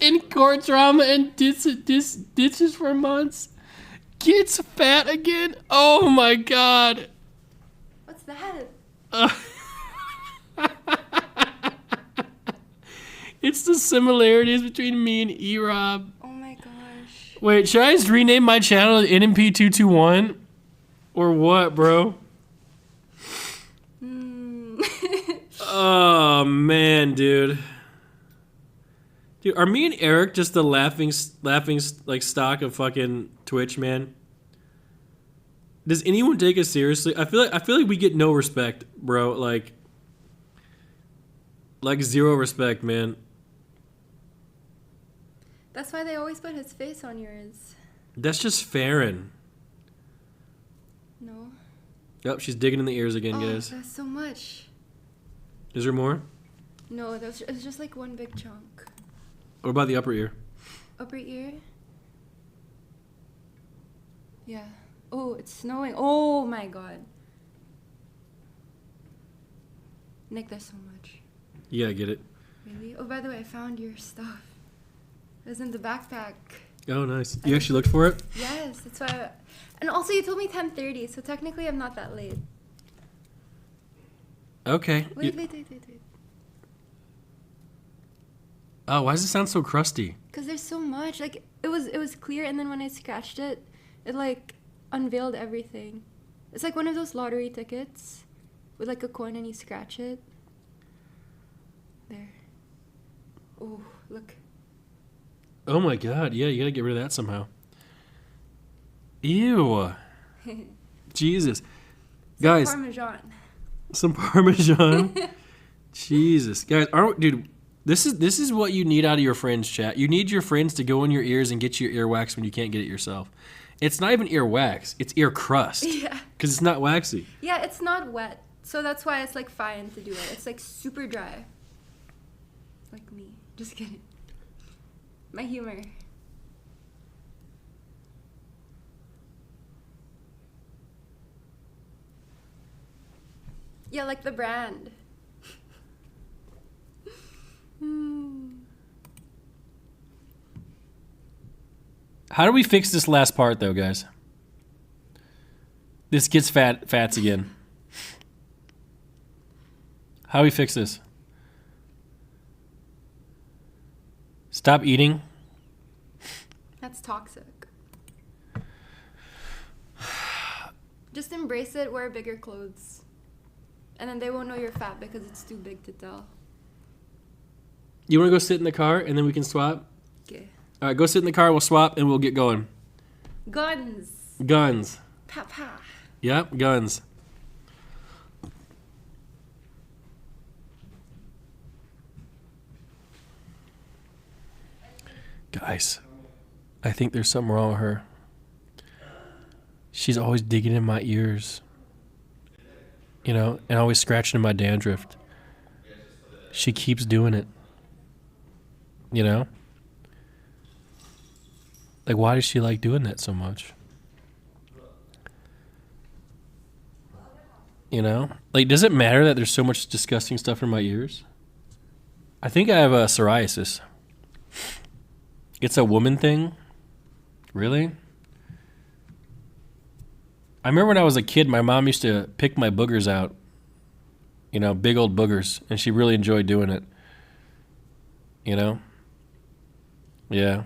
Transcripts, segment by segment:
in court drama and ditches for months. Gets fat again? Oh my god. What's that? It's the similarities between me and E-Rob. Oh my gosh. Wait, should I just rename my channel to NMP221? Or what, bro? Oh, man, dude. Dude, are me and Eric just the laughing like stock of fucking Twitch, man? Does anyone take us seriously? I feel like we get no respect, bro. Like zero respect, man. That's why they always put his face on yours. That's just Farron. No. Yep, she's digging in the ears again, Oh, guys. that's so much. Is there more? No, it was just like one big chunk. What about the upper ear? Upper ear? Yeah. Oh, it's snowing. Oh my god. Nick, there's so much. Yeah, I get it. Really? Oh, by the way, I found your stuff. It was in the backpack. Oh, nice. You actually looked for it? Yes, that's why. And also, you told me 10:30, so technically I'm not that late. Okay. Wait. Oh, why does it sound so crusty? Because there's so much. Like, it was clear, and then when I scratched it, it, like, unveiled everything. It's like one of those lottery tickets with, like, a coin and you scratch it. There. Oh, look. Oh my god, yeah, you gotta get rid of that somehow. Ew. Jesus. Guys. Parmesan. Some Parmesan. Jesus. Guys, dude, this is what you need out of your friends, chat. You need your friends to go in your ears and get you your earwax when you can't get it yourself. It's not even ear wax, it's ear crust. Yeah. Because it's not waxy. Yeah, it's not wet. So that's why it's, like, fine to do it. It's, like, super dry. Like me. Just kidding. My humor. Yeah, like the brand. How do we fix this last part, though, guys? This gets fats again. How do we fix this? Stop eating. That's toxic. Just embrace it, wear bigger clothes. And then they won't know you're fat because it's too big to tell. You want to go sit in the car and then we can swap? Okay. All right, go sit in the car, we'll swap, and we'll get going. Guns. Guns. Pa pa. Yep, guns. Guys, I think there's something wrong with her. She's always digging in my ears. You know, and always scratching in my dandruff. She keeps doing it. You know? Like, why does she like doing that so much? You know? Like, does it matter that there's so much disgusting stuff in my ears? I think I have psoriasis. It's a woman thing? Really? I remember when I was a kid, my mom used to pick my boogers out. You know, big old boogers. And she really enjoyed doing it. You know? Yeah.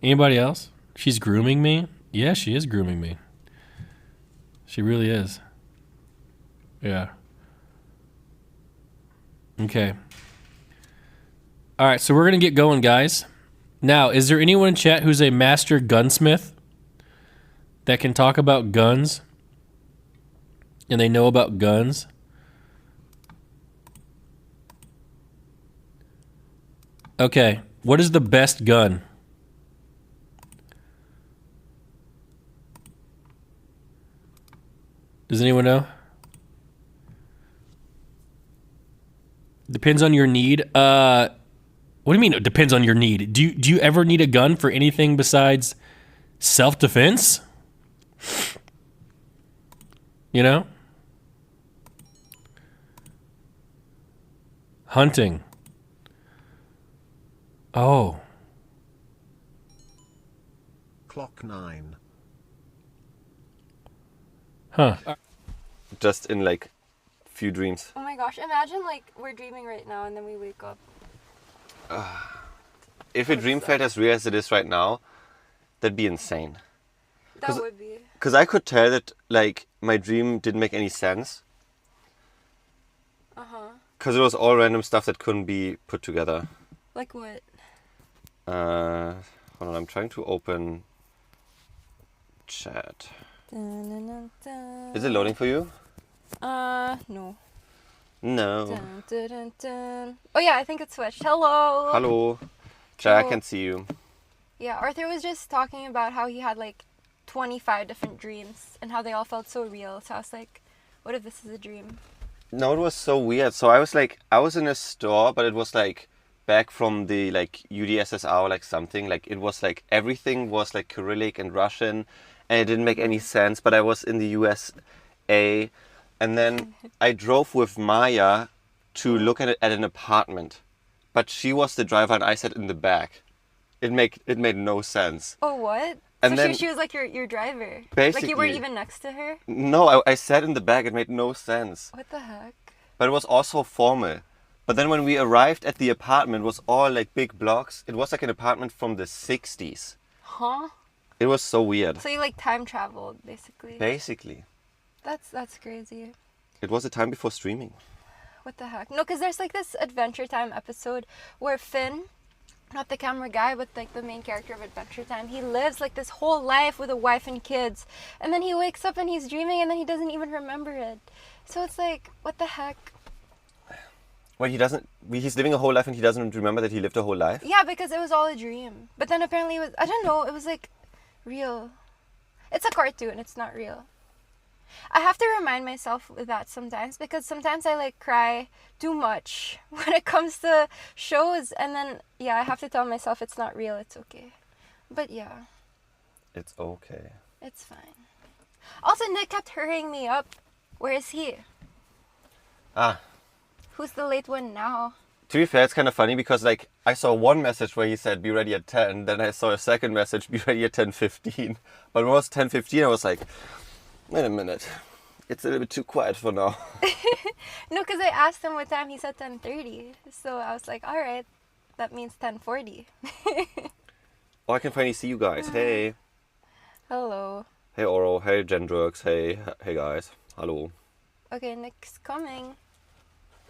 Anybody else? She's grooming me? Yeah, she is grooming me. She really is. Yeah. Okay. All right, so we're going to get going, guys. Now, is there anyone in chat who's a master gunsmith that can talk about guns and they know about guns? Okay, what is the best gun? Does anyone know? Depends on your need. What do you mean it depends on your need? Do you ever need a gun for anything besides self-defense? You know? Hunting. Oh. Clock 9. Huh. Just in like few dreams. Oh my gosh, imagine like we're dreaming right now and then we wake up. If a dream felt as real as it is right now, that'd be insane. That 'Cause- would be. Because I could tell that like my dream didn't make any sense. Because it was all random stuff that couldn't be put together. Like what? Hold on, I'm trying to open chat. Is it loading for you? No. No. Dun, dun, dun, dun. Oh yeah, I think it switched. Hello. Hello. Chat, I Hello. can see you. Yeah, Arthur was just talking about how he had like 25 different dreams and how they all felt so real. So I was like, what if this is a dream? No, it was so weird. So I was in a store, but it was like back from the like UdSSR or like something. Like it was like everything was like Cyrillic and Russian, and it didn't make any sense. But I was in the USA, and then I drove with Maya to look at an apartment, but she was the driver and I sat in the back. It made no sense. Oh, what? And so then- she was like your driver? Like Basically. you weren't even next to her? No, I sat in the back. It made no sense. What the heck? But it was also formal. But then when we arrived at the apartment, it was all like big blocks. It was like an apartment from the 60s. Huh? It was so weird. So you like time traveled, basically. Basically, That's crazy. it was a time before streaming. What the heck? No, because there's like this Adventure Time episode where Finn, not the camera guy, but like the main character of Adventure Time, he lives like this whole life with a wife and kids. And then he wakes up and he's dreaming and then he doesn't even remember it. So it's like, what the heck? Well, he's living a whole life and he doesn't remember that he lived a whole life. Yeah, because it was all a dream. But then apparently it was, I don't know, it was like real. It's a cartoon, it's not real. I have to remind myself with that sometimes because sometimes I like cry too much when it comes to shows, and then yeah, I have to tell myself it's not real, it's okay. But yeah, It's okay. it's fine. Also, Nick kept hurrying me up. Where is he? Ah, Who's the late one now? to be fair, it's kind of funny because like I saw one message where he said be ready at 10, then I saw a second message be ready at 10:15. But when it was 10:15, I was like, wait a minute, it's a little bit too quiet for now. No, because I asked him what time, he said 10:30. So I was like, all right, that means 10:40. Oh, I can finally see you guys. Hey. Hello. Hey Oro, hey Gendrux, hey guys. Hello. Okay, Nick's coming.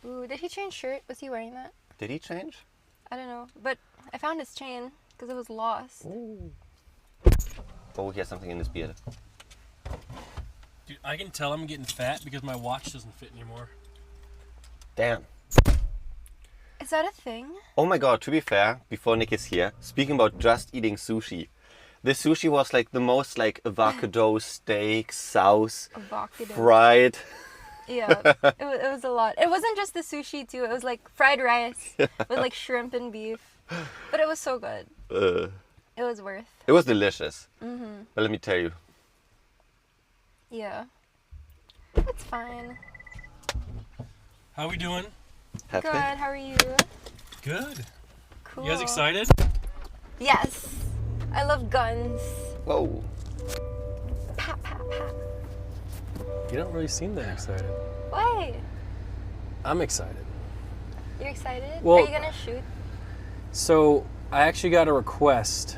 Ooh, did he change shirt? Was he wearing that? Did he change? I don't know. But I found his chain because it was lost. Oh, he has something in his beard. Dude, I can tell I'm getting fat because my watch doesn't fit anymore. Damn. Is that a thing? Oh my god, to be fair, before Nick is here, speaking about just eating sushi, the sushi was like the most like avocado steak, sauce, Avocado. fried. Yeah, it was a lot. It wasn't just the sushi too. It was like fried rice with like shrimp and beef. But it was so good. It was worth. It was delicious. But let me tell you, Yeah. It's fine. How we doing? happy. Good. How are you? Good. Cool. You guys excited? Yes. I love guns. Whoa. Pat, pat, pat. You don't really seem that excited. Why? I'm excited. You're excited? Well- Are you gonna shoot? So, I actually got a request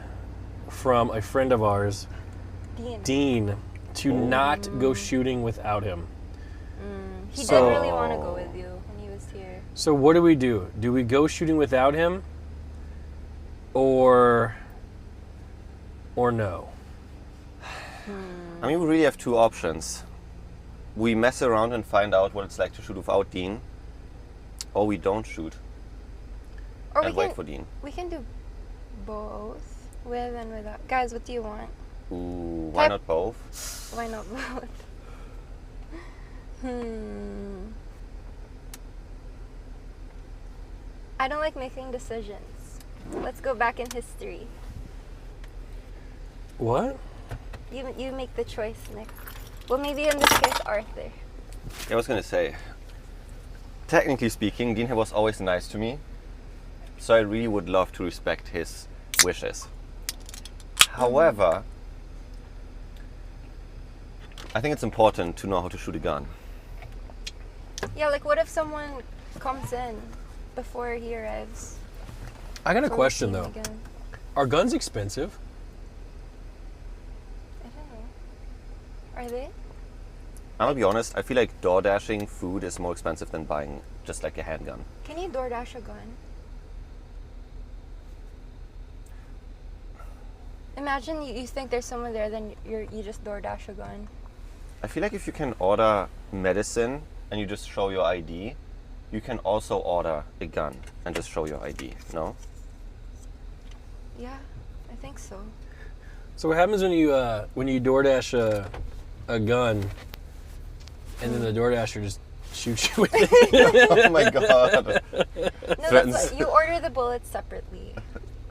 from a friend of ours, Dean. Dean, to not go shooting without him. He So- did really want to go with you when he was here. So what do we do? Do we go shooting without him? Or no? I mean, we really have two options. We mess around and find out what it's like to shoot without Dean, or we don't shoot Or and wait for Dean. we can do both, with and without. Guys, what do you want? Ooh, why Type- not both? Why not both? I don't like making decisions. Let's go back in history. What? You make the choice, Nick. Well, maybe in this case, Arthur. I was gonna say, technically speaking, Dean was always nice to me. So I really would love to respect his wishes. However, I think it's important to know how to shoot a gun. Yeah, like what if someone comes in before he arrives? I got a Or question we see though. him again? Are guns expensive? I don't know. Are they? I'm gonna be honest, I feel like door dashing food is more expensive than buying just like a handgun. Can you DoorDash a gun? Imagine you think there's someone there, then you just DoorDash a gun. I feel like if you can order medicine and you just show your ID, you can also order a gun and just show your ID, no? Yeah, I think so. So what happens when you DoorDash a gun, and then the DoorDasher just shoots you with it? Oh my god. No, Threatens. that's you order the bullets separately.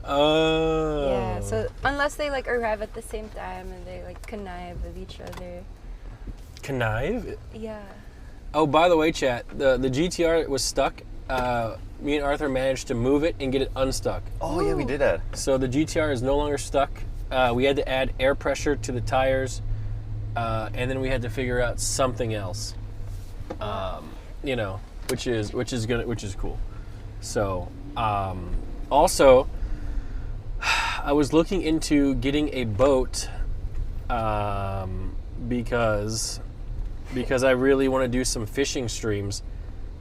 Oh. Yeah, so unless they like arrive at the same time and they like connive with each other. Connive? Yeah. Oh, by the way, chat, the GTR was stuck. Me and Arthur managed to move it and get it unstuck. Oh yeah, we did that. So the GTR is no longer stuck. We had to add air pressure to the tires, and then we had to figure out something else. Which is cool. So, also, I was looking into getting a boat, because I really want to do some fishing streams.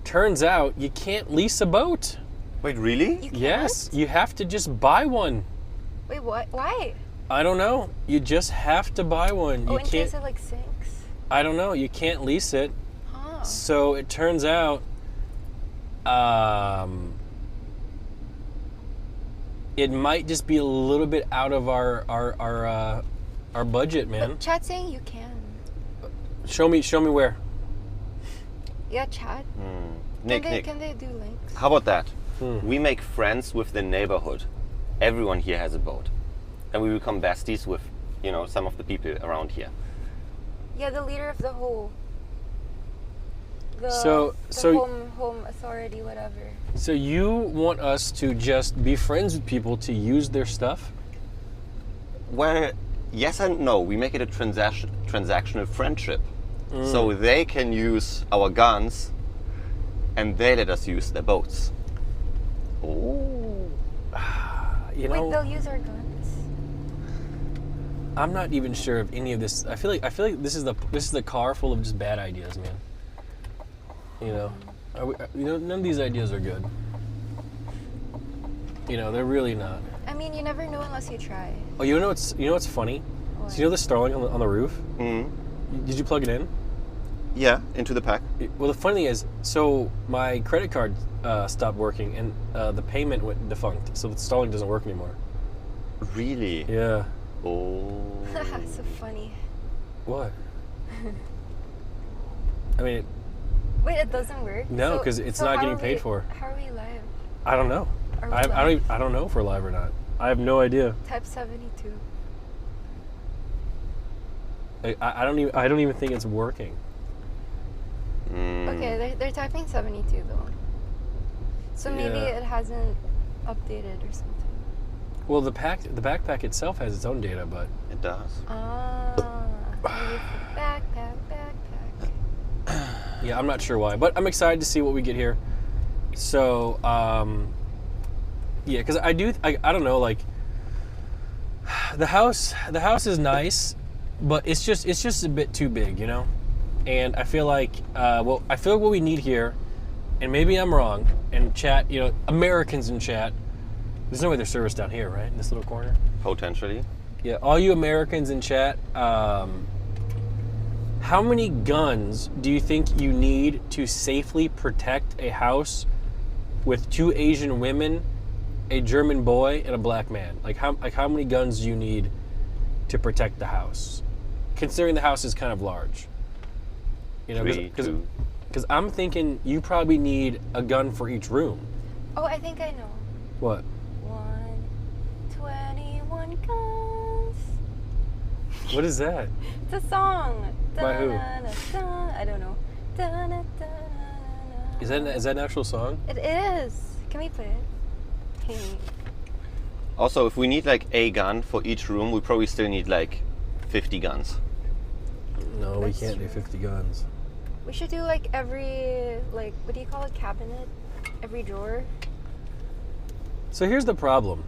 Turns out you can't lease a boat. Wait, really? You can't? Yes, you have to just buy one. Wait, what? Why? I don't know. You just have to buy one. Oh, You in can't. case it like sinks. I don't know. You can't lease it. Huh. So it turns out, it might just be a little bit out of our budget, man. But chat saying you can. Show me where. Yeah, chat. Nick, Can they do links? how about that? Hmm. We make friends with the neighborhood. Everyone here has a boat. And we become besties with, some of the people around here. Yeah, the leader of the whole. The So- home authority, whatever. So you want us to just be friends with people to use their stuff? Well, yes and no. We make it a transactional friendship. So they can use our guns and they let us use their boats. Oh. Wait, they'll use our guns? I'm not even sure of any of this. I feel like this is the car full of just bad ideas, man. None of these ideas are good. They're really not. I mean, you never know unless you try. Oh, you know what's funny? What? So the Starlink on the roof? Mm-hmm. Did you plug it in? Yeah, into the pack. Well, the funny thing is, so my credit card stopped working and the payment went defunct, so the Starlink doesn't work anymore. Really? Yeah. Oh. So funny. What? I mean, Wait, it doesn't work? No, 'cause it's not how getting are paid we- for. How are we live? I don't know. Are we I live? don't know if we're live or not. I have no idea. Type 72. I don't even think it's working. Okay, they're typing 72 though. So maybe Yeah. it hasn't updated or something. Well, the backpack itself has its own data, but It does. Maybe it's the backpack. yeah, I'm not sure why. But I'm excited to see what we get here. So, yeah, because I don't know, like the house is nice, but it's just a bit too big, And I feel like what we need here, and maybe I'm wrong, and chat, Americans in chat, there's no way there's service down here, right? In this little corner? Potentially. Yeah, all you Americans in chat, how many guns do you think you need to safely protect a house with 2 Asian women, a German boy, and a black man? Like how many guns do you need to protect the house? Considering the house is kind of large. 3, 2. Because I'm thinking you probably need a gun for each room. Oh, I think I know. What? 121 guns. What is that? It's a song. By who? Da-na-na-na. I don't know. Da-na-da-na-na. Is that an actual song? It is. Can we play it? Also, if we need like a gun for each room, we probably still need like 50 guns. No, we That's can't do true. 50 guns. We should do like every, like, what do you call it, cabinet? Every drawer? So here's the problem.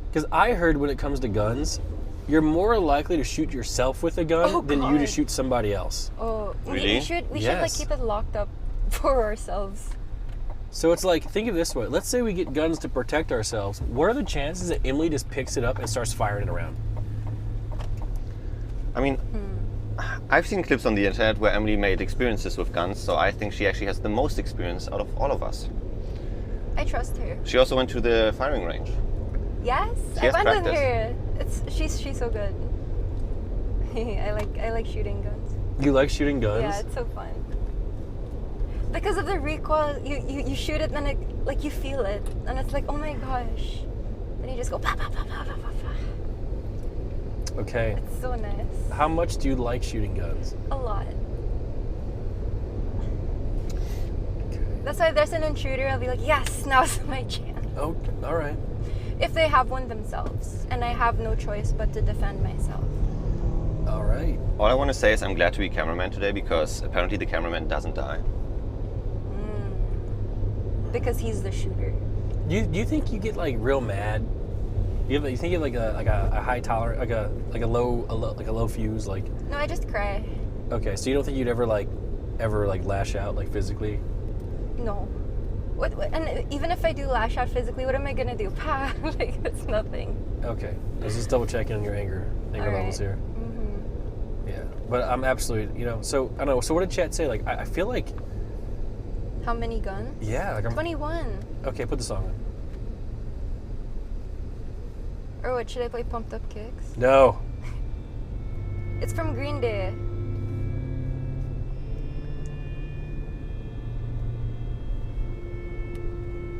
Because I heard when it comes to guns, you're more likely to shoot yourself with a gun Oh, than you to God. shoot somebody else. Oh, Really? we should like Yes. keep it locked up for ourselves. So it's like, think of it this way. Let's say we get guns to protect ourselves. What are the chances that Emily just picks it up and starts firing it around? I mean, I've seen clips on the internet where Emily made experiences with guns, so I think she actually has the most experience out of all of us. I trust her. She also went to the firing range. Yes, She I has went with practice. her. She's so good. I like shooting guns. You like shooting guns? Yeah, it's so fun. Because of the recoil, you shoot it and it, like, you feel it, and it's like, oh my gosh. Then you just go pa pa pa pa pa pa pa. Okay. It's so nice. How much do you like shooting guns? A lot. That's why if there's an intruder, I'll be like, yes, now's my chance. Oh, all right. If they have one themselves, and I have no choice but to defend myself. All right. All I want to say is I'm glad to be cameraman today because apparently the cameraman doesn't die. Because he's the shooter. Do you think you get like real mad? You think you have like a high tolerance, like a low fuse, like? No, I just cry. Okay, so you don't think you'd ever lash out like physically? No. What, and even if I do lash out physically, what am I gonna do? Pa! Like, it's nothing. Okay, I was just double checking on your anger All levels right. here. Yeah, but I'm absolutely, so I don't know. So what did chat say? Like, I feel like, How many guns? yeah, like I'm. 21. Okay, put the song on. Or what, should I play Pumped Up Kicks? No. It's from Green Day.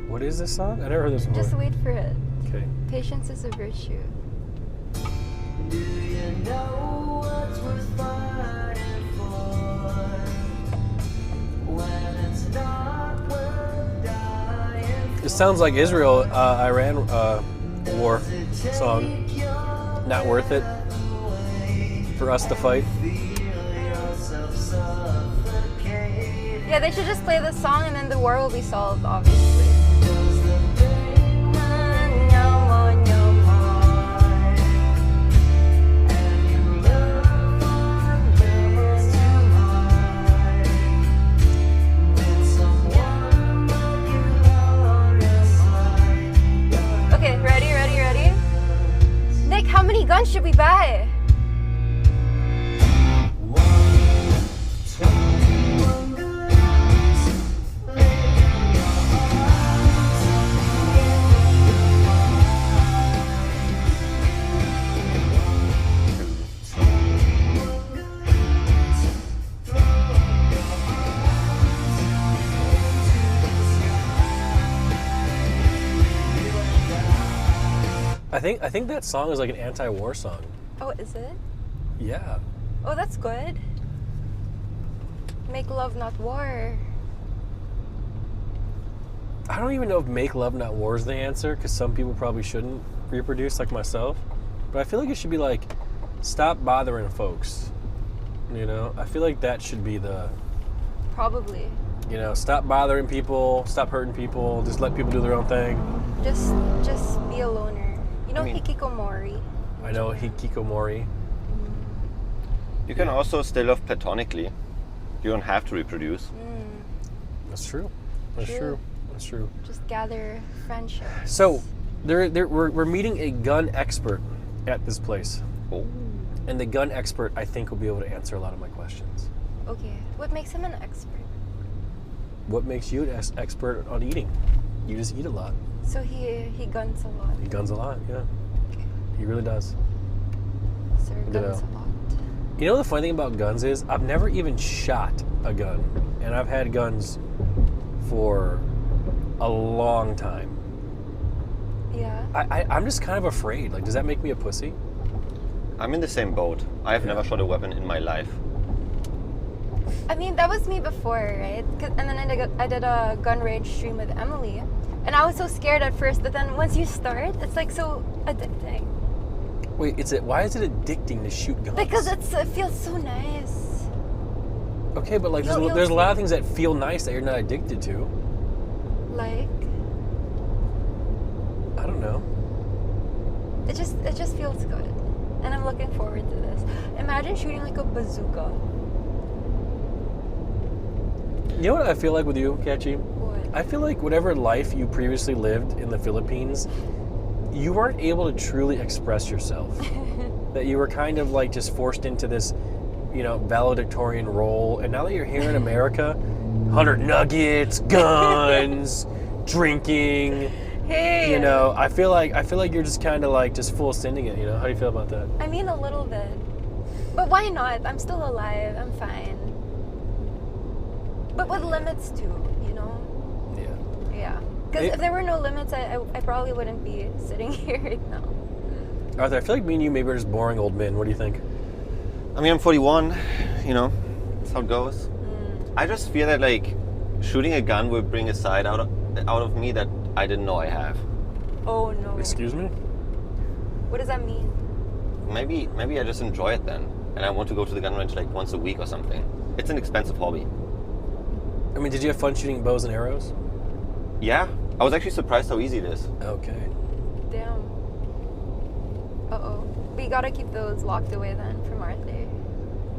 What is this song? I never heard this before. Just wait for it. Okay. Patience is a virtue. It sounds like Israel Iran war song. Not worth it for us to fight. Yeah, they should just play this song and then the war will be solved, obviously. Okay, ready? Nick, how many guns should we buy? I think that song is like an anti-war song. Oh, is it? Yeah. Oh, that's good. Make love, not war. I don't even know if "Make Love Not War" is the answer, because some people probably shouldn't reproduce, like myself. But I feel like it should be like, "Stop bothering folks." You know, I feel like that should be the, Probably. stop bothering people, stop hurting people, just let people do their own thing. Just be a loner. You know, I mean- hikikomori. I know hikikomori. You can also still love platonically. You don't have to reproduce. That's true. That's True. true. That's true. Just gather friendship. So, we're meeting a gun expert at this place, Oh. and the gun expert I think will be able to answer a lot of my questions. Okay, what makes him an expert? What makes you an expert on eating? You just eat a lot. So he guns a lot. He guns a lot, yeah. Okay. He really does. Sir guns a lot. You know the funny thing about guns is I've never even shot a gun, and I've had guns for a long time. Yeah. I'm just kind of afraid. Like, does that make me a pussy? I'm in the same boat. I've never shot a weapon in my life. I mean, that was me before, right? And then I did a gun range stream with Emily, And I was so scared at first, but then once you start, it's like so addicting. Wait, why is it addicting to shoot guns? Because it feels so nice. Okay, but like You'll there's a lot see. of things that feel nice that you're not addicted to. Like, I don't know. it just feels good. And I'm looking forward to this. Imagine shooting like a bazooka. You know what I feel like with you, Katchii? What? I feel like whatever life you previously lived in the Philippines, you weren't able to truly express yourself. That you were kind of like just forced into this, valedictorian role. And now that you're here in America, 100 nuggets, guns, drinking. Hey! I feel like you're just kind of like just full sending it. How do you feel about that? I mean, a little bit. But why not? I'm still alive. I'm fine. But with limits too, Yeah. Yeah. Because if there were no limits, I probably wouldn't be sitting here right now. Arthur, I feel like me and you maybe are just boring old men. What do you think? I mean, I'm 41. That's how it goes. I just feel that like shooting a gun will bring a side out of me that I didn't know I have. Oh no. Excuse me? What does that mean? Maybe I just enjoy it then, and I want to go to the gun range like once a week or something. It's an expensive hobby. I mean, did you have fun shooting bows and arrows? Yeah, I was actually surprised how easy it is. Okay. Damn. Uh-oh. But you gotta keep those locked away then from Arther.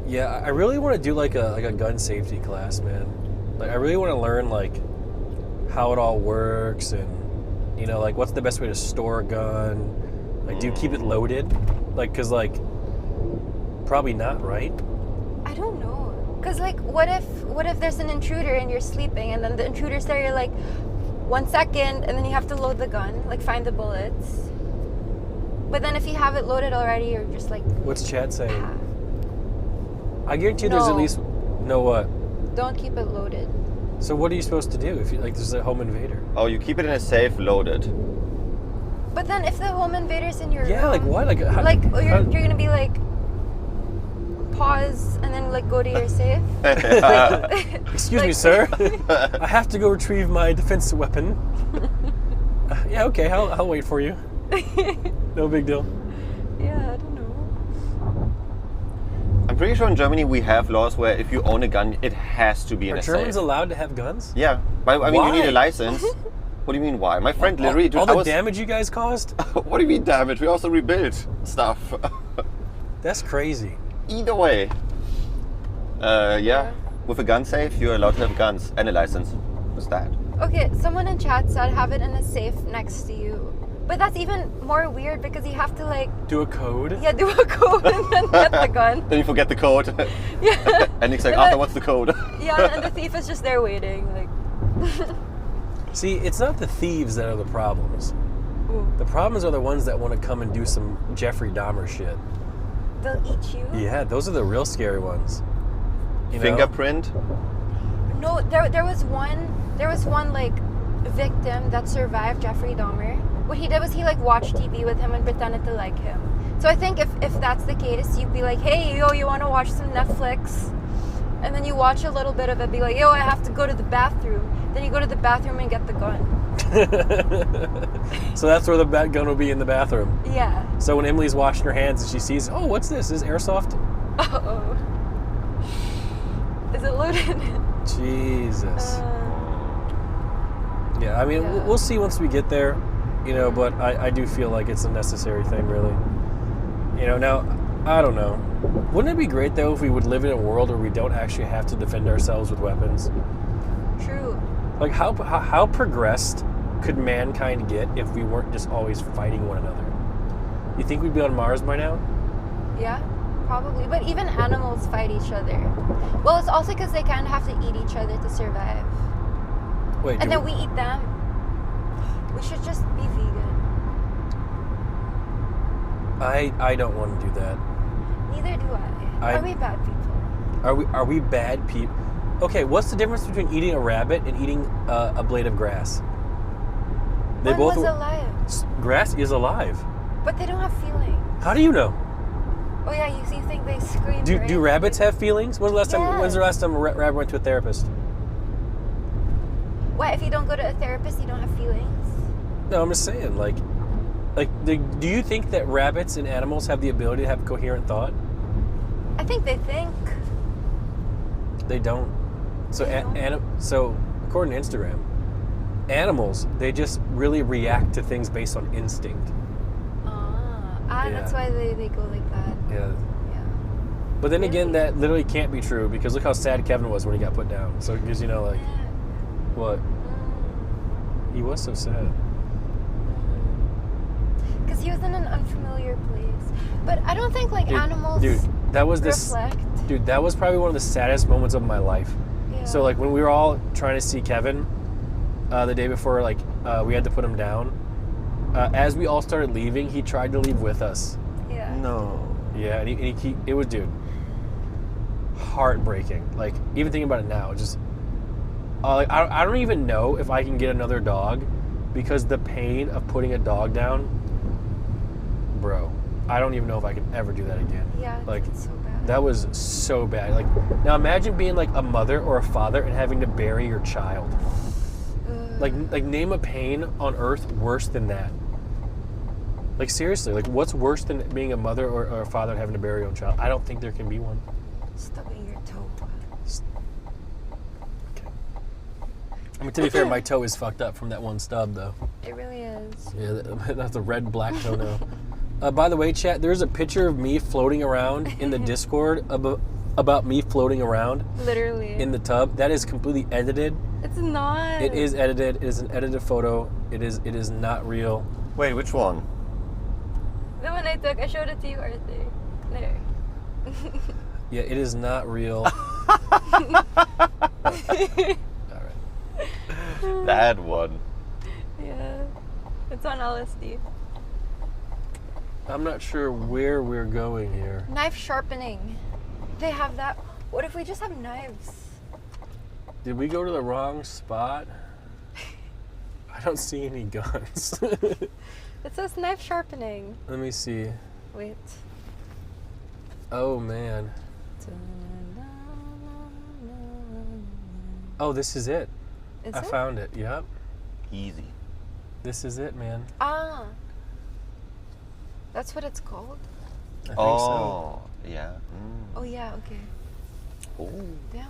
Yeah, I really want to do like a gun safety class, man. Like, I really want to learn like how it all works and like what's the best way to store a gun. Like, do you keep it loaded? Like, cause like probably not, right? I don't know. Cause like, what if there's an intruder and you're sleeping, and then the intruder's there, you're like, 1 second, and then you have to load the gun, like find the bullets. But then if you have it loaded already, you're just like, What's chat saying? ah, I guarantee there's at No. least what. don't keep it loaded. So what are you supposed to do if you like there's a home invader? Oh, you keep it in a safe, loaded. But then if the home invader's in your Yeah, room, like what? Like how, like you're how- gonna be like, pause and then like go to your safe. Excuse me, like- sir. I have to go retrieve my defensive weapon. Yeah, okay. I'll wait for you. No big deal. Yeah, I don't know. I'm pretty sure in Germany we have laws where if you own a gun, it has to be in Are a Germans safe. allowed to have guns? Yeah, but I mean you need Why? a license. What do you mean why? My friend literally. All the I was- damage you guys caused? What do you mean damage? We also rebuilt stuff. That's crazy. Either way. Yeah. With a gun safe, you're allowed to have guns and a license. What's that? Okay, someone in chat said have it in a safe next to you. But that's even more weird because you have to like, Do a code? yeah, do a code and then get the gun. Then you forget the code. Yeah. And he's like, And Arthur, then- what's the code? Yeah, and the thief is just there waiting, like. See, it's not the thieves that are the problems. Ooh, The problems are the ones that want to come and do some Jeffrey Dahmer shit. they'll eat you. Yeah, those are the real scary ones. You know? Fingerprint. No, there was one like victim that survived Jeffrey Dahmer. What he did was he like watched TV with him and pretended to like him. So I think if that's the case, you'd be like, hey, yo, you want to watch some Netflix? And then you watch a little bit of it, be like, yo, I have to go to the bathroom. Then you go to the bathroom and get the gun. So that's where the gun will be, in the bathroom. Yeah. So when Emily's washing her hands and she sees, oh, what's this? Is this airsoft? Uh-oh. Is it loaded? Jesus. Yeah, I mean, Yeah. we'll see once we get there, but I do feel like it's a necessary thing, really. Now, I don't know. Wouldn't it be great, though, if we would live in a world where we don't actually have to defend ourselves with weapons? True. Like, how progressed could mankind get if we weren't just always fighting one another? You think we'd be on Mars by now? Yeah, probably. But even animals fight each other. Well, it's also because they kind of have to eat each other to survive. Wait, And then we eat them. We should just be vegan. I don't want to do that. Neither do I. Are we bad people? Are we bad people? Okay, what's the difference between eating a rabbit and eating a blade of grass? One was alive, Grass is alive. but they don't have feelings. How do you know? Oh yeah, you think they scream? Do right? rabbits have feelings? When's the last time a rabbit went to a therapist? What if you don't go to a therapist? You don't have feelings. No, I'm just saying, like, do you think that rabbits and animals have the ability to have coherent thought? I think they think. They don't. So, They don't? So according to Instagram, animals, they just really react to things based on instinct. That's Yeah. why they go like that. Yeah. Yeah. But then again, Really? that literally can't be true because look how sad Kevin was when he got put down. So because like, what? He was so sad. Because he was in an unfamiliar place. But I don't think like animals that was reflect. Dude, that was probably one of the saddest moments of my life. Yeah. So like when we were all trying to see Kevin, the day before, like we had to put him down. As we all started leaving, he tried to leave with us. Yeah. No. Yeah, and it was, dude, heartbreaking. Like even thinking about it now, just like I don't even know if I can get another dog because the pain of putting a dog down, bro. I don't even know if I can ever do that again. Yeah, like it's so bad. that was so bad. Like now imagine being like a mother or a father and having to bury your child. Like name a pain on earth worse than that. Like seriously, like what's worse than being a mother or a father and having to bury your own child? I don't think there can be one. Stubbing your toe. Okay. I mean, to be fair, my toe is fucked up from that one stub, though. It really is. Yeah, that's a red black toenail. By the way, chat, there's a picture of me floating around in the Discord about me floating around Literally. in the tub. That is completely edited. It's not. It is edited. It is an edited photo. It is not real. Wait, which one? The one I took, I showed it to you, Arther. There. Yeah, it is not real. All right. That one. Yeah. It's on LSD. I'm not sure where we're going here. Knife sharpening. They have that. What if we just have knives? Did we go to the wrong spot? I don't see any guns. It says knife sharpening. Let me see. Wait. Oh, man. Oh, this is it. Is I it? found it. Yep. Easy. This is it, man. Ah. That's what it's called? I think Oh, yeah. Oh, yeah, okay. Oh. Damn.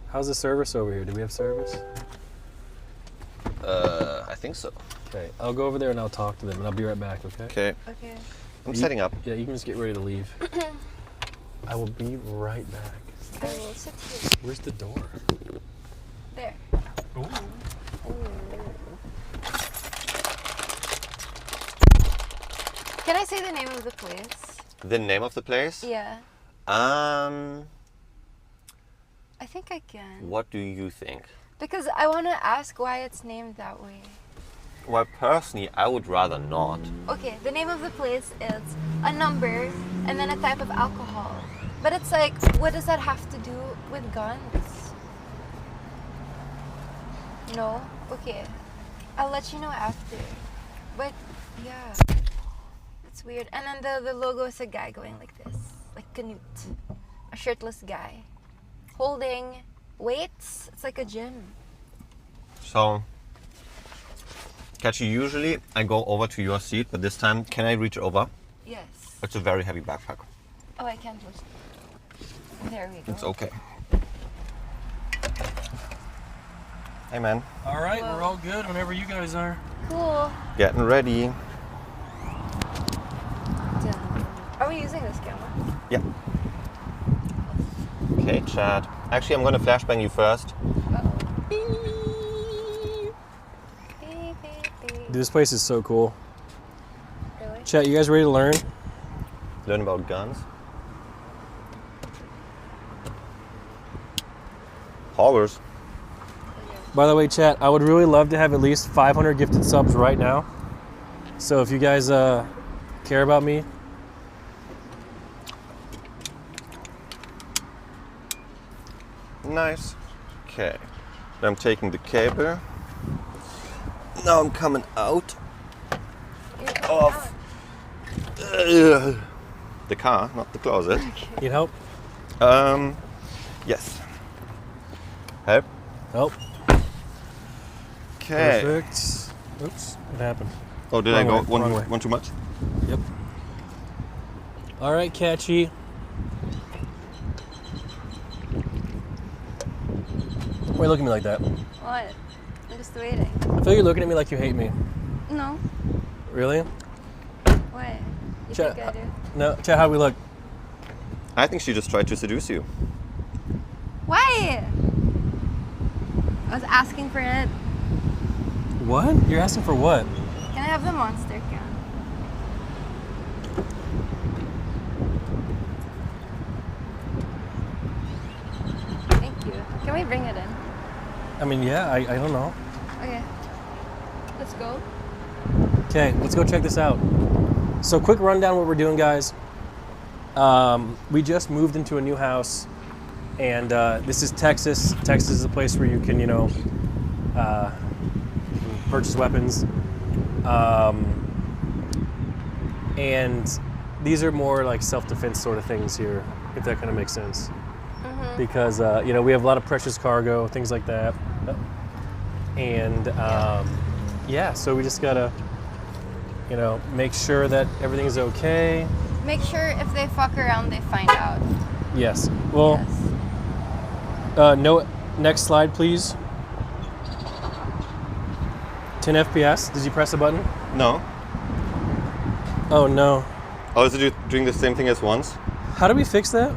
How's the service over here? Do we have service? I think so. Okay. I'll go over there and I'll talk to them and I'll be right back, okay? Okay. Okay. I'm setting up. Yeah, you can just get ready to leave. I will be right back. I will sit here. Where's the door? There. Ooh. Can I say the name of the place? The name of the place? Yeah. Um, I think I can. what do you think? Because I want to ask why it's named that way. Well, personally, I would rather not. Okay, the name of the place is a number and then a type of alcohol. But it's like, what does that have to do with guns? No? Okay. I'll let you know after. But, yeah. It's weird. And then the logo is a guy going like this. Like Canute. A shirtless guy. Holding weights. It's like a gym. So, Katchii, usually I go over to your seat, but this time, can I reach over? Yes. It's a very heavy backpack. Oh, I can't lift it. There we go. It's okay. Hey, man. All right, Whoa. we're all good whenever you guys are. Cool. Getting ready. Are we using this camera? Yeah. Okay, chat. Actually, I'm gonna flashbang you first. Uh-oh. Beep, beep, beep. Dude, this place is so cool. Really? Chat, you guys ready to learn? Learn about guns. Hoggers. By the way, chat, I would really love to have at least 500 gifted subs right now. So if you guys care about me, Nice. Okay. Now I'm taking the cable. Now I'm coming out You're coming of out. the car, not the closet. need help? Yes. Help. Help. Okay. Perfect. Oops, it happened. Oh, did Wrong I go way, wrong way. one too much? Yep. All right, Katchii. Why are you looking at me like that? What? I'm just waiting. I feel you're looking at me like you hate me. No. Really? What? You Chat, think I do? no, chat, how we look? I think she just tried to seduce you. Why? I was asking for it. What? You're asking for what? Can I have the monster can? Thank you. Can we bring it in? I mean, yeah, I don't know. Okay. Let's go. Okay, let's go check this out. So quick rundown what we're doing, guys. We just moved into a new house, and this is Texas. Texas is a place where you can, you know, purchase weapons. And these are more like self-defense sort of things here, if that kind of makes sense. Because, you know, we have a lot of precious cargo, things like that. And, yeah, so we just gotta, you know, make sure that everything's okay. Make sure if they fuck around, they find out. Yes. Well, Yes. no, next slide, please. 10 FPS. Did you press a button? No. Oh, no. Oh, is it doing the same thing as once? How do we fix that?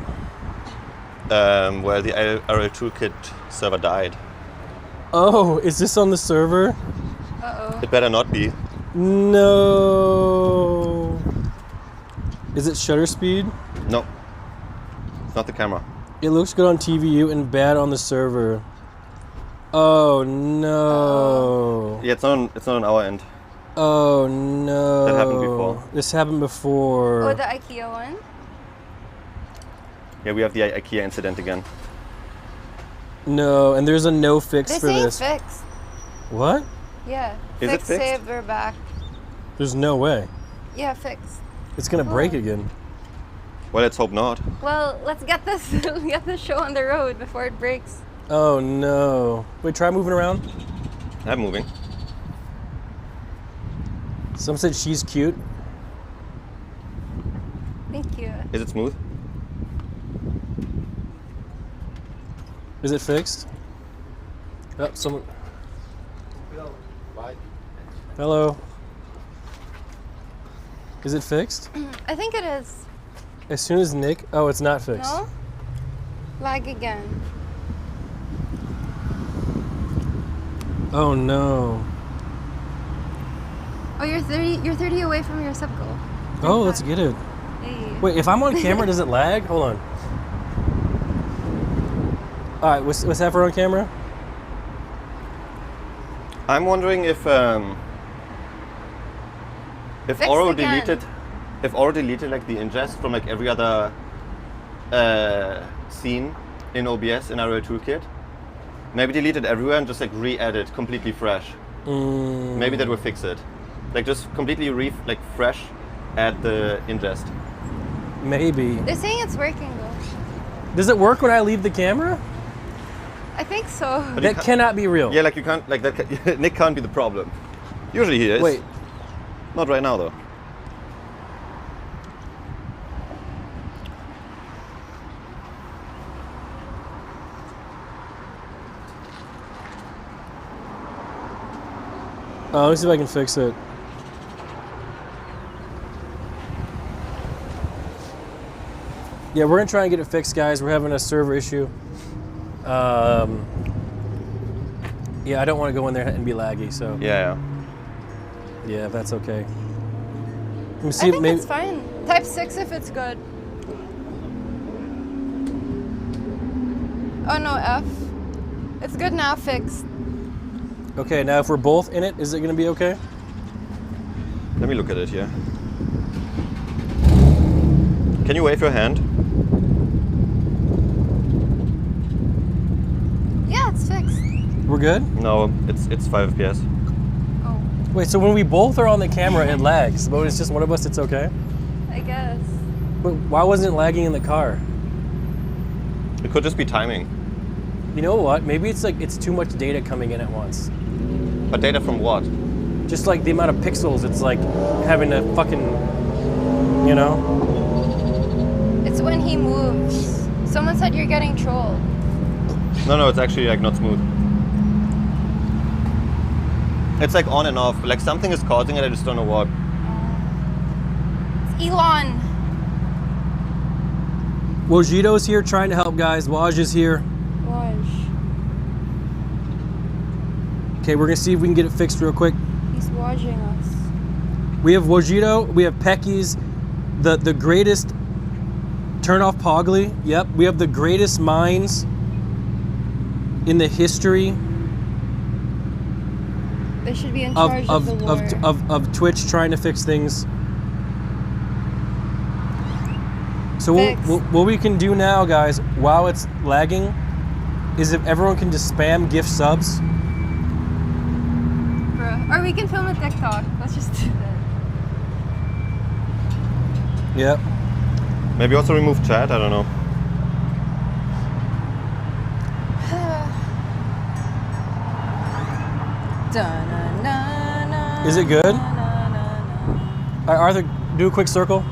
Well, the RL Toolkit server died. Oh, is this on the server? Uh-oh. It better not be. No. Is it shutter speed? No. It's not the camera. It looks good on TVU and bad on the server. Oh no. Yeah, it's not on our end. Oh no. That happened before. This happened before. Oh, the IKEA one? Yeah, we have the IKEA incident again. No, and there's a no fix They're for saying this. fixed. What? Yeah. Is it fixed, fixed? saved, we're back. There's no way. Yeah, fixed. It's gonna break again. Well, let's hope not. Well, let's get this get this show on the road before it breaks. Oh no. Wait, try moving around. I'm moving. Some said she's cute. Thank you. Is it smooth? Is it fixed? Oh, someone. Hello. Is it fixed? I think it is. As soon as Nick. Oh, it's not fixed. No? Lag again. Oh no. Oh, you're 30 away from your sub goal. Oh, let's get it. Hey. Wait, if I'm on camera, does it lag? Hold on. All right, what's that for on camera? I'm wondering if Fixed Oro again. deleted like the ingest from like every other scene in OBS in RL Toolkit. Maybe delete it everywhere and just like re-edit completely fresh. Maybe that will fix it. Like just completely fresh add the ingest. Maybe. They're saying it's working though. Does it work when I leave the camera? I think so. But you That can't- cannot be real. Yeah, like you can't like that. Nick can't be the problem. Usually he is. Wait. Not right now though. Let me see if I can fix it. Yeah, we're gonna try and get it fixed, guys. We're having a server issue. Yeah, I don't want to go in there and be laggy, so Yeah. yeah, if that's okay. Let me I see. think Maybe it's fine. Type 6 if it's good. Oh no, F. It's good now, fixed. okay. Now, if we're both in it, is it gonna be okay? Let me look at it here. Can you wave your hand? Yeah, it's fixed. We're good. No, it's 5 FPS. Oh, Wait, so when we both are on the camera, it lags, but when it's just one of us, it's okay. I guess. But why wasn't it lagging in the car? It could just be timing. You know what? Maybe it's like it's too much data coming in at once. But data from what? Just like the amount of pixels, it's like having to fucking, you know? It's when he moves. Someone said you're getting trolled. No, it's actually like not smooth. It's like on and off. Like something is causing it, I just don't know what. It's Elon. Wojito's here trying to help, guys. Waj is here. Waj. Okay, we're gonna see if we can get it fixed real quick. He's watching us. We have Wojito, we have Pecky's, the greatest. Turn off Pogly. Yep, we have the greatest minds in the history They should be in charge of the lore. of Twitch trying to fix things. So what we can do now, guys, while it's lagging, is if everyone can just spam gift subs. Bruh. Or we can film a TikTok. Let's just do that. Yep. Maybe also remove chat, I don't know. Is it good? All right, Arthur, do a quick circle.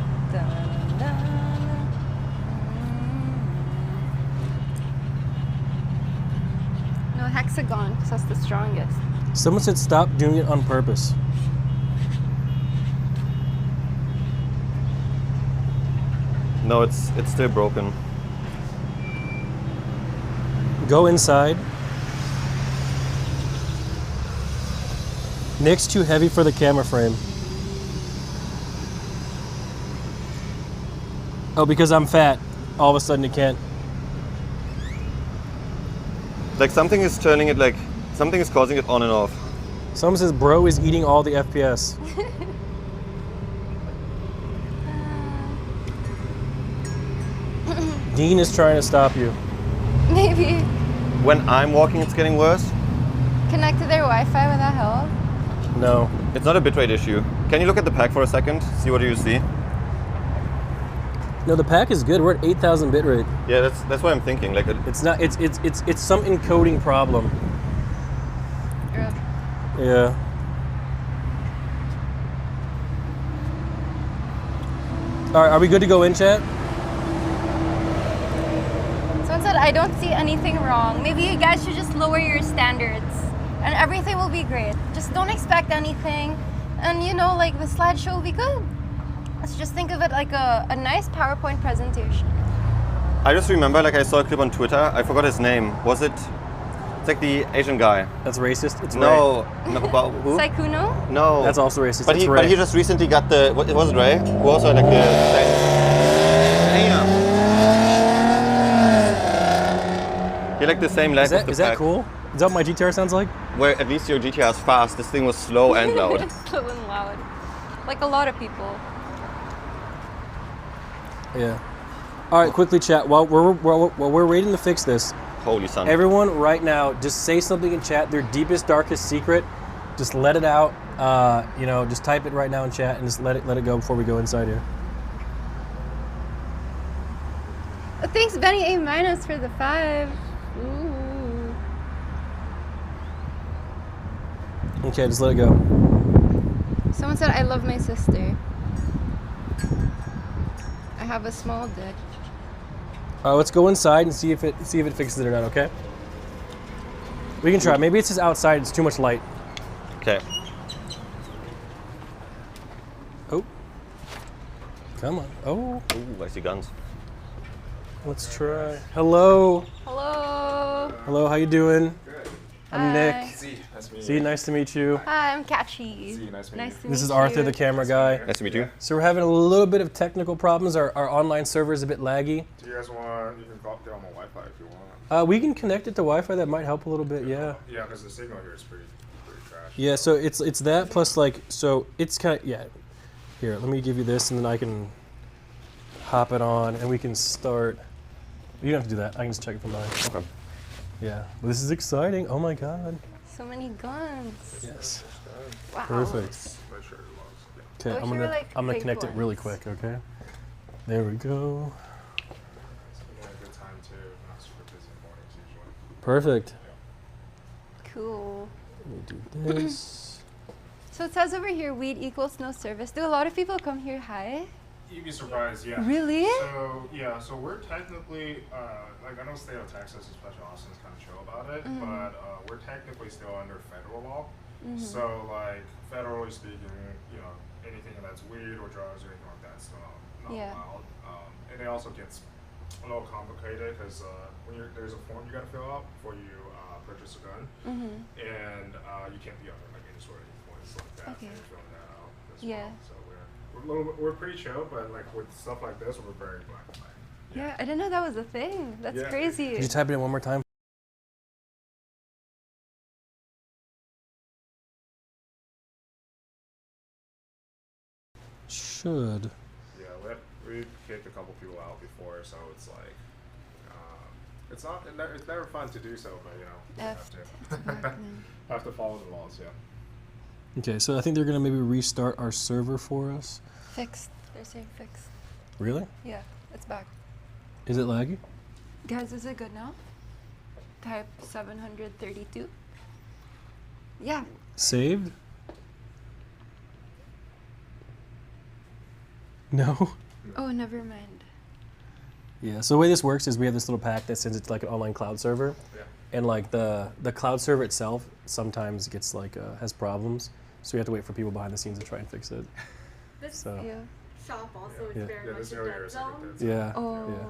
No, hexagon, because that's the strongest. Someone said stop doing it on purpose. No, it's still broken. Go inside. Nick's too heavy for the camera frame. Oh, because I'm fat. All of a sudden it can't. Like something is turning it, like something is causing it on and off. Someone says bro is eating all the FPS. Dean is trying to stop you. Maybe. When I'm walking, it's getting worse. Connect to their Wi-Fi, would that help? No. It's not a bitrate issue. Can you look at the pack for a second? See what you see? No, the pack is good. We're at 8,000 bitrate. Yeah, that's what I'm thinking. Like It's not. It's some encoding problem. Yeah. All right, are we good to go in, chat? Someone said, I don't see anything wrong. Maybe you guys should just lower your standards and everything will be great. Just don't expect anything. And you know, like the slideshow will be good. Let's just think of it like a nice PowerPoint presentation. I just remember, like I saw a clip on Twitter. I forgot his name. Was it? It's like the Asian guy. That's racist. It's no, about who? Saikuno? No. That's also racist. But Ray. he just recently got the. What was it, Ray? Who also had like the. Damn. He like the same leg. Is that cool? Is that what my GTR sounds like? Where at least your GTR is fast. This thing was slow and loud. Slow and loud. Like a lot of people. Yeah. All right, quickly, chat. While we're waiting to fix this, Holy son. everyone right now, just say something in chat. Their deepest, darkest secret. Just let it out. You know, just type it right now in chat and just let it go before we go inside here. Thanks, Benny A- for the 5. Ooh. Okay, just let it go. Someone said, I love my sister. I have a small dick. All right, let's go inside and see if it fixes it or not. Okay. We can try. Maybe it's just outside. It's too much light. Okay. Oh. Come on. Oh. Ooh, I see guns. Let's try. Hello. Hello. Hello. How you doing? I'm Hi. Nick. Z, Nice to meet you. Hi, I'm Katchii. Z, nice to meet you. to This is meet Arthur, you. the camera guy. Nice to meet you. So we're having a little bit of technical problems. Our online server is a bit laggy. Do you guys want? You can get on my Wi-Fi if you want. We can connect it to Wi-Fi. That might help a little bit. Yeah. Yeah, because the signal here is pretty trash. Yeah. So it's that plus like so it's kind of yeah. Here, let me give you this, and then I can hop it on, and we can start. You don't have to do that. I can just check it from mine. Okay. Yeah. Well, this is exciting. Oh my god. So many guns. Yes. Wow. Perfect. My shirt logs. Yeah. Okay, Oh, I'm here gonna are, like, I'm gonna big connect it really ones. quick. Okay. There we go. It's a good time too. Not super busy mornings usually. Perfect. Cool. Let me do this. So it says over here, weed equals no service. Do a lot of people come here high? You'd be surprised, yeah. Really? So yeah, so we're technically like I know state of Texas, especially Austin's kind of chill about it, but we're technically still under federal law. So like federally speaking, you know, anything that's weed or drugs or anything like that is still not allowed. And it also gets a little complicated because when there's a form you got to fill out before you purchase a gun, and you can't be under like any sort of influence like that. Okay. And filling that out as Yeah. well. So we're pretty chill, but like with stuff like this, we're very black and white. Yeah, I didn't know that was a thing. That's Yeah. crazy. Could you type it in one more time? Should. Yeah, we kicked a couple people out before, so it's like it's never fun to do so, but you know you have to have to follow the laws. Yeah. Okay, so I think they're gonna maybe restart our server for us. Fixed. They're saying fixed. Really? Yeah, it's back. Is it laggy? Guys, is it good now? Type 732. Yeah. Saved? No? Oh, never mind. Yeah, so the way this works is we have this little pack that sends it to like an online cloud server. Yeah. And like the cloud server itself sometimes gets like has problems. So we have to wait for people behind the scenes to try and fix it. This So Yeah. shop also Yeah. is very Yeah, much this a area dead is like a zone dead zone. yeah. Oh. Yeah.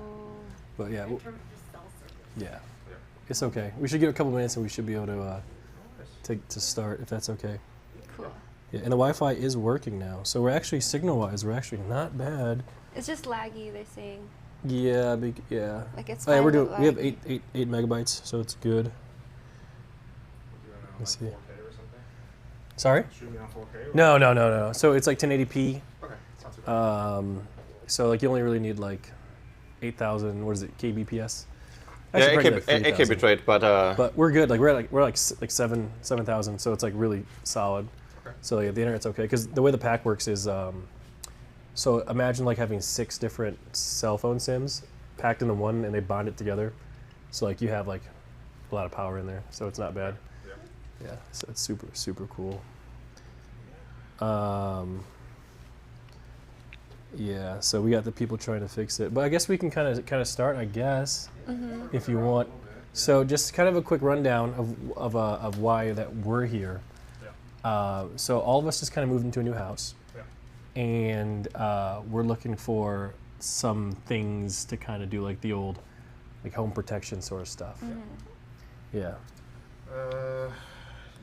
But yeah, in w- terms of just cell service. yeah. Yeah. It's okay. We should give it a couple minutes and we should be able to start if that's okay. Cool. Yeah, and the Wi-Fi is working now. So we're actually signal-wise, we're actually not bad. It's just laggy, they're saying. Yeah, yeah. Like it's Oh, yeah, fine, we're but doing. We have laggy. 8 megabytes, so it's good. We're doing Let's like see. 4K or something. Sorry? Shooting on 4K. Or? No. So it's like 1080p. Okay, it's not too bad. So like you only really need like 8,000. What is it? kbps. Yeah, Actually, it probably can, like it can be 3,000. trade, but But we're good. Like we're like 7,000. So it's like really solid. Okay. So yeah, the internet's okay. Because the way the pack works is, so imagine like having 6 different cell phone SIMs packed into one, and they bond it together. So like you have like a lot of power in there. So it's not bad. Yeah. Yeah. So it's super cool. Yeah. So we got the people trying to fix it, but I guess we can kind of start. I guess if you want. So just kind of a quick rundown of why that we're here. Yeah. So all of us just kind of moved into a new house, Yeah. and we're looking for some things to kind of do like the old, like home protection sort of stuff. Yeah.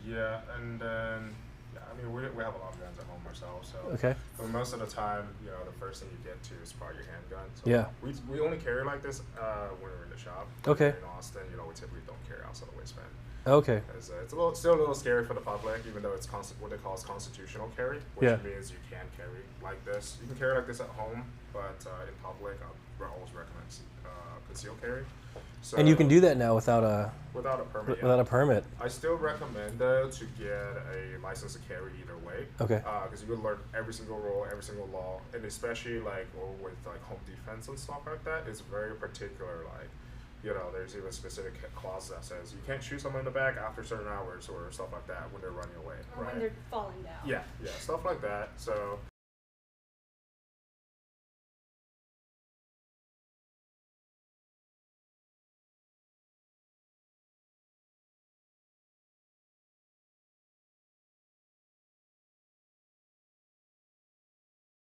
Yeah, and then I mean we have a lot of guns at home ourselves, so Okay. but most of the time, you know, the first thing you get to is probably your handgun. So Yeah. we only carry like this when we're in the shop. Okay. In Austin, you know, we typically don't carry outside the waistband. Okay. It's still a little scary for the public, even though it's what they call constitutional carry, which Yeah. means you can carry like this. You can carry like this at home, but in public, I always recommend concealed carry. So And you can do that now without a without a permit. without a permit. I still recommend though to get a license to carry either way. Okay. Because you will learn every single rule, every single law, and especially like with like home defense and stuff like that, it's very particular. Like, you know, there's even specific clause that says you can't shoot someone in the back after certain hours or stuff like that when they're running away. Or right? when they're falling down. Yeah, stuff like that. So.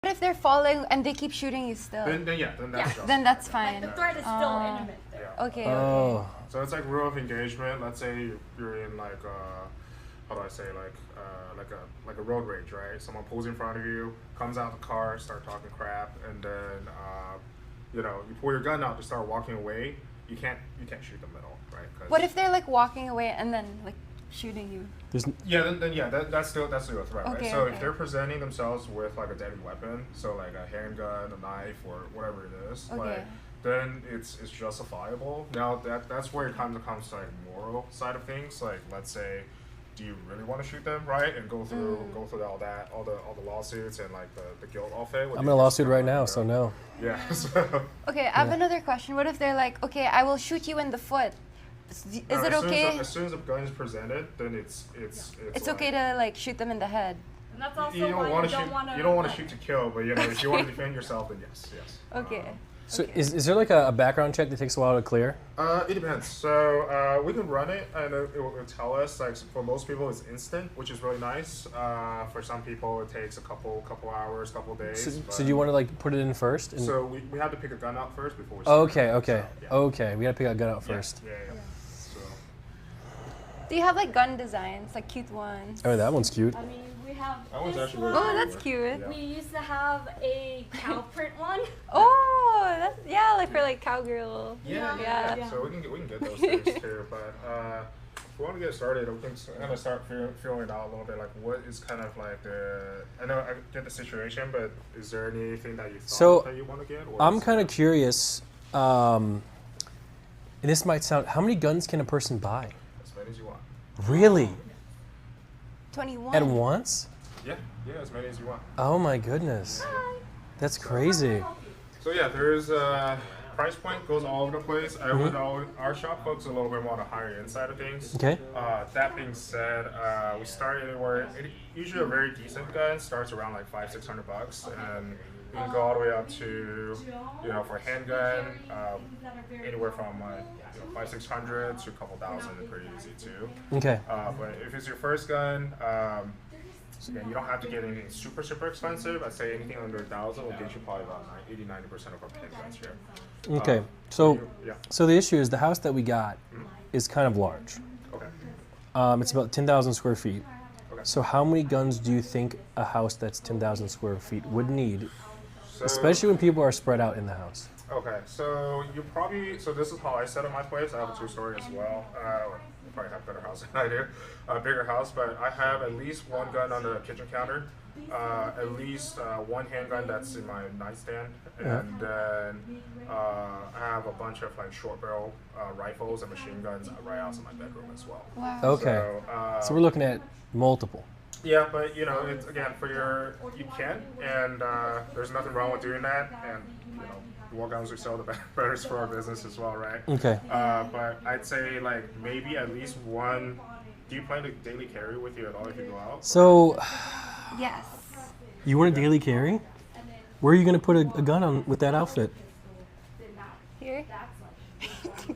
What if they're falling and they keep shooting you still? Then that's Yeah. justified. Then that's Yeah. fine. Like the threat is still imminent there. Yeah. Okay. Oh. So it's like rule of engagement. Let's say you're in like how do I say like a road rage, right? Someone pulls in front of you, comes out the car, start talking crap, and then you know you pull your gun out to start walking away. You can't shoot them at all, right? 'Cause What if they're like walking away and then like shooting you? There's that's still a threat, right? Okay, So okay. if they're presenting themselves with like a deadly weapon, so like a handgun, a knife, or whatever it is, Okay. like then it's justifiable. Now that's where it comes to like moral side of things. Like let's say, do you really want to shoot them, right? And go through all the lawsuits and like the guilt all thing. I'm in a lawsuit right now, so no. Yeah. So Okay, I have another question. What if they're like, okay, I will shoot you in the foot? Is it as okay? As soon as the gun is presented, then it's It's okay to like shoot them in the head. And that's also You don't why want you to don't shoot. want to. You don't want to shoot to kill, but you know, if you want to defend yourself, then yes. Okay. So is there like a background check that takes a while to clear? It depends. So we can run it, and it will tell us. Like for most people, it's instant, which is really nice. For some people, it takes a couple hours, couple days. So do you want to like put it in first? And So we have to pick a gun out first before we. oh, start. okay. So, yeah. Okay, we gotta pick a gun out first. Yeah. So Do you have like gun designs, like cute ones? Oh, that one's cute. I mean, we have. that one's this actually one. really Oh, cool. that's cute. Yeah. We used to have a cow print one. Oh, that's yeah, like for like cowgirl. Yeah. So we can get those things too, but if we want to get started, we can kind of start feeling it out a little bit. Like, what is kind of like the? I know I get the situation, but is there anything that you thought So, that you want to get? Or I'm is kind it- of curious. And this might sound. How many guns can a person buy? as many as you want. Really? 21. At once? Yeah, as many as you want. Oh my goodness. That's crazy. So yeah, there's price point goes all over the place. I would our shop focus a little bit more on the higher end side of things. Okay. That being said, we start anywhere. Usually, a very decent gun starts around like $500-600, and you can go all the way up to, for a handgun, anywhere from like $500-600 to a couple thousand, pretty easy too. Okay. But if it's your first gun, again, you don't have to get anything super expensive. I'd say anything under $1,000 will get you probably about 80-90% of our handguns here. Okay. So Yeah. so the issue is the house that we got is kind of large. Okay. It's about 10,000 square feet. Okay. So how many guns do you think a house that's 10,000 square feet would need, So, especially when people are spread out in the house? Okay, so this is how I set up my place. I have a 2-story as well. You probably have a better house than I do, a bigger house, but I have at least one gun on the kitchen counter, at least one handgun that's in my nightstand, and then I have a bunch of like short barrel rifles and machine guns right outside my bedroom as well. Wow. Okay. So we're looking at multiple. Yeah, but it's again you can, and there's nothing wrong with doing that, and the more guns we sell, the better it's for our business as well, right? Okay. But I'd say like maybe at least one. Do you plan to daily carry with you at all if you go out? So Yes. you want a daily carry? Where are you going to put a gun on with that outfit? Here.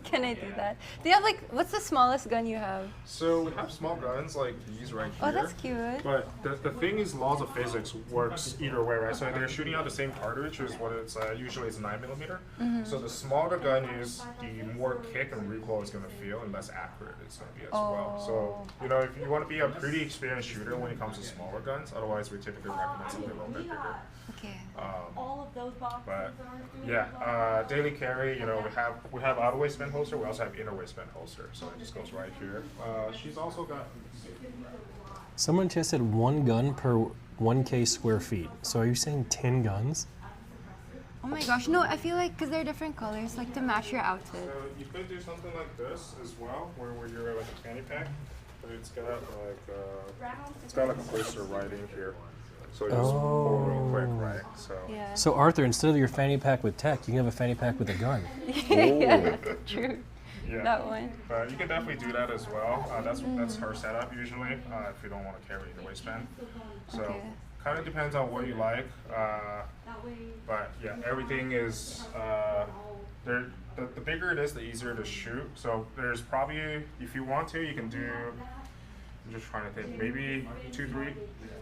Can I do that? Do you have like what's the smallest gun you have? So we have small guns like these right here. Oh, that's cute. But the thing is, laws of physics works either way, right? So they're shooting out the same cartridge, which is what it's usually it's 9mm. So the smaller the gun is, the more kick and recoil it's gonna feel, and less accurate it's gonna be as well. So if you want to be a pretty experienced shooter when it comes to smaller guns, otherwise we typically recommend something a little bit bigger. Okay. All of those boxes But are. yeah, daily carry. We have outer waistband holster. We also have inner waistband holster. So it just goes right here. She's also got. Someone just said one gun per 1K square feet. So are you saying 10 guns? Oh my gosh, no, I feel like because they're different colors, like to match your outfit. So you could do something like this as well, where you're like a fanny pack, but it's got like a holster right in here. So you just pull real quick, right? So. Yeah. So Arthur, instead of your fanny pack with tech, you can have a fanny pack with a gun. Yeah, true. Yeah. That one. But you can definitely do that as well. That's her setup usually. If you don't want to carry the waistband. So Okay. kind of depends on what you like. But yeah, everything is. The bigger it is, the easier to shoot. So there's probably, if you want to, you can do. I'm just trying to think. Maybe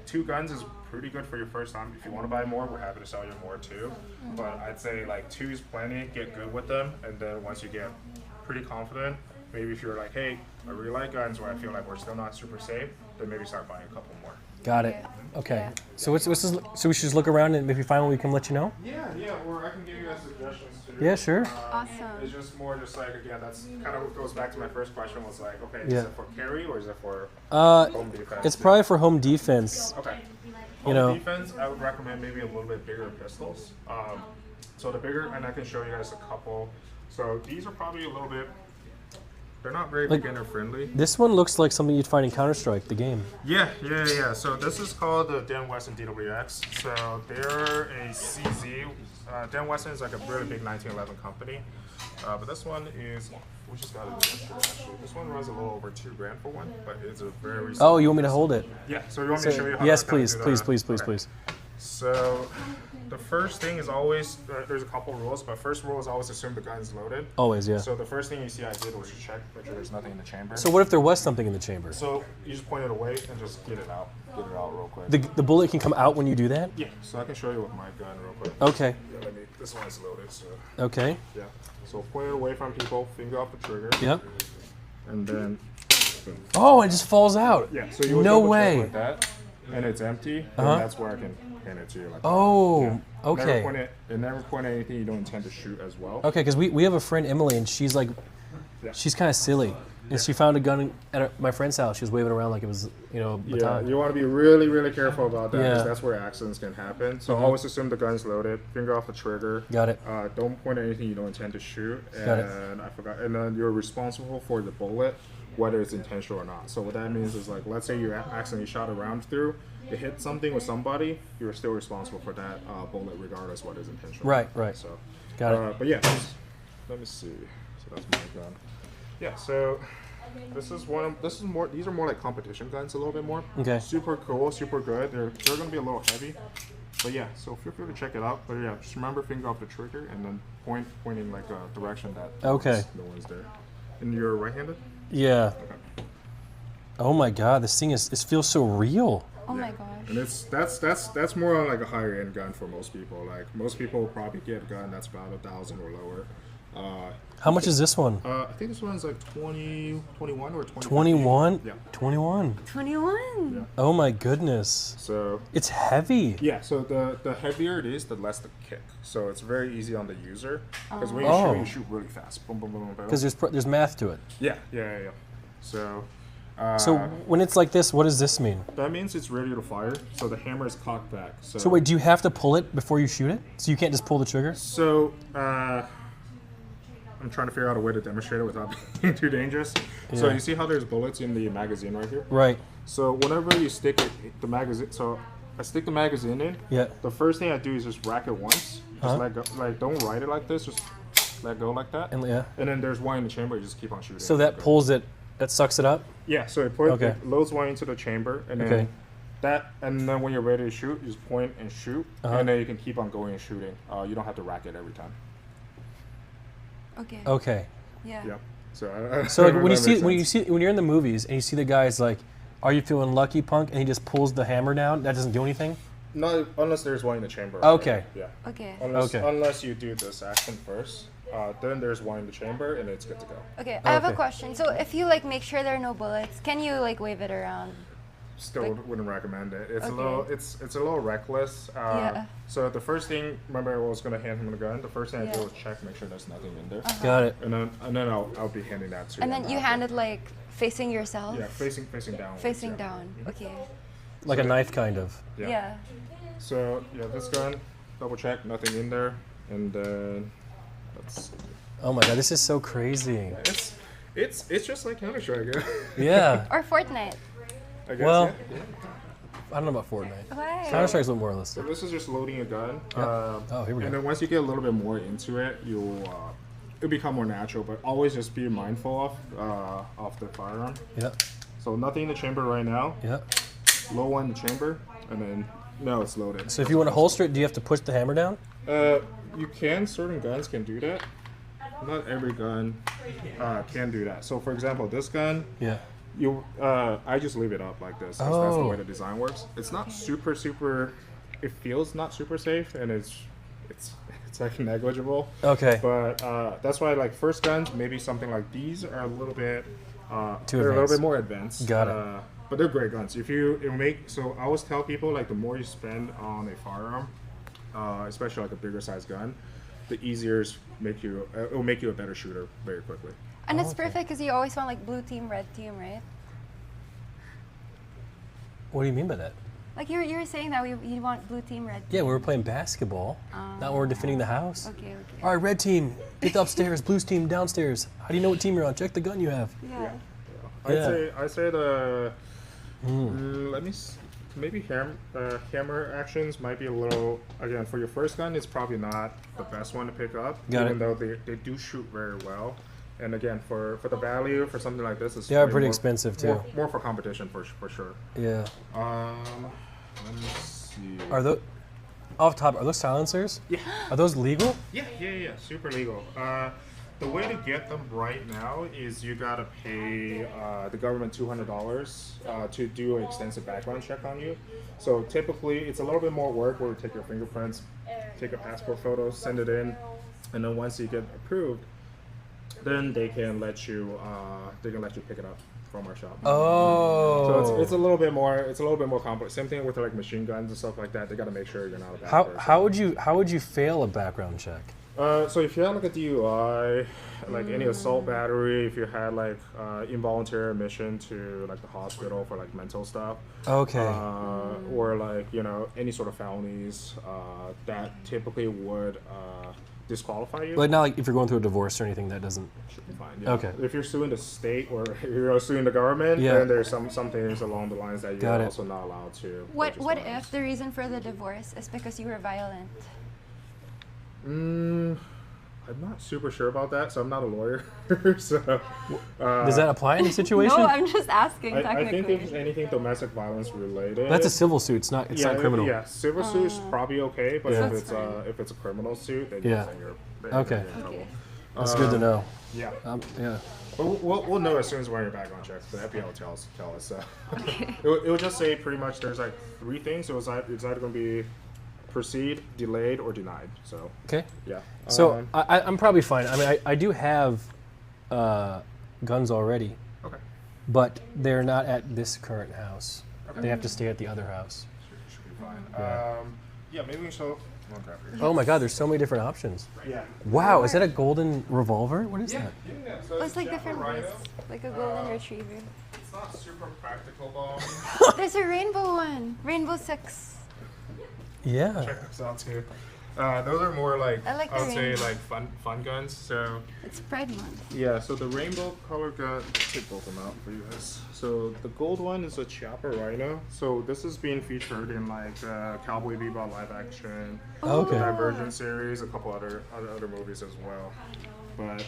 2 guns is pretty good for your first time. If you want to buy more, we're happy to sell you more too. But I'd say like 2 is plenty. Get good with them, and then once you get pretty confident, maybe if you're like, hey, I really like guns, where I feel like we're still not super safe, then maybe start buying a couple more. Got it. Yeah. Okay. Yeah. So what's this? So we should just look around, and if we find one, we can let you know. Yeah, or I can give you guys suggestions too. Yeah, sure. Awesome. It's just more just like, again, that's kind of what goes back to my first question was like, okay, Yeah. is it for carry or is it for Uh, home defense? it's probably for home defense. Okay. You know. Defense, I would recommend maybe a little bit bigger pistols. So the bigger, and I can show you guys a couple. So these are probably a little bit, they're not very Like- beginner friendly. This one looks like something you'd find in Counter-Strike, the game. Yeah. So this is called the Dan Wesson DWX. So they're a CZ. Dan Wesson is like a really big 1911 company. But this one is, we just got it yesterday actually. This one runs a little over $2,000 for one, but it's a very. Oh, you want me to hold it? Yeah. So you want me to show you how? Yes, to kinda please, do please, that? please, please, Okay. please. So, the first thing is always, there's a couple rules, but first rule is always assume the gun's loaded. Always, yeah. So the first thing you see I did was to check, make sure there's nothing in the chamber. So what if there was something in the chamber? So you just point it away and just get it out. Get it out real quick. The bullet can come out when you do that? Yeah, so I can show you with my gun real quick. Okay. Yeah, this one is loaded, so Okay. yeah. So point it away from people, finger off the trigger. Yep. And then, Oh, it just falls out. yeah, so you would No double check way. like that, and it's empty, Uh-huh. and that's where I can hand it to you like that. Oh, Yeah. okay. Never point at anything you don't intend to shoot as well. Okay, because we have a friend, Emily, and she's like, Yeah. she's kind of silly. And she found a gun at my friend's house. She was waving around like it was, a Yeah, baton. you want to be really, really careful about that because Yeah. that's where accidents can happen. So always assume the gun's loaded, finger off the trigger. Got it. Don't point at anything you don't intend to shoot. Got it. And I forgot. And then you're responsible for the bullet, whether it's intentional or not. So what that means is like, let's say you accidentally shot a round through, it hit something with somebody, you're still responsible for that bullet, regardless what is intentional. Right, right. So, Got it. But yeah, let me see. So that's my gun. Yeah. So. These are more like competition guns a little bit more. Okay. Super cool, super good. They're gonna be a little heavy. But yeah, so feel free to check it out. But yeah, just remember finger off the trigger and then pointing like a direction that Okay. no one's there. And you're right-handed? Yeah. Oh my God, this thing it feels so real. Oh my gosh. And that's more on like a higher end gun for most people. Like most people will probably get a gun that's about 1,000 or lower. How much is this one? I think this one's like 21 or 20. 21? Yeah. 21. 21. Oh my goodness. So It's heavy. yeah, so the heavier it is, the less the kick. So it's very easy on the user because when Oh. you shoot really fast. Boom, boom, boom, boom, boom. Because there's math to it. Yeah. So So when it's like this, what does this mean? that means it's ready to fire. So the hammer is cocked back. So wait, do you have to pull it before you shoot it? So you can't just pull the trigger? So I'm trying to figure out a way to demonstrate it without being too dangerous. So Yeah. you see how there's bullets in the magazine right here? Right. So whenever you stick the magazine, so I stick the magazine in. Yeah. The first thing I do is just rack it once. Just Uh-huh. let go. Like don't ride it like this. Just let go like that. And yeah. And then there's one in the chamber. You just keep on shooting. So that pulls it, that sucks it up? Yeah. So it Okay. loads one into the chamber, and then Okay. and then when you're ready to shoot, you just point and shoot, Uh-huh. and then you can keep on going and shooting. You don't have to rack it every time. Okay. Okay. Yeah. Yep. So So like when you're in the movies and you see the guy's like, "Are you feeling lucky, punk?" and he just pulls the hammer down, that doesn't do anything? not unless there's one in the chamber. Okay. Yeah. Okay. Unless you do this action first, then there's one in the chamber and it's good to go. Okay. I have a Okay. question. So if you like make sure there are no bullets, can you like wave it around? Still wouldn't recommend it. It's Okay. a little it's a little reckless. Yeah. So the first thing, remember I was gonna hand him the gun. The first thing I Yeah. do is check, make sure there's nothing in there, Got it. and then I'll be handing that to. And him then you after. hand it like facing yourself. Yeah, facing down. Facing yeah. down. Okay. Like a knife, kind of. Yeah. So yeah, this gun, double check, nothing in there, and then let's. Oh my God, this is so crazy. It's just like Counter-Strike. Yeah. Or Fortnite. I guess. Well, yeah. I don't know about Fortnite. Why? Counter-Strike's a little more realistic. So this is just loading a gun. Oh, here we And go. then once you get a little bit more into it, it'll become more natural. But always just be mindful of the firearm. Yeah. So nothing in the chamber right now. Yeah. Low one in the chamber, and then no, it's loaded. So if you want to holster it, do you have to push the hammer down? You can. Certain guns can do that. Not every gun can do that. So for example, this gun. Yeah. I just leave it up like this. That's the Oh. way the design works. It's not super. It feels not super safe, and it's like negligible. Okay. But that's why like first guns, maybe something like these are a little bit. Too they're a little advanced. bit more advanced. Got it. But they're great guns. So I always tell people like the more you spend on a firearm, especially like a bigger size gun, the easier it'll make you a better shooter very quickly. And it's okay. perfect because you always want like blue team, red team, right? What do you mean by that? Like you were saying that you want blue team, red team. Yeah, when we're playing basketball, not when we're defending the house. Okay. All right, red team, get upstairs, blue team downstairs. How do you know what team you're on? Check the gun you have. Yeah. I'd say the. Let me. maybe hammer actions might be a little, again, for your first gun, it's probably not the best one to pick up, even though they do shoot very well. And again, for the value for something like this, They are pretty expensive too. More for competition for sure. Yeah. Let me see. Are those off top? Are those silencers? Yeah. Are those legal? Yeah, super legal. The way to get them right now is you gotta pay the government $200 to do an extensive background check on you. So typically, it's a little bit more work where we take your fingerprints, take a passport photo, send it in, and then once you get approved, then they can let you pick it up from our shop. Oh. So it's a little bit more complex. Same thing with like machine guns and stuff like that. They got to make sure you're not a bad person. How would you fail a background check? So if you had like a DUI, like any assault battery, if you had like involuntary admission to like the hospital for like mental stuff, Okay. or like any sort of felonies, that typically would disqualify you. But not like if you're going through a divorce or anything, that doesn't. Should be fine. Yeah. Okay. If you're suing the state or you're suing the government, Yeah. then there's some things along the lines that you're Got it. also not allowed to. What purchase What firearms. if the reason for the divorce is because you were violent? I'm not super sure about that, so I'm not a lawyer. So Does that apply in the situation? No, I'm just asking I technically. think if it's anything domestic violence related, That's a civil suit. It's not criminal. Yeah, civil suit's probably okay, but Yeah. if it's a criminal suit, then Yeah. you're Okay. in trouble. Okay. That's good to know. Yeah. Yeah. But we'll know as soon as we're on your background checks. The FBI will tell us. So it would just say pretty much there's like 3 things. It's either going to be proceed, delayed, or denied. So Okay. yeah. So I'm probably fine. I mean, I do have guns already, Okay. but they're not at this current house. They have to stay at the other house. Should be fine. Yeah. Maybe we show. One grab here. Oh my God, there's so many different options. Yeah. Wow, is that a golden revolver? What is that? Yeah. So Oh, it's like different Rhino. ways, like a golden retriever. It's not super practical though. There's a rainbow one, Rainbow 6. Yeah. Check this out too. Those are more like I like I would the say rainbow. like fun guns. So It's Pride Month. yeah, so the rainbow color gun. Let's take both of them out for you guys. So the gold one is a Chiappa Rhino. So this is being featured in like Cowboy Bebop live action, Okay. the Divergent series, a couple other movies as well. But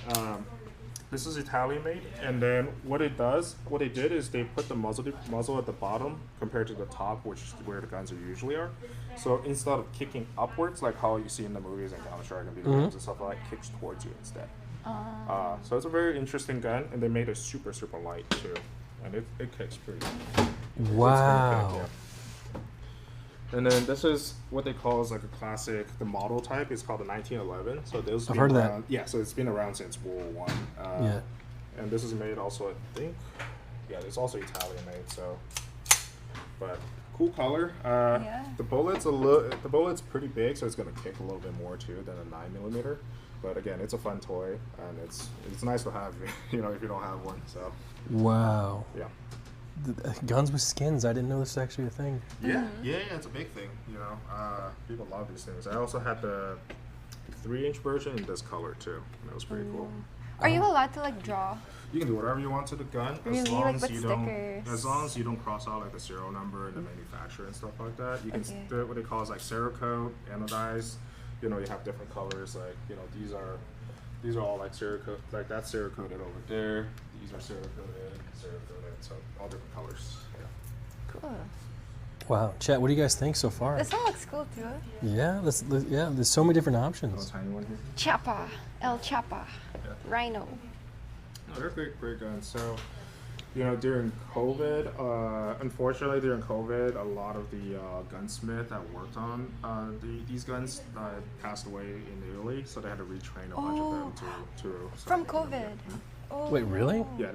this is Italian made, and then what they did is they put the muzzle at the bottom compared to the top, which is where the guns usually are. So instead of kicking upwards like how you see in the movies and Counter-Strike and video games and stuff like that, kicks towards you instead. So it's a very interesting gun, and they made it super light too, and it kicks pretty. Wow. Yeah. And then this is what they call is like a classic. The model type is called the 1911. So those. I've heard of that. Yeah, so it's been around since World War I. Yeah. And this is made also, I think. Yeah, it's also Italian made. So, but cool color. Yeah. The bullet's pretty big, so it's gonna kick a little bit more too than a 9mm. But again, it's a fun toy, and it's nice to have, if you don't have one. So Wow. yeah. Guns with skins. I didn't know this was actually a thing. Yeah, it's a big thing. People love these things. I also had the 3-inch version in this color too. And that was pretty cool. Are you allowed to like draw? You can do whatever you want to the gun, Really? as long Like as with you stickers? don't, as long as you don't cross out like the serial number and the manufacturer and stuff like that. You can Okay. do what they call like Cerakote, anodized. You have different colors. Like these are all like Cerakote. Like that's Cerakoted over there. These are Cerakoted. So all different colors. Yeah. Cool. Wow. Chat, what do you guys think so far? This one looks cool too. Yeah, there's so many different Oh, options. tiny one here. Chapa, El Chapa, Yeah. Rhino. No, they're great guns. So, during COVID, unfortunately, during COVID, a lot of the gunsmith that worked on these guns passed away in Italy, so they had to retrain a bunch of them to From start making COVID. them, Oh. Wait, really? yeah.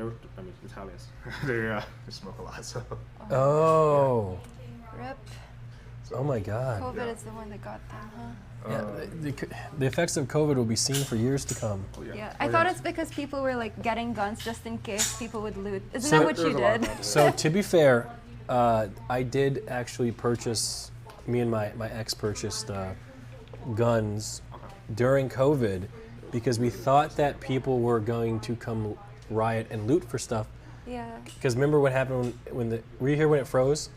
Italians. they smoke a lot, so. Oh. Rip. Oh my God. COVID is the one that got them, huh? Yeah, the effects of COVID will be seen for years to come. Oh, Yeah. I thought it's because people were like getting guns just in case people would loot. Isn't So- that what you There's a lot of did? that. So to be fair, I did actually purchase. Me and my ex purchased guns during COVID because we thought that people were going to come riot and loot for stuff. Yeah. Because remember what happened when were you here when it froze?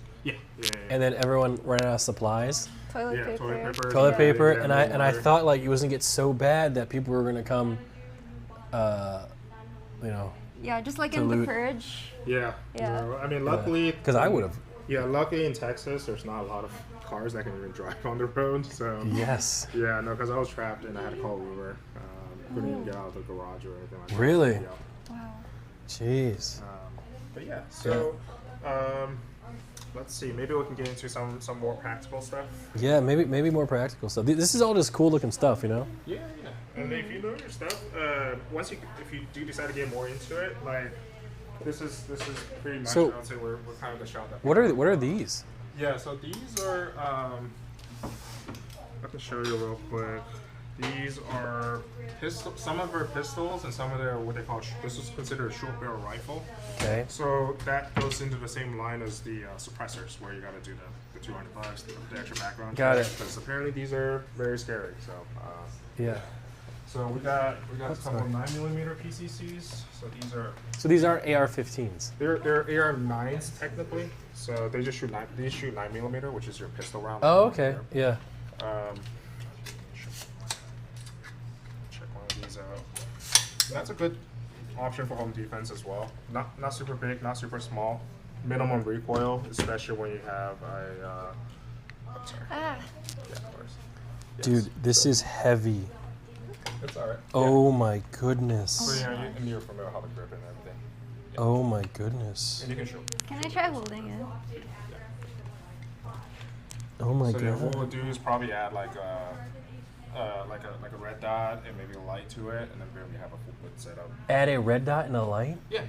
Yeah. and then everyone ran out of supplies, Toilet Yeah, paper. toilet paper, Yeah, and I water. thought like it was gonna get so bad that people were gonna come, you know, Yeah, just like To in the loot. purge. Yeah. Yeah. No, I mean, luckily. because I would have. Yeah, luckily in Texas, there's not a lot of cars that can even drive on the road. So. Yes. Yeah, no, because I was trapped and I had to call Uber. Couldn't even get out of the garage or anything like Really? that. Yeah. Wow. Jeez. But yeah, so let's see. Maybe we can get into some more practical stuff. Yeah, maybe more practical stuff. This is all just cool looking stuff, you know. Yeah. And if you know your stuff, if you do decide to get more into it, like this is pretty much. So- I would say we're kind of the shop that. What are these? Yeah, so these are. I can show you real quick. These are some of our pistols and some of their what they call. This is considered a short barrel rifle. Okay. So that goes into the same line as the suppressors, where you got to do the $200, the extra background. Got check, it. Because apparently these are very scary. So. Yeah. So we got a couple of 9mm PCCs. So So these aren't AR-15s. they're AR-9s technically. So they just shoot 9mm, which is your pistol round. Oh, okay. Yeah. Check one of these out. And that's a good option for home defense as well. Not super big, not super small. Minimum recoil, especially when you have a. I'm sorry. Ah. Yeah, of course. Yes. Dude, this is heavy. It's alright. Oh my So goodness. and you're familiar with how the grip and everything. Oh my goodness. And you can shoot. Can I try holding it? Oh my So yeah, what we'll god. do is probably add like a red dot and maybe a light to it, and then boom, you have a full good setup. Add a red dot and a light? Yeah.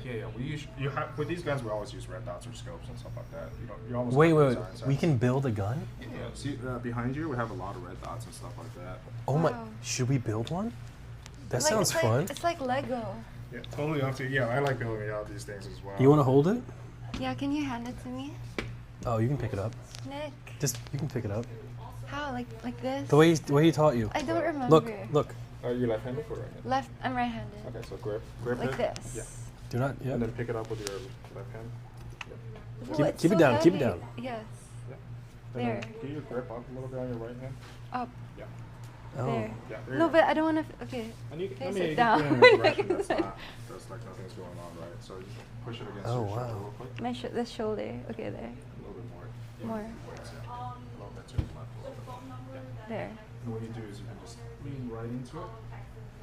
With these guns, we always use red dots or scopes and stuff like that. You almost Wait, have wait, design we sets. can build a gun? Yeah. See behind you, we have a lot of red dots and stuff like that. Oh my, Wow. should we build one? That Like, sounds it's fun. Like, it's like Lego. Yeah, totally up to you. Yeah, I like building out these things as well. You want to hold it? Yeah, can you hand it to me? Oh, you can pick it up. Nick. You can pick it up. How? Like this? The way he taught you. I don't remember. Look. Are you left-handed or right-handed? Left. I'm right-handed. Okay, so grip Like it. this. Yeah. Do not. Yeah. And then pick it up with your left hand. Yeah. Keep- it's keep it so down, keep it heavy. down. Yes. And then There. get your grip up a little bit on your right hand. Up. Yeah. Oh. There. Yeah. There No, you but I don't want to. Okay. And you Face can, I it mean, you down. can put it in a direction that's like nothing's going on, right? So you just push it against Oh, your shoulder wow. real quick. My this shoulder. Okay, there. A little bit more. More. Yeah. A little bit to the left, a little bit. Yeah. There. And what you do is you can just lean right into it.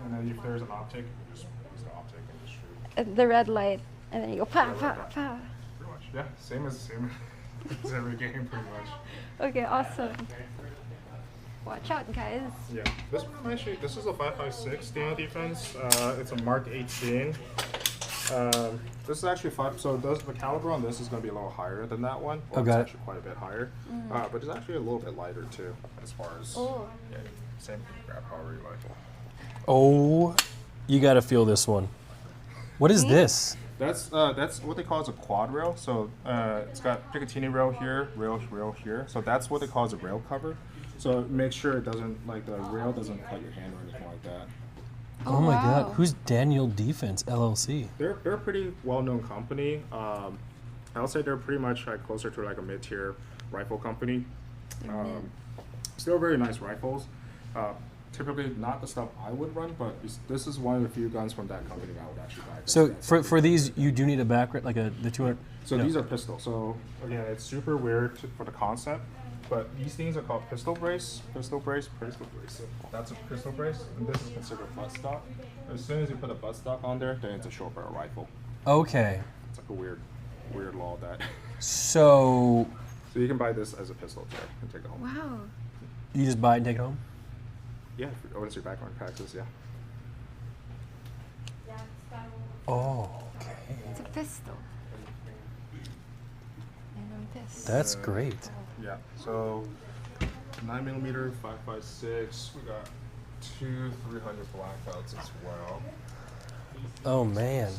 And then if there's an optic, you just use the optic and just shoot. The red light, and then you go pa Yeah, pa red dot. pa. Pretty much. Yeah. Same as every game, pretty much. Okay, awesome. Watch out, guys. Yeah, this one actually, this is a 5.56 Steel Defense. It's a Mark 18. This is actually the caliber on this is going to be a little higher than that one. Oh, It's got it. actually quite a bit higher. But it's actually a little bit lighter too, as far as. Oh. Yeah, same grab however you like. Oh, you gotta feel this one. What is Me? this? That's what they call as a quad rail. So it's got Picatinny rail here, rail here. So that's what they call as a rail cover. So make sure it doesn't the rail doesn't cut your hand or anything like that. Oh, my wow. god, who's Daniel Defense LLC? They're a pretty well-known company. I'll say they're pretty much like closer to like a mid-tier rifle company. Still very nice rifles. Typically not the stuff I would run, but this is one of the few guns from that company that I would actually buy. So for these, you do need a background, like the 200. So no. these are pistols. So again, it's super weird for the concept, but these things are called pistol brace. So that's a pistol brace, and this is considered buttstock. As soon as you put a buttstock on there, then it's a short barrel rifle. Okay, It's like a weird law that. so So you can buy this as a pistol too and take it home. Wow. you just buy it and take it home? Yeah, once your background passes, yeah. Oh, okay. It's a pistol. And I'm pissed. That's great. Yeah. So 9mm, 5.56. We got two 300 blackouts as well. Oh man.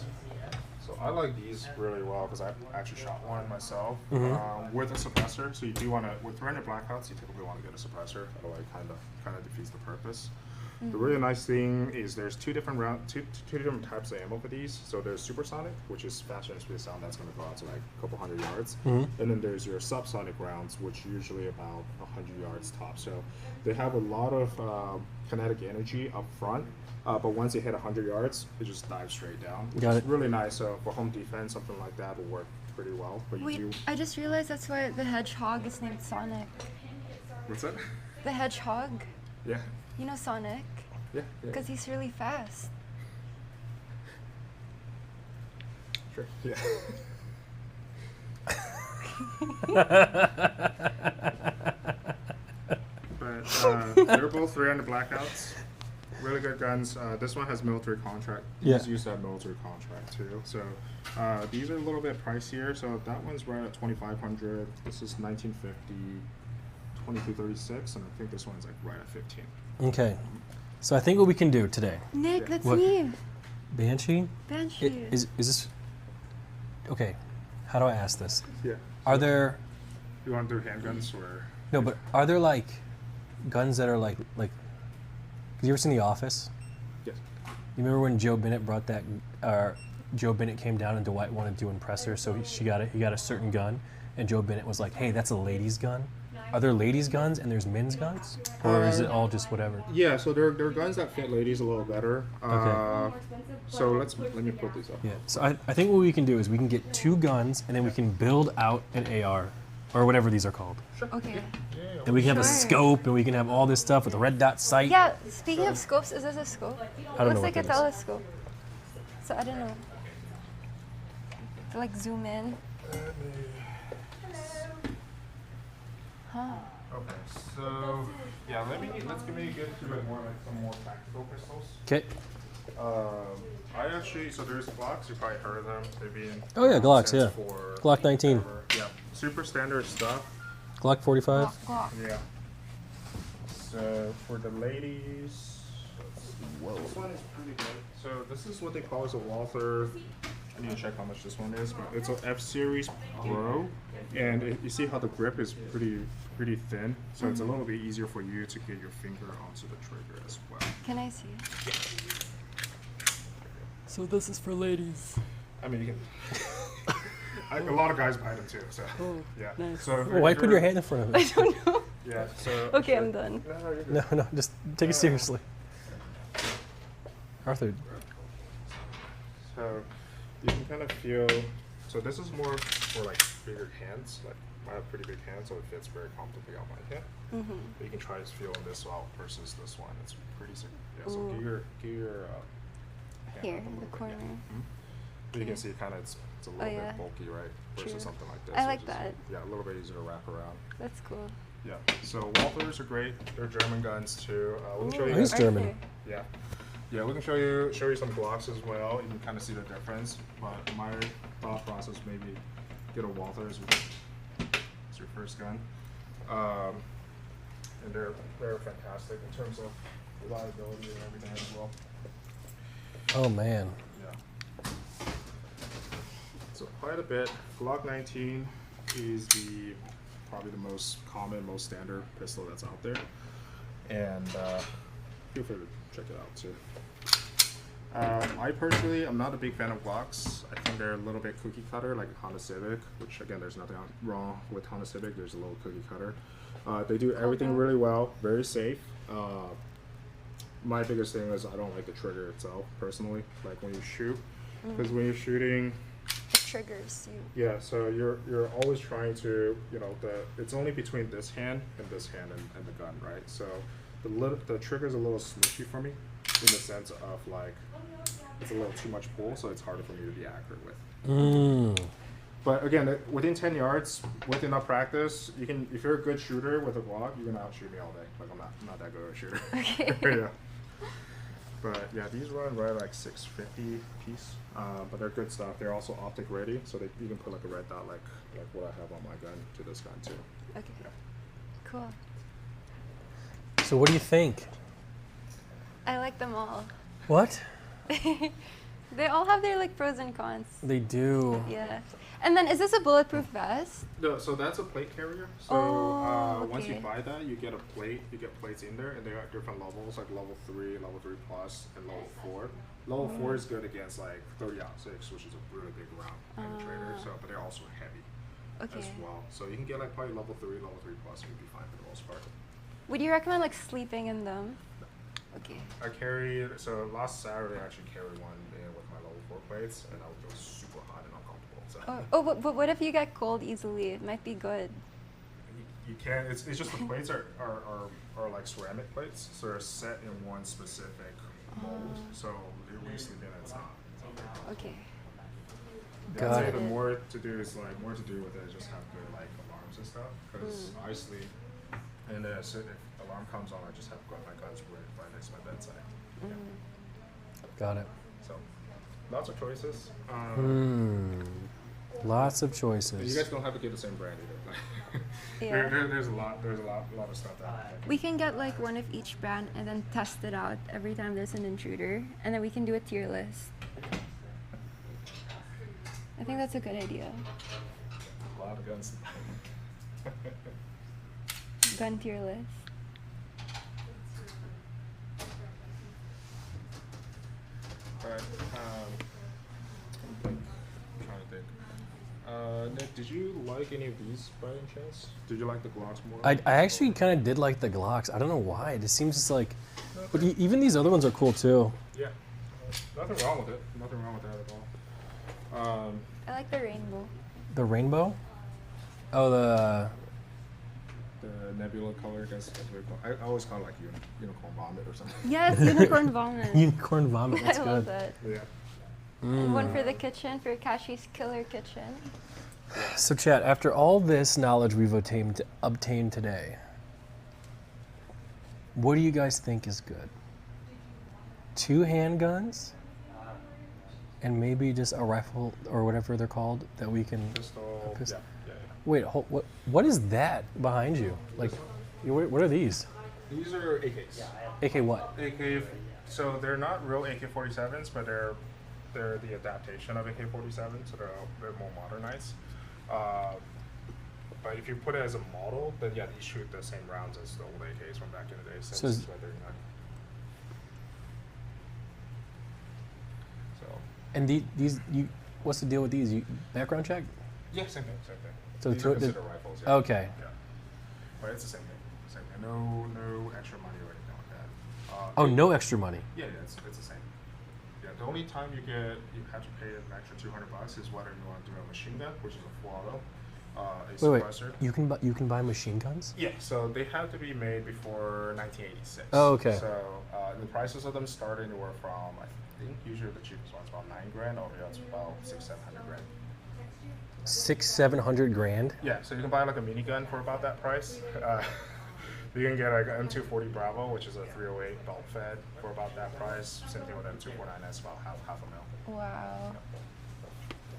So I like these really well because I actually shot one myself Mhm. with a suppressor. So you do want to, with 300 blackouts, you typically want to get a suppressor. Otherwise, kind of defeats the purpose. The really nice thing is there's two different types of ammo for these. So there's supersonic, which is faster than speed of sound, that's going to go out to like a couple hundred yards. And then there's your subsonic rounds, which usually about 100 yards top. So they have a lot of kinetic energy up front, but once you hit 100 yards, it just dives straight down. Which Got is it. really nice. So for home defense, something like that will work pretty well. But Wait, you do. I just realized that's why the hedgehog is named Sonic. What's that? The hedgehog. Yeah. You know Sonic? Yeah. Because he's really fast. Sure. Yeah. But they're both 300 blackouts. Really good guns. This one has military contract. Yeah. These used to have military contract too. So these are a little bit pricier. So that one's right at 2,500. This is 1950, 2236, and I think this one's like right at 15. Okay. So I think what we can do today, Nick, that's What? me. Banshee, Banshee. is this okay? How do I ask this? Yeah. Are there You want to do handguns or? no? But are there like guns that are like? Have you ever seen The Office? Yes. You remember when Joe Bennett brought that? Joe Bennett came down and Dwight wanted to impress her, so he got a certain gun, and Joe Bennett was like, "Hey, that's a lady's gun." Are there ladies' guns and there's men's guns, or is it all just whatever? Yeah. So there are guns that fit ladies a little better. So let me put these up. Yeah. So I think what we can do is we can get 2 guns and then we can build out an AR, or whatever these are called. Okay. And we can have a Sure. scope and we can have all this stuff with a red dot sight. Yeah, speaking of scopes, is this a scope? I don't know Looks like what a that is. telescope. So I don't know. To like zoom in. Huh. Okay. So yeah, let's give me get to like some more tactical pistols. Okay. I actually, so there's Glocks, you probably heard of them. They've been Oh, yeah, Glocks, since yeah. for Glock 19. forever. Yeah, super standard stuff. Glock 45. Glock. Yeah. So for the ladies, this one is pretty good. So this is what they call as a Walther. I need to check how much this one is, but it's an F Series Pro, and you see how the grip is pretty thin, so it's a little bit easier for you to get your finger onto the trigger as well. Can I see? So this is for ladies. I mean, you can. A lot of guys buy them too, so yeah. nice. So Why put your hand in front of I it? don't know. Yeah. So. Okay, I'm done. No, you're good. No, just take it seriously. Arthur. So you can kind of feel. So this is more for like bigger hands. Like I have pretty big hands, so it fits very comfortably on my hand. But you can try to feel this out versus this one. It's pretty sick. Yeah. So get your hand Here, up a in the little bit, corner. yeah. But you can see kind of it's a little yeah. bit bulky, right? Versus True. something like this. I like which is, that. Yeah, a little bit easier to wrap around. That's cool. Yeah. So Walthers are great. They're German guns too. We can show Ooh, you. He's Arthur. German. Yeah. Yeah, we can show you some Glocks as well. You can kind of see the difference. But my thought process maybe get a Walther's. It's your first gun, and they're fantastic in terms of reliability and everything as well. Oh man. Yeah. So quite a bit. Glock 19 is probably the most common, most standard pistol that's out there, and feel free to check it out too. I personally, I'm not a big fan of Glocks. I think they're a little bit cookie cutter, like Honda Civic, which again, there's nothing wrong with Honda Civic. There's a little cookie cutter. They do everything really well, very safe. My biggest thing is I don't like the trigger itself personally, like when you shoot, because when you're shooting, It triggers you. yeah, so you're always trying to, it's only between this hand and this hand and the gun, right? So the trigger's a little smushy for me, in the sense of like it's a little too much pull, so it's harder for me to be accurate with. But again, within 10 yards, with enough practice, you can. If you're a good shooter with a Glock, you can outshoot me all day. Like I'm not that good of a shooter. Okay. Yeah. But yeah, these run right at like $650 piece. But they're good stuff. They're also optic ready, so you can put like a red dot like what I have on my gun to this gun too. Okay. Yeah. Cool. So what do you think? I like them all. What? They all have their like pros and cons. They do. Yeah. And then is this a bulletproof vest? No, so that's a plate carrier. So once you okay. buy that, you get a plate. You get plates in there, and they got different levels, like level 3, level 3 plus, and level 4. Level 4 is good against like 30-06, which is a really big round penetrator. So, but they're also heavy as Okay. well. So you can get like probably level 3 plus, and you'll be fine for the most part. Would you recommend like sleeping in them? Okay. I carried, so last Saturday I actually carried one in with my level 4 plates, and I would feel super hot and uncomfortable. So But what if you get cold easily? It might be good. you can't, it's just the plates are like ceramic plates, so they're set in one specific mold. So when you sleep in it, it's not. Okay. I'd Got say it. the more to do is like more to do with it is just have good like alarms and stuff, because I sleep, and so if alarm comes on, I just have got my guns right next to my bedside. Yeah. Got it. So lots of choices. Lots of You choices. guys don't have to get the same brand either. Yeah. There's a lot of stuff that. We can get like one of each brand and then test it out every time there's an intruder, and then we can do a tier list. I think that's a good idea. A lot of guns. Gun tier list. Alright. I'm trying to think. Nick, did you like any of these by any chance? Did you like the Glocks more? I actually kind of did like the Glocks. I don't know why. It just seems just like, but even these other ones are cool too. Yeah. Nothing wrong with it. Nothing wrong with that at all. I like the rainbow. The rainbow. Oh, the The nebula color, that's very cool. I always call it like unicorn vomit or something. Yes, unicorn vomit. unicorn vomit. That's I love good. that. Yeah. And one for the kitchen, for Katchii's killer kitchen. So, chat. After all this knowledge we've obtained today, what do you guys think is good? 2 handguns, and maybe just a rifle or whatever they're called that we can. Pistol. Pistol. Yeah. Wait, what is that behind you? Like, what are these? These are AKs. AK what? AK. So they're not real AK-47s, but they're the adaptation of AK-47, so they're more modernized. But if you put it as a model, then yeah, these shoot the same rounds as the old AKs from back in the day. Since So is- 39. So And these what's the deal with these? Background check? yeah, same thing. So These the are two- considered rifles. Yeah. Okay. Yeah. But it's the same thing. Same thing. No extra money or anything like that. Oh, no extra money. Yeah, it's the same. Yeah, the only time you have to pay an extra $200 is whether you want to do a machine gun, which is a full auto, a Wait. suppressor. You can buy machine guns? Yeah, so they have to be made before 1986. Oh, okay. So the prices of them start anywhere from, I think usually the cheapest one's about $9,000, all the way up to about $600-700 grand. 600-700 grand. Yeah, so you can buy like a minigun for about that price. You can get like an M240 Bravo, which is a 308 bolt fed for about that price. Same thing with M249, that's about half a mil. Wow.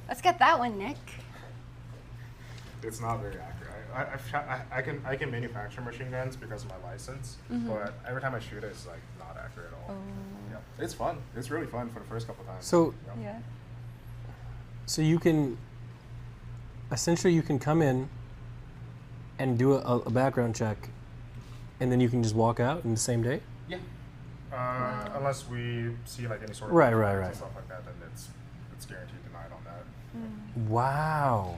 Let's get that one, Nick. It's not very accurate. I can manufacture machine guns because of my license, but every time I shoot it, it's like not accurate at all. Yeah, it's fun. It's really fun for the first couple times. So Yeah. so you can essentially come in and do a background check, and then you can just walk out in the same day? Yeah. Unless we see like any sort of Right. and stuff like that, then it's guaranteed denied on that. Wow.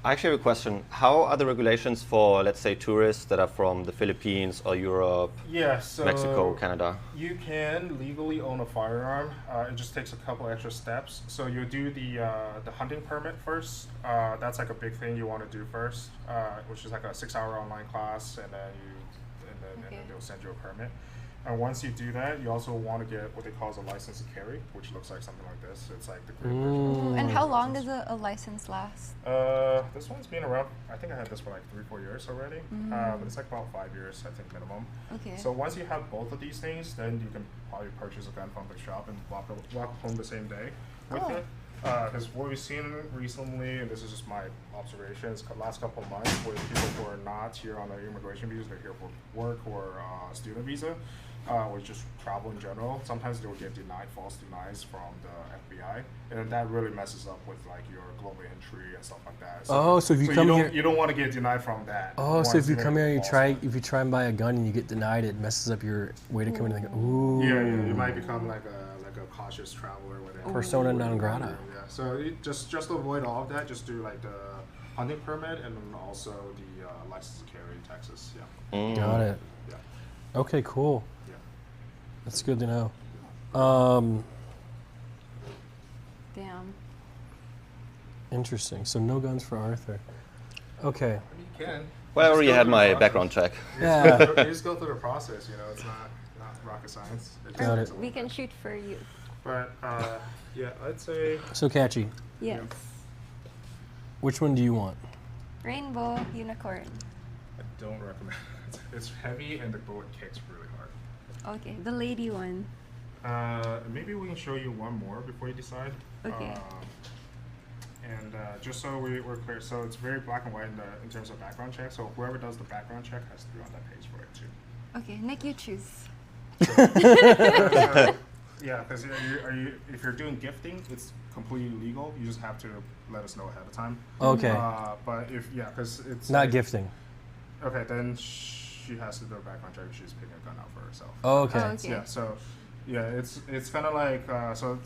I actually have a question. How are the regulations for, let's say, tourists that are from the Philippines or Europe, Yeah, so Mexico, Canada? you can legally own a firearm. It just takes a couple extra steps. So you do the hunting permit first. That's like a big thing you want to do first, which is like a 6-hour online class, and then they'll send you a permit. And once you do that, you also want to get what they call a license to carry, which looks like something like this. It's like the green version of Ooh, the and how long license. does a license last? This one's been around, I think I had this for like 3-4 years already, but it's like about 5 years, I think, minimum. Okay. So once you have both of these things, then you can probably purchase a gun from the shop and walk home the same day with Oh. it. Because what we've seen recently, and this is just my observations, last couple of months, with people who are not here on their immigration visas, they're here for work or student visa, or just travel in general, sometimes they will get denied false denies from the FBI, and that really messes up with like your global entry and stuff like that. Oh, so if you come here, you don't want to get denied from that. oh, so if you want come here and you false try, one. if you try and buy a gun and you get denied, it messes up your way to come in. And go, ooh. Yeah, you might become like a cautious traveler with it. Persona non grata. Yeah, so just to avoid all of that, just do like the hunting permit and then also the license to carry in Texas. Yeah. Got it. Yeah. Okay, cool. Yeah. That's good to know. Damn. Interesting. So no guns for Arthur. Okay. I mean, you can. Well, I Just already go had through my the process. background check. Yeah. You just go through the process. You know, it's not rocket science. It just Got takes it. a We little can bit. shoot for you. But yeah, I'd say So Katchii, Yes. which one do you want? Rainbow unicorn. I don't recommend it. It's heavy and the bullet kicks really hard. Okay, the lady one. Maybe we can show you one more before you decide. Okay. And just so we're clear, so it's very black and white in terms of background check. So whoever does the background check has to be on that page for it too. Okay, Nick, you choose. Yeah, because if you're doing gifting, it's completely legal. You just have to let us know ahead of time. Okay. But because it's Not like- gifting. Okay, then she has to do a background check if she's picking a gun out for herself. Okay. Oh, okay. Yeah, so yeah, it's kind of like so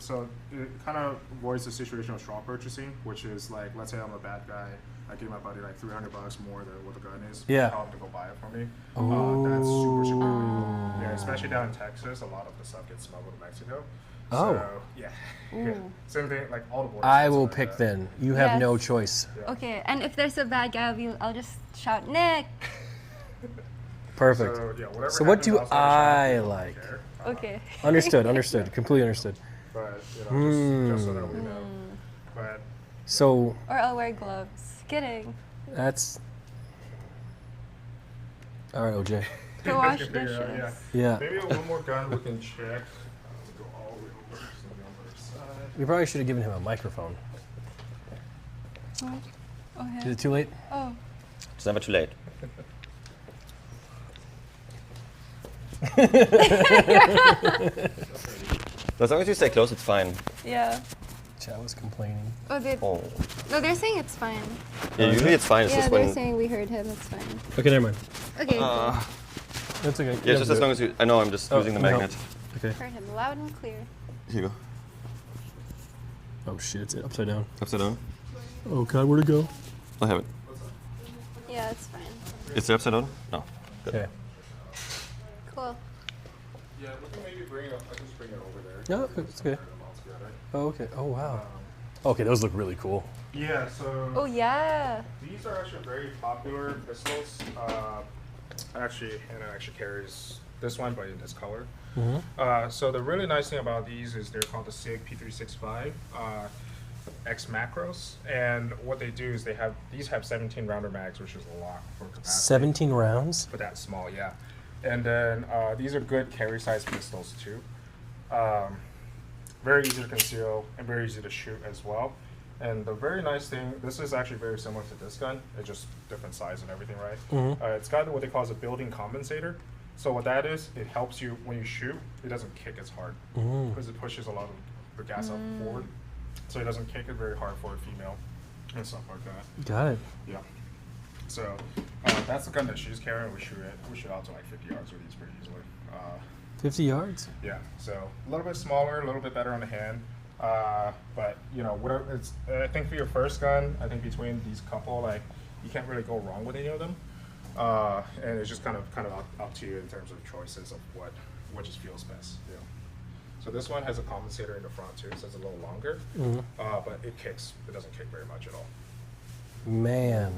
it kind of avoids the situation of straw purchasing, which is like, let's say I'm a bad guy, I give my buddy like $300 more than what the gun is. Yeah. Tell him to go buy it for me. Ooh. That's super. Yeah, especially down in Texas, a lot of the stuff gets smuggled to Mexico. Oh. So, yeah. Ooh. Same thing, like all the border I states are will like pick that. then. You have no Yes. choice. Yeah. Okay, and if there's a bad guy, I'll just shout Nick. Perfect. So, yeah, whatever So what happens do outside the shop, I we don't like? care. Okay. Understood. Understood. Completely understood. But just so that we know. Hmm. But So Or I'll wear gloves. Kidding. that's all right, OJ. To you wash can figure dishes. out, yeah. Yeah. Maybe one more gun we can check. Go all the way over to the other side. We probably should have given him a microphone. Oh, Is okay. it too late? Oh. It's never too late. As long as you stay close, it's fine. Yeah. Chat was complaining. Oh, Oh. no, they're saying it's fine. Yeah, usually it's fine. It's Yeah, just they're when. saying we heard him. It's fine. Okay, never mind. Okay. That's okay. Yeah, just as long as you. I know, I'm just Oh, using the no. magnet. Okay. Heard him loud and clear. Here you go. Oh shit! It's upside down. Upside down. Oh god, where'd it go? I have it. Yeah, it's fine. Is it upside down? No. Good. Okay. Cool. Yeah, we can maybe bring it. I can just bring it over there. No, it's okay. Put them all together. Oh, okay. Oh wow. Okay, those look really cool. Yeah, so Oh yeah. these are actually very popular pistols. Actually, Hannah actually carries this one, but in this color. So the really nice thing about these is they're called the SIG P365 X macros, and what they do is these have 17 rounder mags, which is a lot for capacity. 17 rounds. For that small, yeah. And then these are good carry size pistols too. Very easy to conceal and very easy to shoot as well. And the very nice thing, this is actually very similar to this gun. It's just different size and everything, right? It's got what they call as a building compensator. So what that is, it helps you when you shoot. It doesn't kick as hard because it pushes a lot of the gas up forward, so it doesn't kick it very hard for a female and stuff like that. Got it. Yeah. So that's the gun that she's carrying. We shoot out to like 50 yards with these pretty easily. 50 yards. Yeah. So a little bit smaller, a little bit better on the hand. But you know, whatever. I think for your first gun, I think between these couple, like you can't really go wrong with any of them. And it's just kind of up to you in terms of choices of what just feels best. Yeah. So this one has a compensator in the front too, so it's a little longer. But it kicks. It doesn't kick very much at all. Man.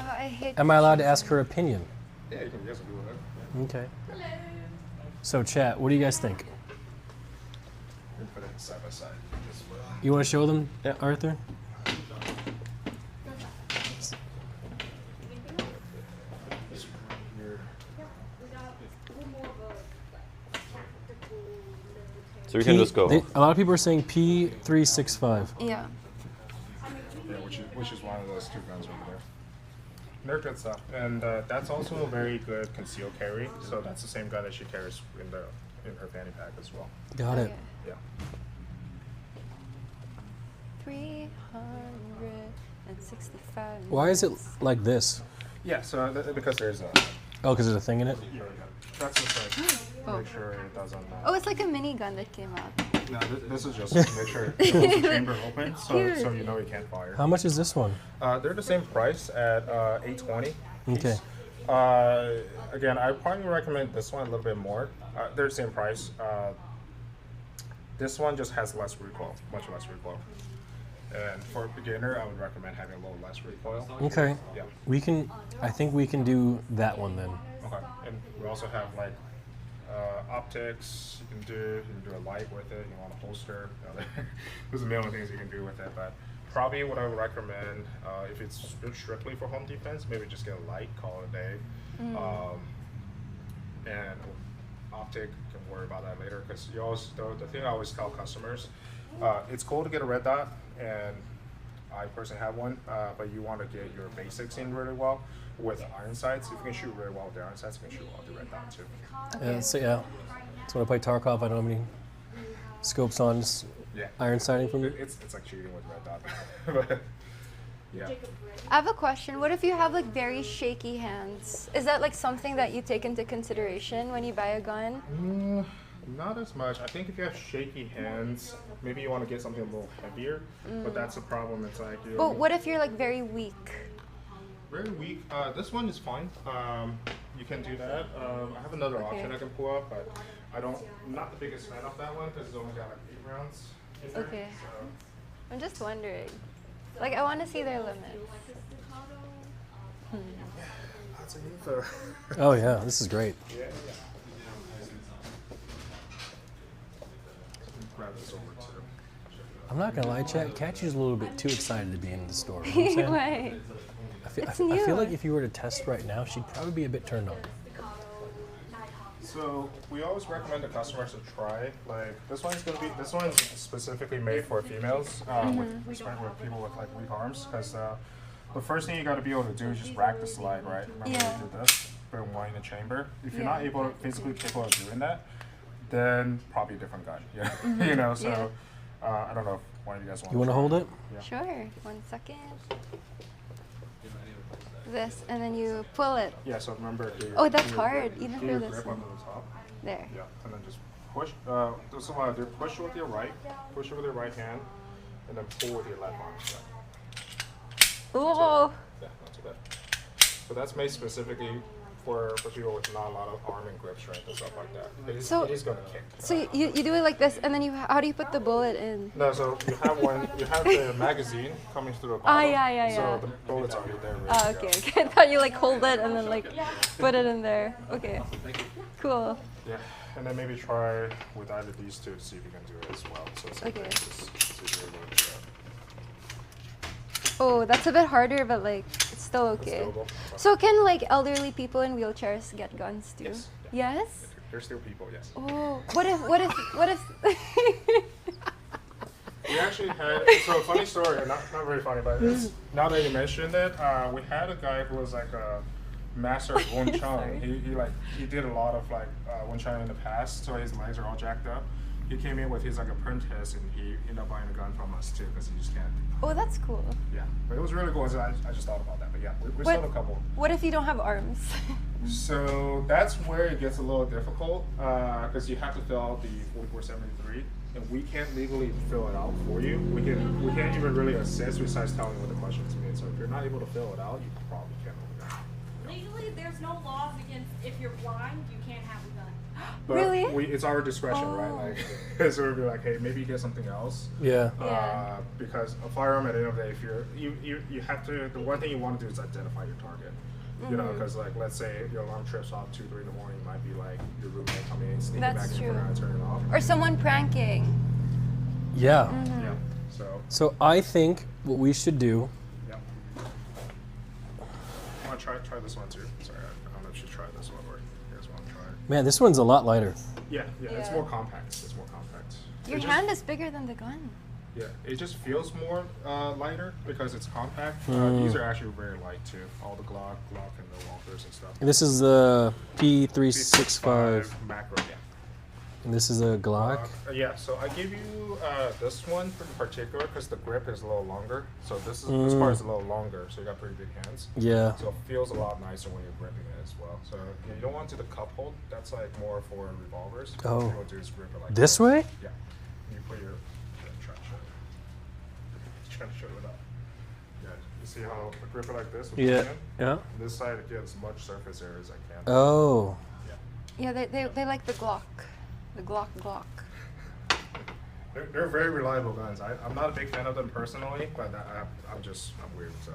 Oh, I hate. Am I allowed to ask her opinion? Yeah, you can do whatever. Okay. So chat, what do you guys think? You can put it side by side. This way. You want to show them, Arthur? So we can just go. A lot of people are saying P365. Yeah. Yeah, which is one of those two guns over there. They're good stuff, and that's also a very good concealed carry. So that's the same gun that she carries in her fanny pack as well. Got it. Yeah. 365. Why is it like this? Yeah. So because there's a Oh, because there's a thing in it? that's just like make sure it doesn't. Oh, it's like a mini gun that came out. No, this is just to make sure it holds the chamber open, so you know you can't fire. How much is this one? They're the same price at $820. Okay. Again, I probably recommend this one a little bit more. They're the same price. This one just has less recoil, much less recoil. And for a beginner, I would recommend having a little less recoil. Okay. Yeah. I think we can do that one then. Okay. And we also have like optics. You can do a light with it. You want a holster. There's a million things you can do with it. But probably what I would recommend, if it's strictly for home defense, maybe just get a light, call it a day. And optic, you can worry about that later. Because the thing I always tell customers, it's cool to get a red dot, and I personally have one, but you want to get your basics in really well with iron sights. If you can shoot really well with the iron sights, you can shoot well with the red dot too. So when I play Tarkov, I don't have any scopes on, just Yeah. iron sighting for me. It's like cheating with red dot. But, yeah. I have a question. What if you have like very shaky hands? Is that like something that you take into consideration when you buy a gun? Not as much. I think if you have shaky hands, maybe you want to get something a little heavier. But that's a problem. It's like you. But what if you're like very weak? Very weak. This one is fine. You can do that. I have another option I can pull up, but I'm not the biggest fan of that one because it's only got like 8 rounds in there. Okay. So. I'm just wondering. Like I want to see their limits. Lots of info. Oh yeah, this is great. Yeah. Grab this over too. I'm not gonna lie, Chat. Katchii's a little bit too excited to be in the store. You know what I'm saying? Why? I It's feel new. like if you were to test right now, she'd probably be a bit turned on. So we always recommend the customers to try. Like this one's specifically made for females with people with like weak arms, because the first thing you got to be able to do is just rack the slide, right? Remember Yeah. we did this, put one in the chamber. If you're not Yeah. physically capable of doing that, then probably a different gun. Yeah, you know. So I don't know if one of you guys want. You want to hold it? Yeah. Sure. 1 second. This, and then you pull it. Yeah. So remember. Oh, that's hard, even do for your this grip one. onto the top. There. Yeah, and then just push. Do push with your right, push with your right hand, and then pull with your left arm. Oh. Yeah, not too bad. So that's made specifically for people with not a lot of arm and grip strength and stuff like that. It is going to kick. So you do it like this, and then how do you put the bullet in? No, so you have the magazine coming through the bottom. yeah. So the bullet's already there. ready Oh, to go. okay. I thought you like hold it and then like put it in there. Okay. Cool. Yeah, and then maybe try with either of these two to see if you can do it as well. So same Okay. thing, just see if you're able to do that. Oh, that's a bit harder, but like it's still It's okay. doable. So can like elderly people in wheelchairs get guns too? Yes. Yes? They're still people, yes. Oh, what if We actually had, so funny story, not very funny, but it's, now that you mentioned it, we had a guy who was like a master of Wing Chun. He did a lot of like Wing Chun in the past, so his legs are all jacked up. He came in with his like apprentice, and he ended up buying a gun from us too, because he just can't. Oh, that's cool. Yeah, but it was really cool. So I just thought about that, but yeah, we sold a couple. What if you don't have arms? So that's where it gets a little difficult, because you have to fill out the 4473, and we can't legally fill it out for you. We can't even really assist besides telling you what the questions mean. So if you're not able to fill it out, you probably can't hold a gun. Legally, there's no laws against if you're blind, you can't have a gun. But Really? It's our discretion, right? Like, so we'd be like, hey, maybe you get something else. Yeah. Yeah. Because a firearm, at the end of the day, if you have to, the one thing you want to do is identify your target. You know, because like, let's say your alarm trips off 2, 3 in the morning, it might be like your roommate coming in, sneaking That's back in true. front and turning it off. Or someone pranking? Yeah. Yeah. So, So I think what we should do. yeah. Want to try this one too? Sorry, I don't know if you should try this one or you guys want to try it. Man, this one's a lot lighter. Yeah, it's Yeah. more compact. It's more compact. Your It hand is bigger than the gun. Yeah, it just feels more lighter because it's compact. These are actually very light too. All the Glock, and the Walthers and stuff. And this is the P365. macro, yeah. And this is a Glock. Yeah, so I gave you this one in particular because the grip is a little longer. So this part is a little longer, so you got pretty big hands. Yeah. So it feels a lot nicer when you're gripping it as well. So you don't want to do the cup hold. That's like more for revolvers. Oh. What you want to do is grip it like This that. way? Yeah. You put your try to show it. Just trying to show it up. Yeah. You see how I grip it like this? With Yeah. the hand? Yeah. This side it gives as much surface area as I can. Oh. Yeah. Yeah, they like the Glock. The Glock. They're very reliable guns. I'm not a big fan of them personally, but I'm weird, so.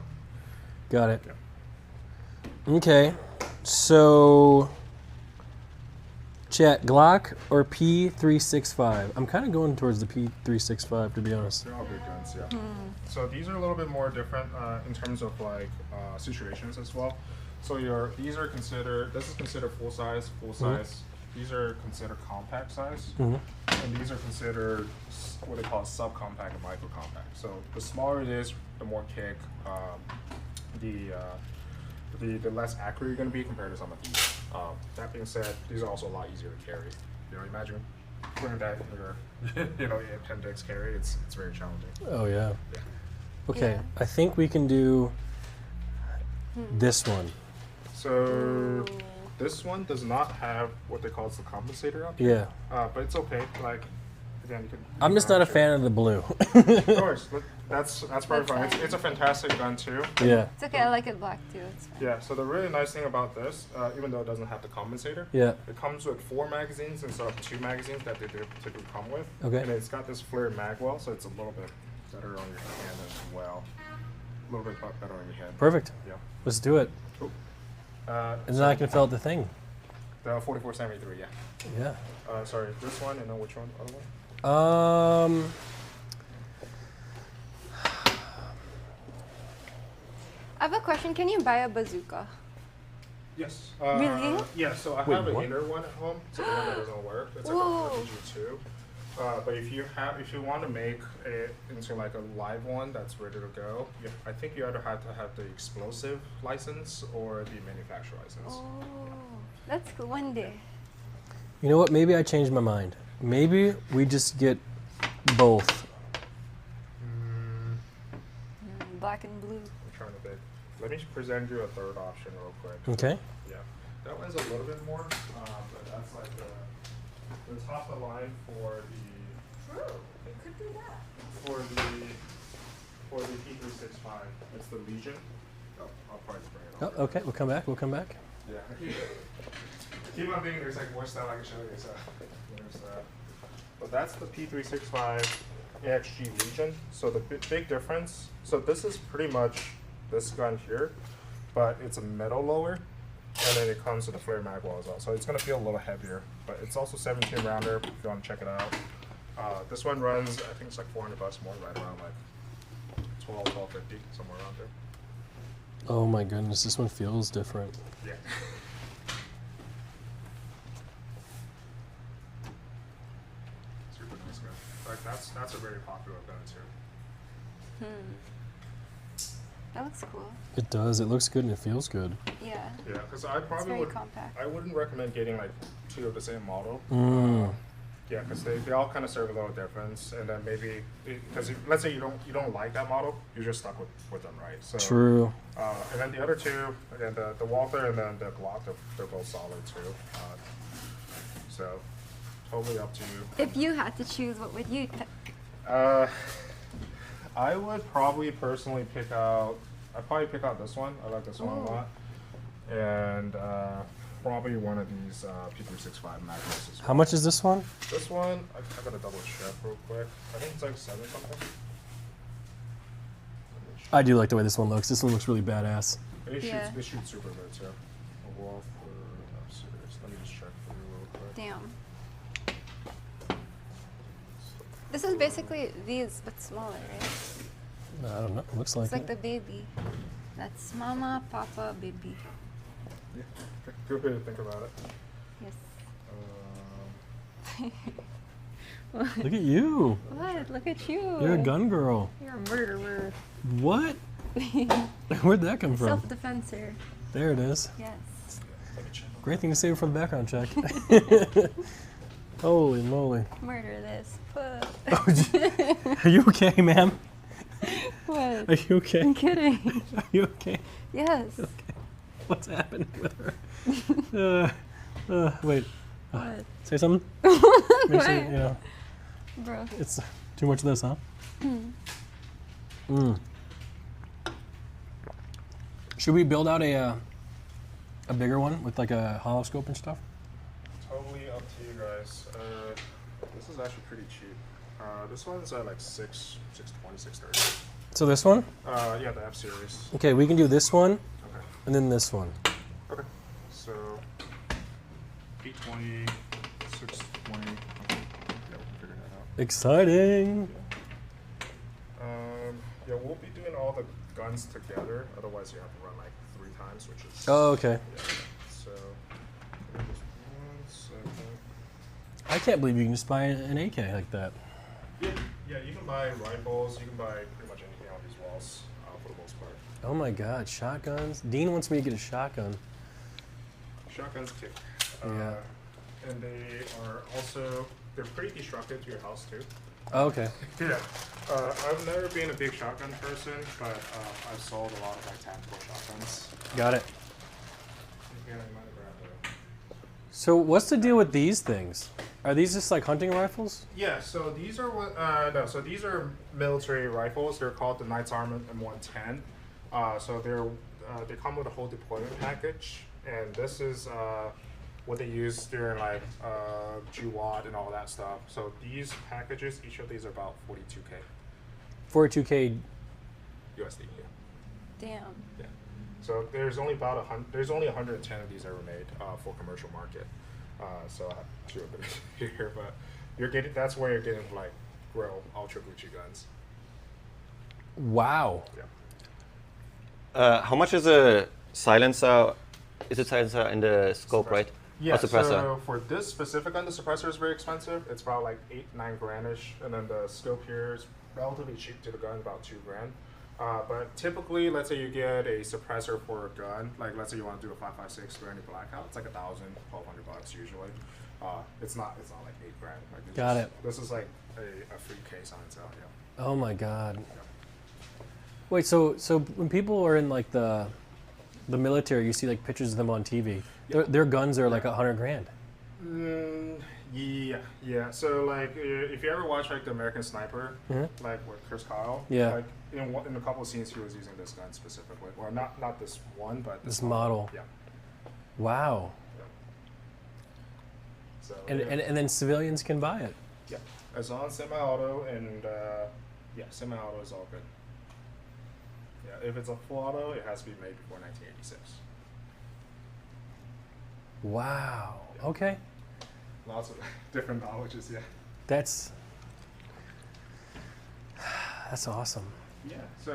Got it. Yeah. Okay. So, chat, Glock or P365? I'm kind of going towards the P365, to be honest. They're all good guns, yeah. So these are a little bit more different in terms of like situations as well. So these are considered, this is considered full size. These are considered compact size, and these are considered what they call subcompact and micro-compact. So the smaller it is, the more kick, the less accurate you're going to be compared to some of these. That being said, these are also a lot easier to carry. You know, imagine putting that in your, your appendix carry. It's very challenging. Oh, yeah. Yeah. Okay, Yeah. I think we can do this one. So this one does not have what they call the compensator up here. Yeah. But it's okay. Like again, you can. I'm just not a fan of the blue. Of course, but that's probably fine. It's a fantastic gun too. Yeah. It's okay, I like it black too. It's fine. Yeah. So the really nice thing about this, even though it doesn't have the compensator, Yeah. it comes with 4 magazines instead of 2 magazines that they typically come with. Okay. And it's got this flared mag well, so it's a little bit better on your hand as well. A little bit better on your hand. Perfect. Yeah. Let's do it. Cool. And then I can fill out the thing. The 4473, yeah. Yeah. Sorry, this one and then which one? Other one? I have a question. Can you buy a bazooka? Yes. Really? Yeah, so I Wait, have an what? inner one at home, so the one that doesn't work. It's like Whoa. a G2. But if you want to make it into like a live one that's ready to go, I think you either have to have the explosive license or the manufacturer license. Oh, that's cool. One day. You know what? Maybe I changed my mind. Maybe we just get both. Black and blue. I'm trying to think. Let me present you a third option real quick. Okay. Yeah, that one's a little bit more, but that's like the top of the line for the. True. It could do that. For the P365, it's the Legion. Oh, I'll probably just bring it up. Oh, okay. We'll come back. We'll come back. Yeah. Keep on thinking there's like more stuff I can show you. So there's but that's the P365 itsKatchii Legion. So the big difference. So this is pretty much this gun here, but it's a metal lower, and then it comes with a flare mag wall as well. So it's gonna feel a little heavier, but it's also 17 rounder if you want to check it out. This one runs, I think it's like $400 more, right around like 1250, somewhere around there. Oh my goodness, this one feels different. Yeah. Super nice gun. Like that's a very popular gun too. That looks cool. It does. It looks good and it feels good. Yeah. Yeah, because I It's probably very would. compact. I wouldn't recommend getting like 2 of the same model. Mm. Yeah, because they all kind of serve a little difference, and then maybe because let's say you don't like that model, you're just stuck with them, right? So True. and then the other two, again the Walther and then the Glock, they're both solid too. So totally up to you. If you had to choose, what would you pick? I would probably personally pick out. I'd probably pick out this one. I like this one a lot, and probably one of these P365 Magnus as well. How much is this one? This one, I gotta double check real quick. I think it's like 7 something. I do like the way this one looks. This one looks really badass. It Yeah. shoots super good too. Well, I'm serious. Let me just check for you real quick. Damn. This is basically these, but smaller, right? I don't know. Looks like It's like it. the baby. That's mama, papa, baby. Yeah, good way to think about it. Yes. Look at you. What? Look at you. You're a gun girl. You're a murderer. What? Where'd that come from? Self-defenser. There it is. Yes. Great thing to save for the background check. Holy moly. Murder this. Oh, are you okay, ma'am? What? Are you okay? I'm kidding. Are you okay? Yes. Okay. What's happening with her? Wait. What? Say something? Make sure, you know, Bro. it's too much of this, huh? Mm. Should we build out a bigger one with like a hollow scope and stuff? Totally up to you guys. This is actually pretty cheap. This one's at like 620, 630. So this one? Yeah, the F series. Okay, we can do this one Okay. and then this one. Okay. So 820, 620. Yeah, we'll figure that out. Exciting. Yeah, we'll be doing all the guns together. Otherwise, you have to run like 3 times, which is. Oh, okay. Yeah. So, give me just 1 second. I can't believe you can just buy an AK like that. Yeah, you can buy rifles. You can buy pretty much anything on these walls for the most part. Oh my God, shotguns. Dean wants me to get a shotgun. Shotguns kick. Yeah. And they are also they're pretty destructive to your house too. Oh, okay. Yeah. I've never been a big shotgun person, but I've sold a lot of like tactical shotguns. Got it. Yeah, I might have grabbed it. So what's the deal with these things? Are these just like hunting rifles? Yeah, so these are what no, so these are military rifles. They're called the Knight's Armor M110. So they come with a whole deployment package, and this is what they use during like VOD and all that stuff. So these packages, each of these are about 42K 42K. USD. Yeah. Damn. Yeah. So there's only about there's only 110 of these ever made for commercial market. So I have 2 of them here, but you're getting that's where you're getting like real ultra Gucci guns. Wow. Yeah. How much is a silencer? Is it silencer in the scope, right? Yeah, Or suppressor? so for this specific gun, the suppressor is very expensive. It's about like 8-9 grandish, and then the scope here is relatively cheap to the gun, about $2 grand. But typically, let's say you get a suppressor for a gun, like let's say you want to do a 5.56 or any blackout, it's like $1,000, $1,200 usually. It's not like 8 grand. Like Got it. This is like a free case on itself. Yeah. Oh my God. Wait, so when people are in like the military, you see like pictures of them on TV. Their guns are like 100 grand. Yeah. So like, if you ever watch like the American Sniper, like with Chris Kyle, Yeah. like in a couple of scenes he was using this gun specifically. Well, not this one, but This model. Yeah. Wow. So And, yeah. and then civilians can buy it. Yeah, it's on semi-auto, and yeah, semi-auto is all good. Yeah, if it's a full auto, it has to be made before 1986. Wow. Okay. Lots of different knowledges, yeah. That's awesome. Yeah, so,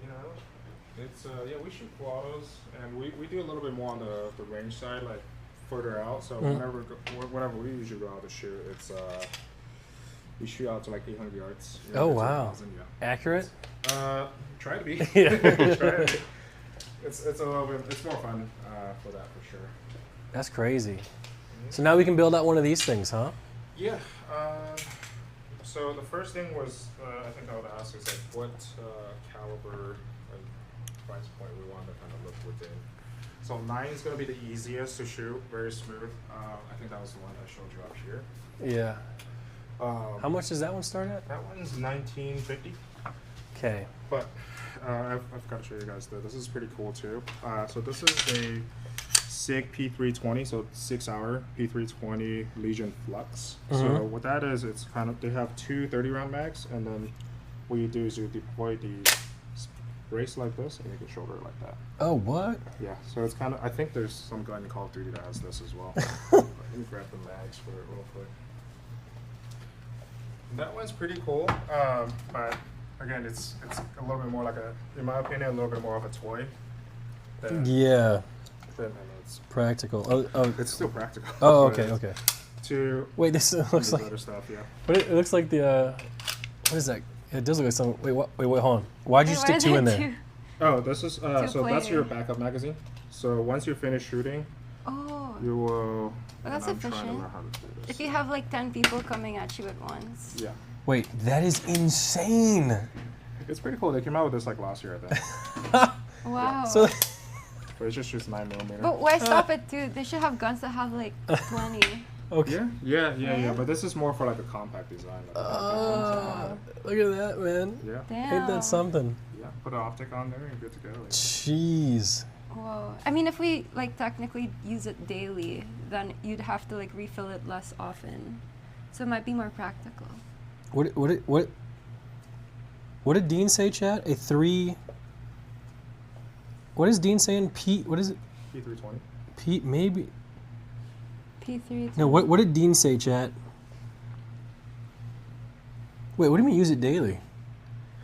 you know, it's, yeah, we shoot full autos, and we do a little bit more on the range side, like further out, so whenever we usually go out to shoot, it's, we shoot out to like 800 yards. Oh, wow. 1,000, yeah. Accurate? Try to be. Yeah. Try to be. It's a little bit, it's more fun for that, for sure. That's crazy. So now we can build out one of these things, huh? Yeah. So the first thing was, I think I would ask is like what caliber and price point we want to kind of look within. So 9 is going to be the easiest to shoot, very smooth. I think that was the one I showed you up here. Yeah. How much does that one start at? That one's 1950. Okay. But I've got to show you guys that this is pretty cool too. So this is a SIG P320, so 6-hour P320 Legion Flux. So what that is, it's kind of, they have 2 30-round mags, and then what you do is you deploy the brace like this, and you can shoulder it like that. Oh, what? Yeah, so it's kind of, I think there's some gun in Call of Duty that has this as well. Let me grab the mags for it real quick. That one's pretty cool, but again, it's a little bit more like a, in my opinion, a little bit more of a toy. Yeah. Than it's Practical. Oh. it's still practical. Oh, but okay, okay. to Wait, this looks this like. other stuff. Yeah. But it looks like the. What is that? It does look like something. Wait, hold on. Why'd you Wait, stick why are 2 in there there? two? Oh, this is so that's player. your backup magazine. So once you finish shooting, Oh. you will. Well, that's and I'm trying to efficient. learn how to do this. If you have like 10 people coming at you at once. Yeah, Wait, that is insane. it's pretty cool. They came out with this like last year, I think. Wow. So. But it just shoots 9mm. But why stop at 2? They should have guns that have like 20. Okay. Yeah. But this is more for like a compact design. Like a compact Look at that, man. yeah. Damn. Ain't that something? Yeah. Put an optic on there and good to go. Like. Jeez. Whoa. I mean, if we like technically use it daily, then you'd have to like refill it less often. So it might be more practical. What did Dean say, chat? A 3. What is Dean saying? Pete, what is it? P320. Pete, maybe. P3. No, what did Dean say, chat? Wait, what do you mean use it daily?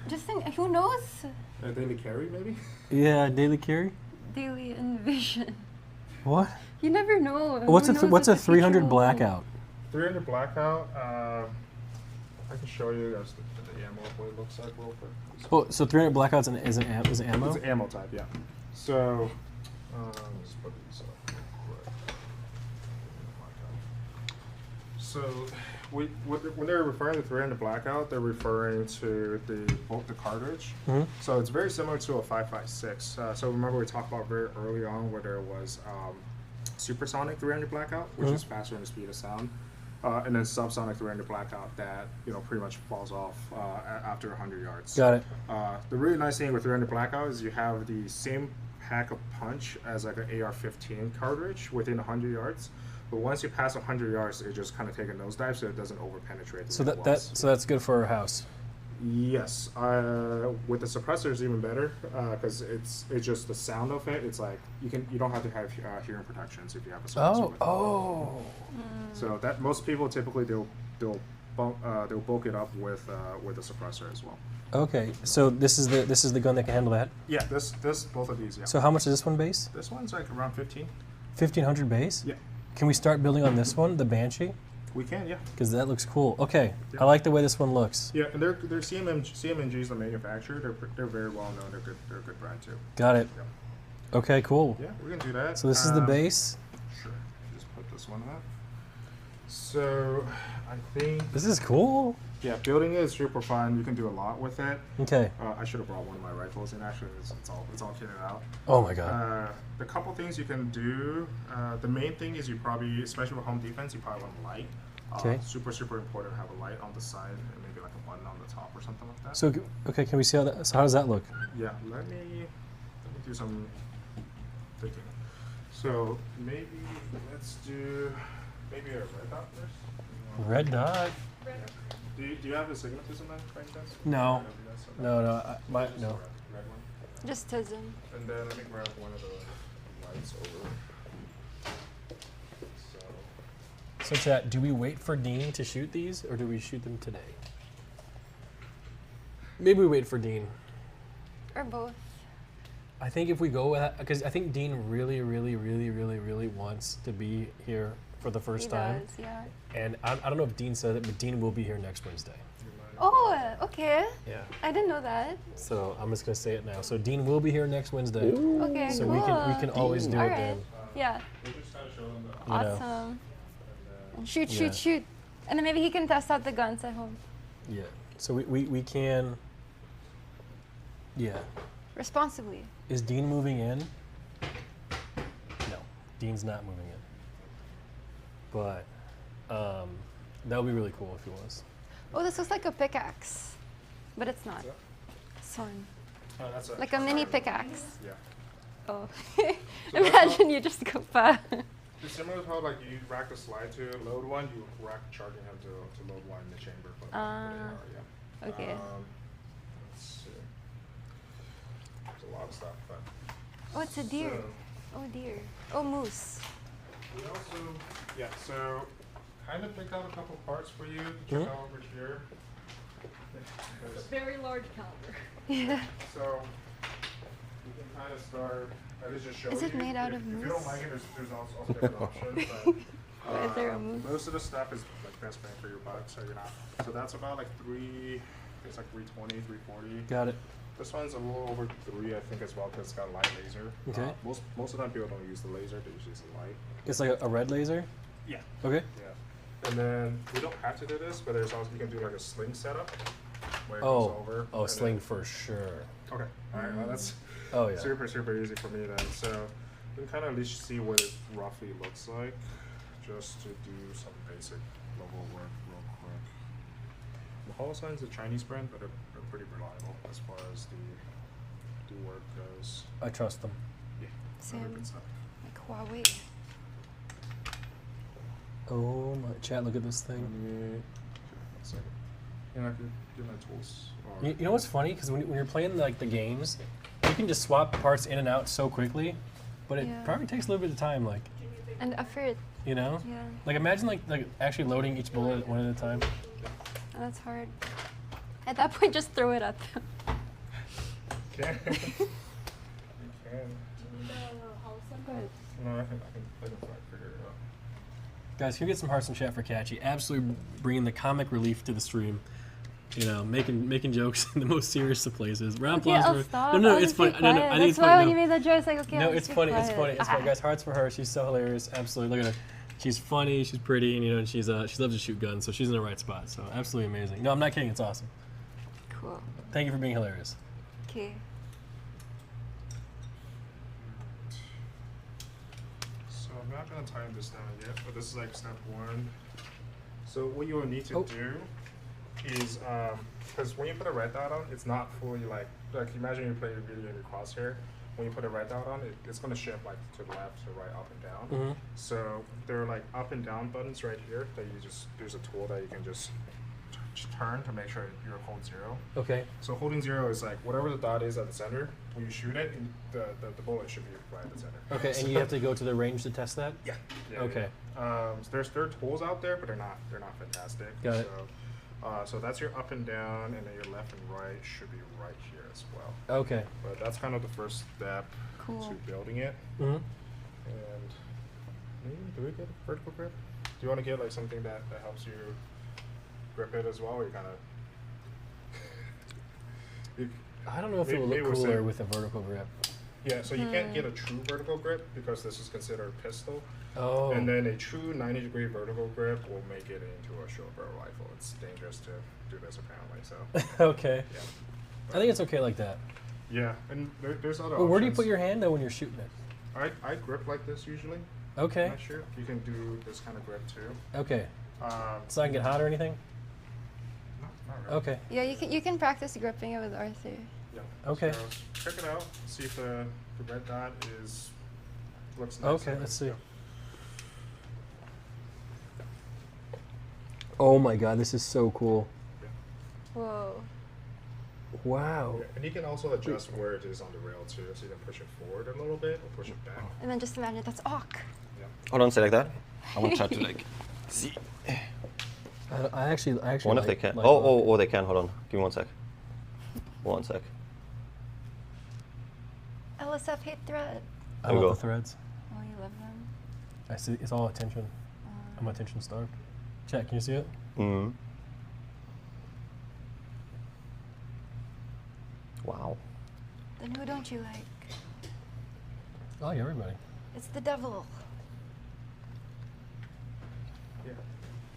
Just think, who knows? A daily carry, maybe? Yeah, daily carry? Daily envision. What? You never know. What's Who a knows what's what a the future 300 will blackout? 300 blackout. I can show you guys the ammo, what it looks like real quick. Oh, so 300 blackouts is ammo? It's an ammo type, yeah. So, let's put these up real quick. So, when they're referring to 300 blackout, they're referring to the cartridge. Mhm. So it's very similar to a 5.56. So remember we talked about very early on where there was supersonic 300 blackout, which is faster than the speed of sound. And then subsonic 300 blackout that pretty much falls off after 100 yards. Got it. The really nice thing with 300 blackout is you have the same pack of punch as like an AR-15 cartridge within 100 yards. But once you pass 100 yards, it just kind of take a nosedive so it doesn't over-penetrate. So that's good for our house. Yes, with the suppressor is even better because it's just the sound of it. It's like you don't have to have hearing protections if you have a suppressor. Oh. So that most people typically they'll bulk it up with a suppressor as well. Okay. So this is the gun that can handle that. Yeah, this both of these. Yeah. So how much is this one base? This one's like around 15. 1500 base? Yeah. Can we start building on this one, the Banshee? We can, yeah. Because that looks cool. Okay. Yeah. I like the way this one looks. Yeah, and they're CMMG's the manufacturer. They're very well known. They're a good brand too. Got it. Yeah. Okay, cool. Yeah, we can do that. So this is the base. Sure. Just put this one up. So I think This is cool. yeah, building it is super fun. You can do a lot with it. Okay. I should have brought one of my rifles in. Actually, it's all kitted out. Oh my god. The couple things you can do. The main thing is you probably, especially with home defense, you probably want a light. Okay. Super important to have a light on the side and maybe like a button on the top or something like that. So okay, can we see how that? So how does that look? Yeah, let me do some thinking. So maybe let's do maybe a red dot first. Red dot. Do you have a astigmatism then, by any chance? No. Just No. a No. red one. Just tism. And then let me grab one of the lights over. So chat, do we wait for Dean to shoot these, or do we shoot them today? Maybe we wait for Dean. Or both. I think if we go with that, because I think Dean really wants to be here for the first He time. does, yeah. And I don't know if Dean said it, but Dean will be here next Wednesday. Oh, okay. Yeah. I didn't know that. So I'm just gonna say it now. So Dean will be here next Wednesday. Okay, So cool. we can always do All it right. then. Yeah. We'll just try to show them the You know. Awesome. Shoot, Yeah. shoot. And then maybe he can test out the guns at home. Yeah. So we can. Yeah. Responsibly. Is Dean moving in? No, Dean's not moving in. But that would be really cool if he was. Oh, this looks like a pickaxe. But it's not. Sword. that's Like a mini pickaxe. Yeah. Oh. Imagine you just go by. It's similar to how like you rack the slide to load one, you rack charging him to load one in the chamber. For the AR, yeah. Okay. Let's see. There's a lot of stuff, but. Oh, it's a deer. So, Oh, deer. Oh, moose. we also, so kind of picked out a couple parts for you to check out over here. Very large caliber. Yeah. So you can kind of start. I just show Is it you. made out of If you moose? don't like it, there's also different options. But, With the remove. Most of the stuff is like best bang for your buck, so you're not. So that's about like it's like 320, 340. Got it. This one's a little over 3, I think, as well, because it's got a light laser. Okay. Most of the time people don't use the laser; they use the light. It's like a red laser. Yeah. Okay. Yeah. And then we don't have to do this, but there's also you can do like a sling setup where it Oh. goes over. Oh, and sling then- for sure. Okay. All right. Well, that's Oh yeah. super easy for me then. So we can kind of at least see what it roughly looks like, just to do some basic level work real quick. The Holosign's a Chinese brand, but they're pretty reliable as far as the work goes. I trust them. Yeah. Same. 100%. Like Huawei. Oh my chat! Look at this Let thing. me. One second. You know, I could get my tools. Or, You know what's funny? Because when you're playing like the games, you can just swap parts in and out so quickly, but it Yeah. probably takes a little bit of time. Like, And effort. you know, Yeah. like imagine like actually loading each bullet one at a time. And that's hard. At that point, just throw it at them. can. You can. The Holson. Good. No, I can figure it out. Guys, can we get some hearts in chat for Katchii? Absolutely bringing the comic relief to the stream. You know, making jokes in the most serious of places. Round Okay, applause I'll for stop. no, I'll it's just be funny. No, quiet. I think That's it's why funny. when No. you made that joke, it's like, okay, No, I'll it's just be funny. It's quiet. funny. It's funny, guys. Hearts for her. She's so hilarious. Absolutely. Look at her. She's funny. She's pretty, and you know, and she loves to shoot guns. So she's in the right spot. So absolutely amazing. No, I'm not kidding. It's awesome. Cool. Thank you for being hilarious. Okay. So I'm not gonna time this down yet, but this is like step 1. So what you will need to Oh. do is, because when you put a red dot on, it's not fully like imagine you play a video in your crosshair. When you put a red dot on, it's gonna shift like to the left, to right, up and down. Mhm. So there are like up and down buttons right here that there's a tool that you can just turn to make sure you hold 0. Okay. So holding 0 is like whatever the dot is at the center. When you shoot it, the bullet should be right at the center. Okay, and you have to go to the range to test that. Yeah. Okay. So there are tools out there, but they're not fantastic. Got it. So that's your up and down, and then your left and right should be right here as well. Okay. But that's kind of the first step Cool. to building it. Mm-hmm. And do we get vertical grip? Do you want to get like something that helps you grip it as well, or you kind of? I don't know if it would Maybe look we'll cooler say- with a vertical grip. Yeah, so you can't get a true vertical grip because this is considered a pistol. Oh. And then a true 90-degree vertical grip will make it into a short barrel rifle. It's dangerous to do this apparently. So Okay. yeah, I think it's okay like that. yeah, and there's other. But where do you options. put your hand though when you're shooting it? I grip like this usually. Okay. I'm not sure. You can do this kind of grip too. Okay. Um, It's not gonna get hot or anything? not really. Okay. Yeah, you can practice gripping it with Arthur. Yeah. Okay. So check it out. See if the red dot looks nice. Okay, let's see. Oh my god, this is so cool. Whoa. Wow. Yeah, and you can also adjust where it is on the rail too, so you can push it forward a little bit or push it back. And then just imagine that's awk. Yeah. Hold on, say like that. I want to try to like see. I actually I wonder if they like- can. like Oh, they can. Hold on. Give me 1 sec. 1 sec. LSF hate thread. I There we love go. the threads. Oh, you love them. I see. It's all attention. I'm attention starved. Chat, can you see it? Mm. Wow. Then who don't you like? I like everybody. It's the devil. Yeah.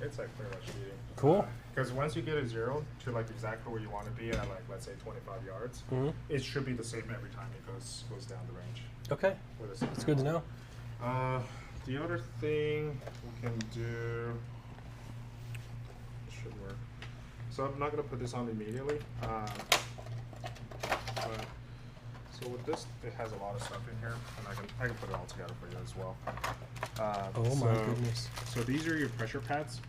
It's like pretty much cheating. Cool. Because once you get a 0 to like exactly where you want to be at like let's say 25 yards, Mhm. it should be the same every time it goes down the range. Okay. With a same It's good to ammo. know. The other thing we can do should work. So I'm not gonna put this on immediately. But so with this, it has a lot of stuff in here, and I can put it all together for you as well. Oh my goodness. So these are your pressure pads,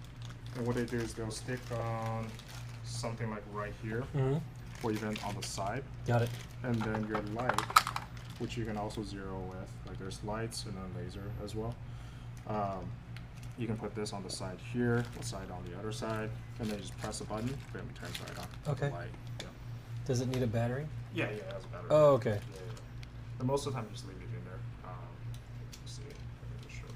and what they do is they'll stick on something like right here, Mm-hmm. or even on the side, Got it. and then your light, which you can also zero with. Like there's lights and then laser as well. You can put this on the side here, the side on the other side, and then just press a button, bam, it turns right on. Okay. The light. Yeah. Does it need a battery? Yeah, it has a battery. Oh, okay. Yeah. And most of the time, just leave it in there. Let's see. Let me just show you.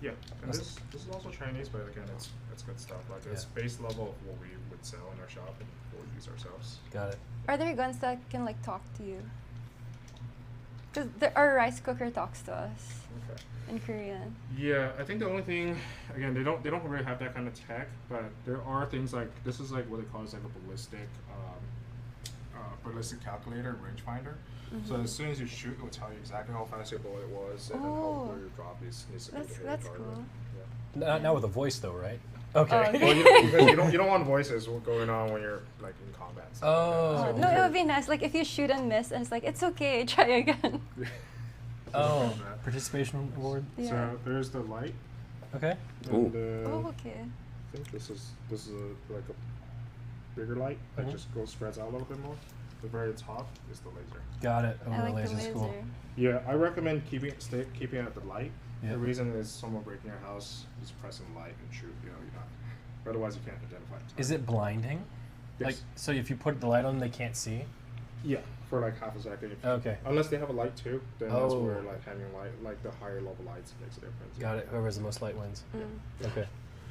Yeah, and this is also Chinese, but again, it's good stuff. Like it's base level of what we would sell in our shop and what we use ourselves. Got it. Are there guns that can like talk to you? Because our rice cooker talks to us Okay. in Korean. Yeah, I think the only thing, again, they don't really have that kind of tech, but there are things like this is like what they call is like a ballistic calculator, rangefinder. So as soon as you shoot, it will tell you exactly how fast your bullet was and then how where your drop needs to be. That's cool. Yeah. Not with a voice though, right? Okay. okay. Well, because you don't want voices going on when you're like in combat. and stuff Oh. like that. No, it would be nice. Like if you shoot and miss, and it's like it's okay, try again. Oh, participation award. Yeah. So there's the light. Okay. And, Oh, okay. I think this is like a bigger light that just spreads out a little bit more. The very top is the laser. Got it. Oh, I the like the laser's laser. cool. Yeah, I recommend keeping it at the light. Yeah. The reason is someone breaking your house, just pressing light and shoot. You know, you're not. Otherwise, you can't identify. The Is it blinding? Yes. Like, so if you put the light on, they can't see? Yeah, for like half a second. Okay. Unless they have a light too, then that's Oh. where like having light, like the higher level lights makes a difference. Got it. Whoever has the most light wins. Okay.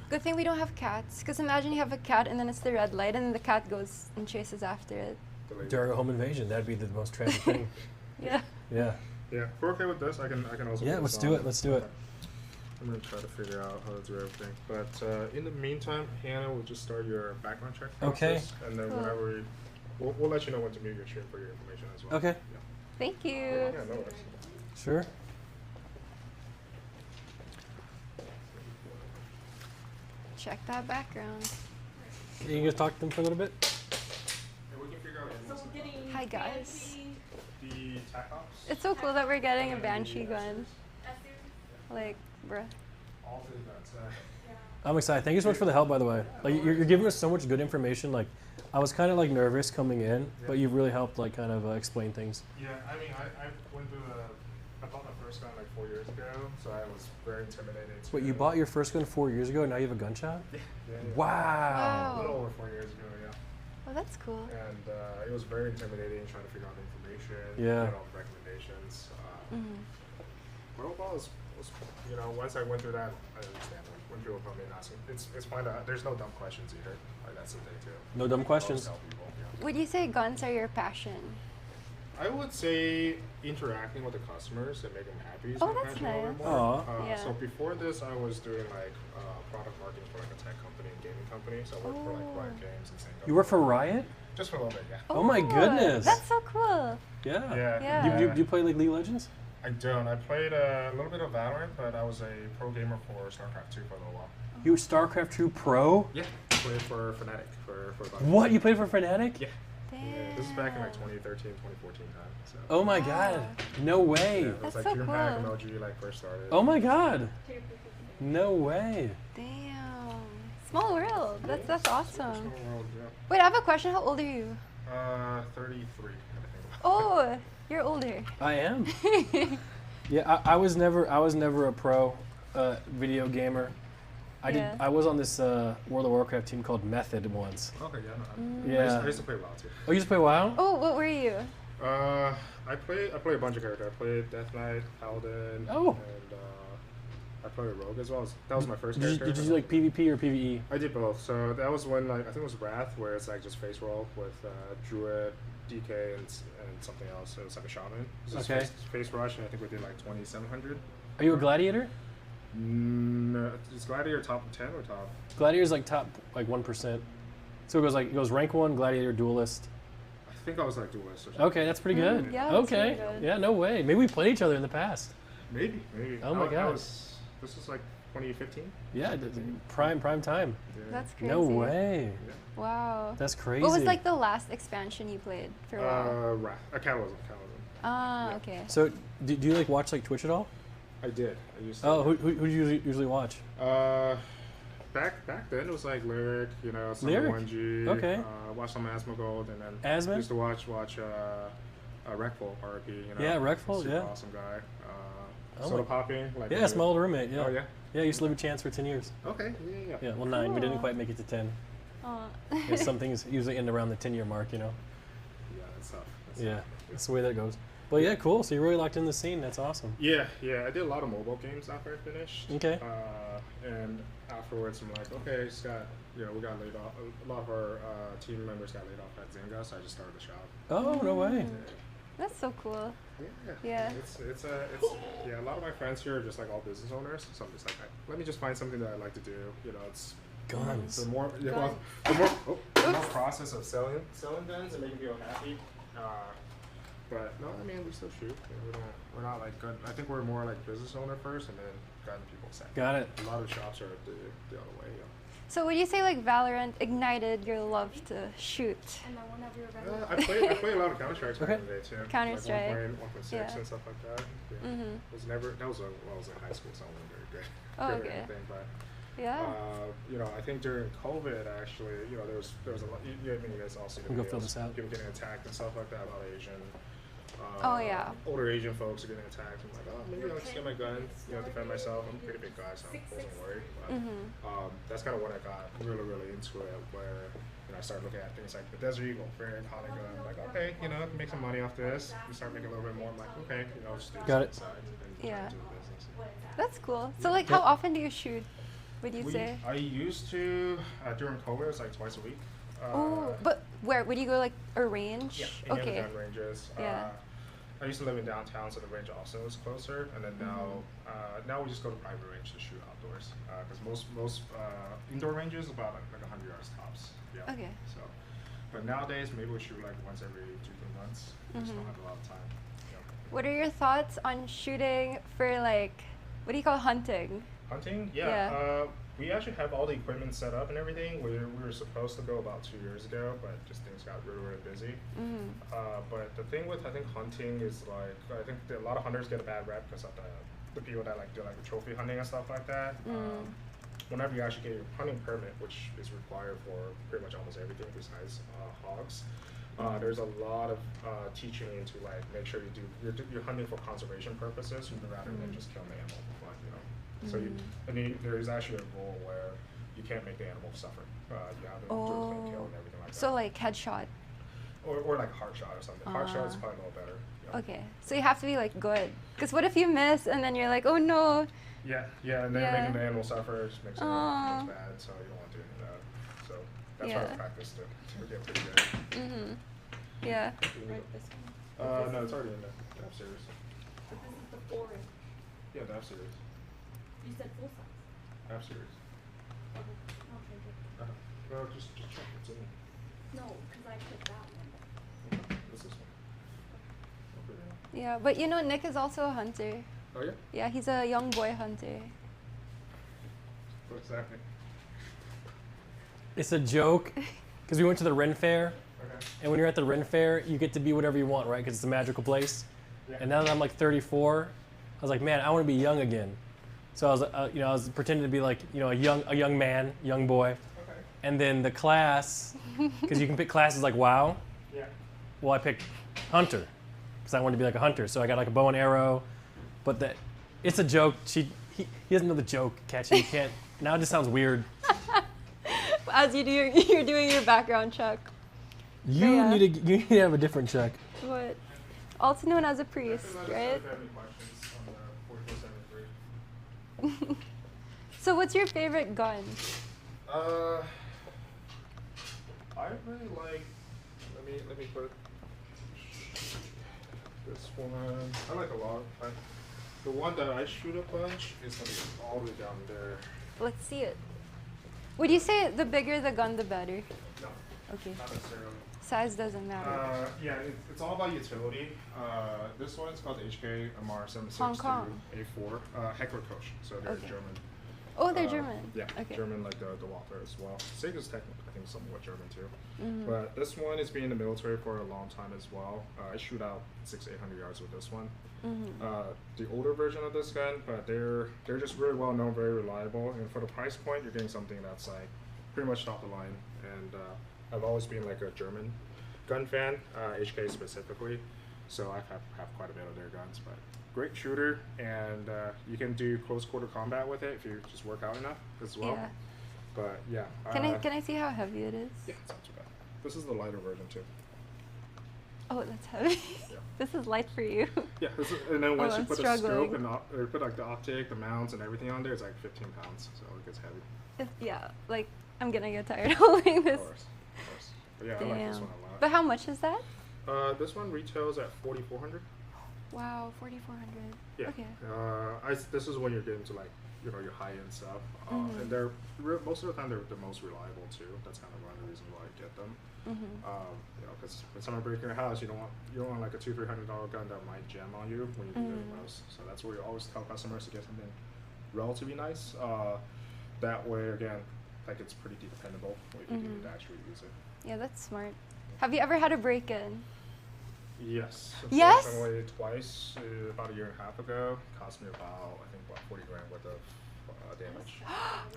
Good thing we don't have cats. Because imagine you have a cat and then it's the red light and then the cat goes and chases after it. The laser. During a home invasion, that'd be the most tragic thing. Yeah. Yeah. Yeah, if we're okay with this. I can also. Yeah, put let's this do on. it. Let's do it. I'm gonna try to figure out how to do everything. But in the meantime, Hannah will just start your background check Okay. process, and then Cool. whenever we'll let you know when to mute your stream for your information as well. Okay. Yeah. Thank you. Yeah, no worries. Sure. Check that background. You can just talk to them for a little bit? And we can figure out So we're getting Hi, guys. fancy the tac ops. It's so cool that we're getting a Banshee gun. Esther. Like, bruh. All the events. I'm excited. Thank you so much for the help, by the way. Like, you're giving us so much good information. Like, I was kind of like nervous coming in, but you've really helped like kind of explain things. Yeah, I mean, I went through I bought my first gun like 4 years ago, so I was very intimidated. Wait, you bought your first gun 4 years ago, and now you have a gun shop? Yeah. Wow. A little over 4 years ago, yeah. Oh, that's cool. And it was very intimidating trying to figure out the information, Yeah. get all the recommendations. Mm-hmm. But overall, was you know, once I went through that, I understand when people come in asking. It's fine. There's no dumb questions either. Like that's the thing too. No dumb questions. Tell people, yeah. Would you say guns are your passion? I would say interacting with the customers and making them happy is Oh, my that's passion a little bit nice. more. Aw. Yeah. So before this, I was doing like product marketing for like a tech company and gaming company. So I worked for like Riot Games and St. You work for Riot? Just for a little bit, yeah. Oh my goodness. That's so cool. Yeah. Yeah. Do you play like League of Legends? I don't. I played a little bit of Valorant, but I was a pro gamer for StarCraft 2 for a little while. You were StarCraft 2 pro? Yeah, played for Fnatic for about What? You played for Fnatic? Yeah. Damn. Yeah, this is back in like 2013, 2014 time. So. Oh my god. No way. Yeah, it was That's like so DreamHack cool. MLG like first started. Oh my god. No way. Damn. Small world. That's Small awesome. world, yeah. Wait, I have a question. How old are you? 33. I think. Oh, you're older. I am. Yeah, I was never a pro video gamer. Yeah. I was on this World of Warcraft team called Method once. Okay, yeah. No, Yeah. I used to play WoW too. Oh, you just play WoW? Oh, what were you? I play a bunch of characters. I played Death Knight, Paladin, Oh. and I played a Rogue as well. That was my first Did character. you do like PvP or PvE? I did both. So that was when like I think it was Wrath, where it's like just face roll with Druid, DK, and something else. So it's like a shaman. It's just Okay. face rush, and I think we did like 2,700. Are you a gladiator? No, is Gladiator top 10 or top? Gladiator's like top like 1%. So it goes rank 1, gladiator, duelist. I think I was like duelist or something. Okay, that's pretty good. yeah, that's okay. pretty good. Yeah, no way. Maybe we played each other in the past. Maybe. Oh my God. This was like 2015. Yeah, prime time. Yeah. That's crazy. No way. Wow. That's crazy. What was like the last expansion you played for WoW? Wrath. Cannibalism. Ah, yeah. okay. So, do you like watch like Twitch at all? I did. I used to. Oh, who do you usually watch? Back then it was like Lyric, you know, some Lyric? 1G. Okay. Watch some Asmongold, and then Asmon? used to watch Rekful RP. You know. Yeah, Rekful, Super yeah. awesome guy. Oh Soda my- popping. Like Yeah, small roommate. Yeah. Oh yeah. Yeah, I used to live with Chance for 10 years. Okay. Yeah. Yeah, well 9. We didn't Cool. quite make it to 10. Aw. Yeah, some things usually end around the 10-year mark, you know. Yeah, that's tough. That's Yeah, tough. that's the way that goes. Well, yeah, cool. So you're really locked in the scene. That's awesome. Yeah, I did a lot of mobile games after I finished. Okay. And afterwards, I'm like, okay, we got laid off. A lot of our team members got laid off at Zynga, so I just started the shop. Oh, no way. That's so cool. Yeah. It's a lot of my friends here are just like all business owners, so I'm just like, let me just find something that I like to do. You know, it's Guns. the more process of selling guns and making people happy. But no, I mean we still shoot. You know, we're not like gun. I think we're more like business owner first, and then gun people second. Got it. A lot of shops are the other way. Yeah. So would you say like Valorant ignited your love to shoot? And then whenever you're ready. I play a lot of Counter-Strike back in the day too. Counter-Strike. Like 1.6 Yeah. and stuff like that. Yeah. It was never. That was when I was in high school, so I wasn't very good. Oh, good at okay. anything, but Yeah. you know, I think during COVID, actually, you know, there was a lot. I mean, you guys all see the We'll go videos, fill this out. people getting attacked and stuff like that. A lot of Asian. Oh, yeah. Older Asian folks are getting attacked. I'm like, oh, maybe I'll just get my gun, you know, defend myself. I'm a pretty big guy, so I wasn't worried. But that's kind of when I got really into it, where you know, I started looking at things like the Desert Eagle, very iconic gun. I'm like, okay, you know, I can make some money off this. We start making a little bit more. I'm like, okay, you know, just do Got this it. on the side and then Yeah. do the business. That's cool. So like, how often do you shoot? Would you We- say? I used to during COVID, it was like twice a week. Oh, but where would you go? Like a range? Yeah, any Okay. of the gun ranges. Yeah. I used to live in downtown, so the range also is closer. And then now we just go to private range to shoot outdoors, because most indoor ranges about like 100 yards tops. Yeah. Okay. So, but nowadays maybe we shoot like once every 2-3 months. We just don't have a lot of time. Yeah. What are your thoughts on shooting for like, what do you call hunting? Hunting? Yeah. We actually have all the equipment set up and everything. We were supposed to go about 2 years ago, but just things got really busy. But the thing with, I think, hunting is like, I think a lot of hunters get a bad rep because of the people that like do like the trophy hunting and stuff like that. Whenever you actually get your hunting permit, which is required for pretty much almost everything besides hogs, there's a lot of teaching you to like make sure you're hunting for conservation purposes rather than just killing the animal. But, you know, so there is actually a rule where you can't make the animal suffer. You have to do a clean kill and everything like that. So like headshot. Or like a heart shot or something. Heart shot is probably a little better. Yeah. Okay. So you have to be like good. Because what if you miss and then you're like, oh no. Yeah, and then Yeah. making the animal suffer just makes it Aw. looks bad, so you don't want to do any of that. So that's why Yeah. I practice to get pretty good. Yeah. No, it's already in the F series. But this is the foreign. Yeah, the F series. You said full size. F series. Okay. I'll change it. Well, just check. It's in No, because I put that one. this one. I'll put it in. Yeah. But you know, Nick is also a hunter. Oh yeah? Yeah, he's a young boy hunter. What's happening? It's a joke because we went to the Ren Fair, Okay. and when you're at the Ren Fair, you get to be whatever you want, right? Because it's a magical place. Yeah. And now that I'm like 34, I was like, man, I want to be young again. So I was, I was pretending to be like, a young man, young boy. Okay. And then the class, because you can pick classes like WoW. Yeah. Well, I picked hunter because I wanted to be like a hunter. So I got like a bow and arrow, but it's a joke. He doesn't know the joke, Katchii. You can't. Now it just sounds weird. As you're doing your background check. You Yeah. need to have a different check. What? Also known as a priest, Let us know right? if you have any questions on the 4473. So what's your favorite gun? I really like. Let me put this one. I like a lot. The one that I shoot a bunch is gonna be all the way down there. Let's see it. Would you say the bigger the gun, the better? No, Okay. not necessarily. Size doesn't matter. Yeah, it's all about utility. This one is called the HK Hong Kong. MR762A4 Heckler Koch. So they're Okay. German. Oh, they're German. Yeah, Okay. German like the Walther as well. Sega's technically, I think, somewhat German too. Mm-hmm. But this one has been in the military for a long time as well. I shoot out 600-800 yards with this one. Mm-hmm. The older version of this gun, but they're just really well known, very reliable, and for the price point, you're getting something that's like pretty much top of the line. And I've always been like a German gun fan, HK specifically, so I've have quite a bit of their guns. But great shooter, and you can do close quarter combat with it if you just work out enough as well. Yeah. But yeah. Can I see how heavy it is? Yeah, it's not too bad. This is the lighter version too. Oh, that's heavy. This is light for you. Yeah, and then once you I'm put struggling. the scope and or put like the optic, the mounts, and everything on there, it's like 15 pounds, so it gets heavy. Yeah, like I'm gonna get tired holding this. Of course. But yeah, I like this Damn. one a lot. But how much is that? This one retails at 4,400. Wow, 4,400. Yeah. Okay. This is when you're getting to like, you know, your high-end stuff, and they're most of the time they're the most reliable too. That's kind of one of the reasons why I get them. You know, because when someone breaks your house, you don't want like a $200-300 gun that might jam on you when you do the most. So that's where you always tell customers to get something relatively nice. That way, again, like it's pretty dependable if you need to actually use it. Yeah, that's smart. Have you ever had a break-in? Yes. Yes? Unfortunately, twice, about a year and a half ago. Cost me about, I think, about 40 grand worth of damage.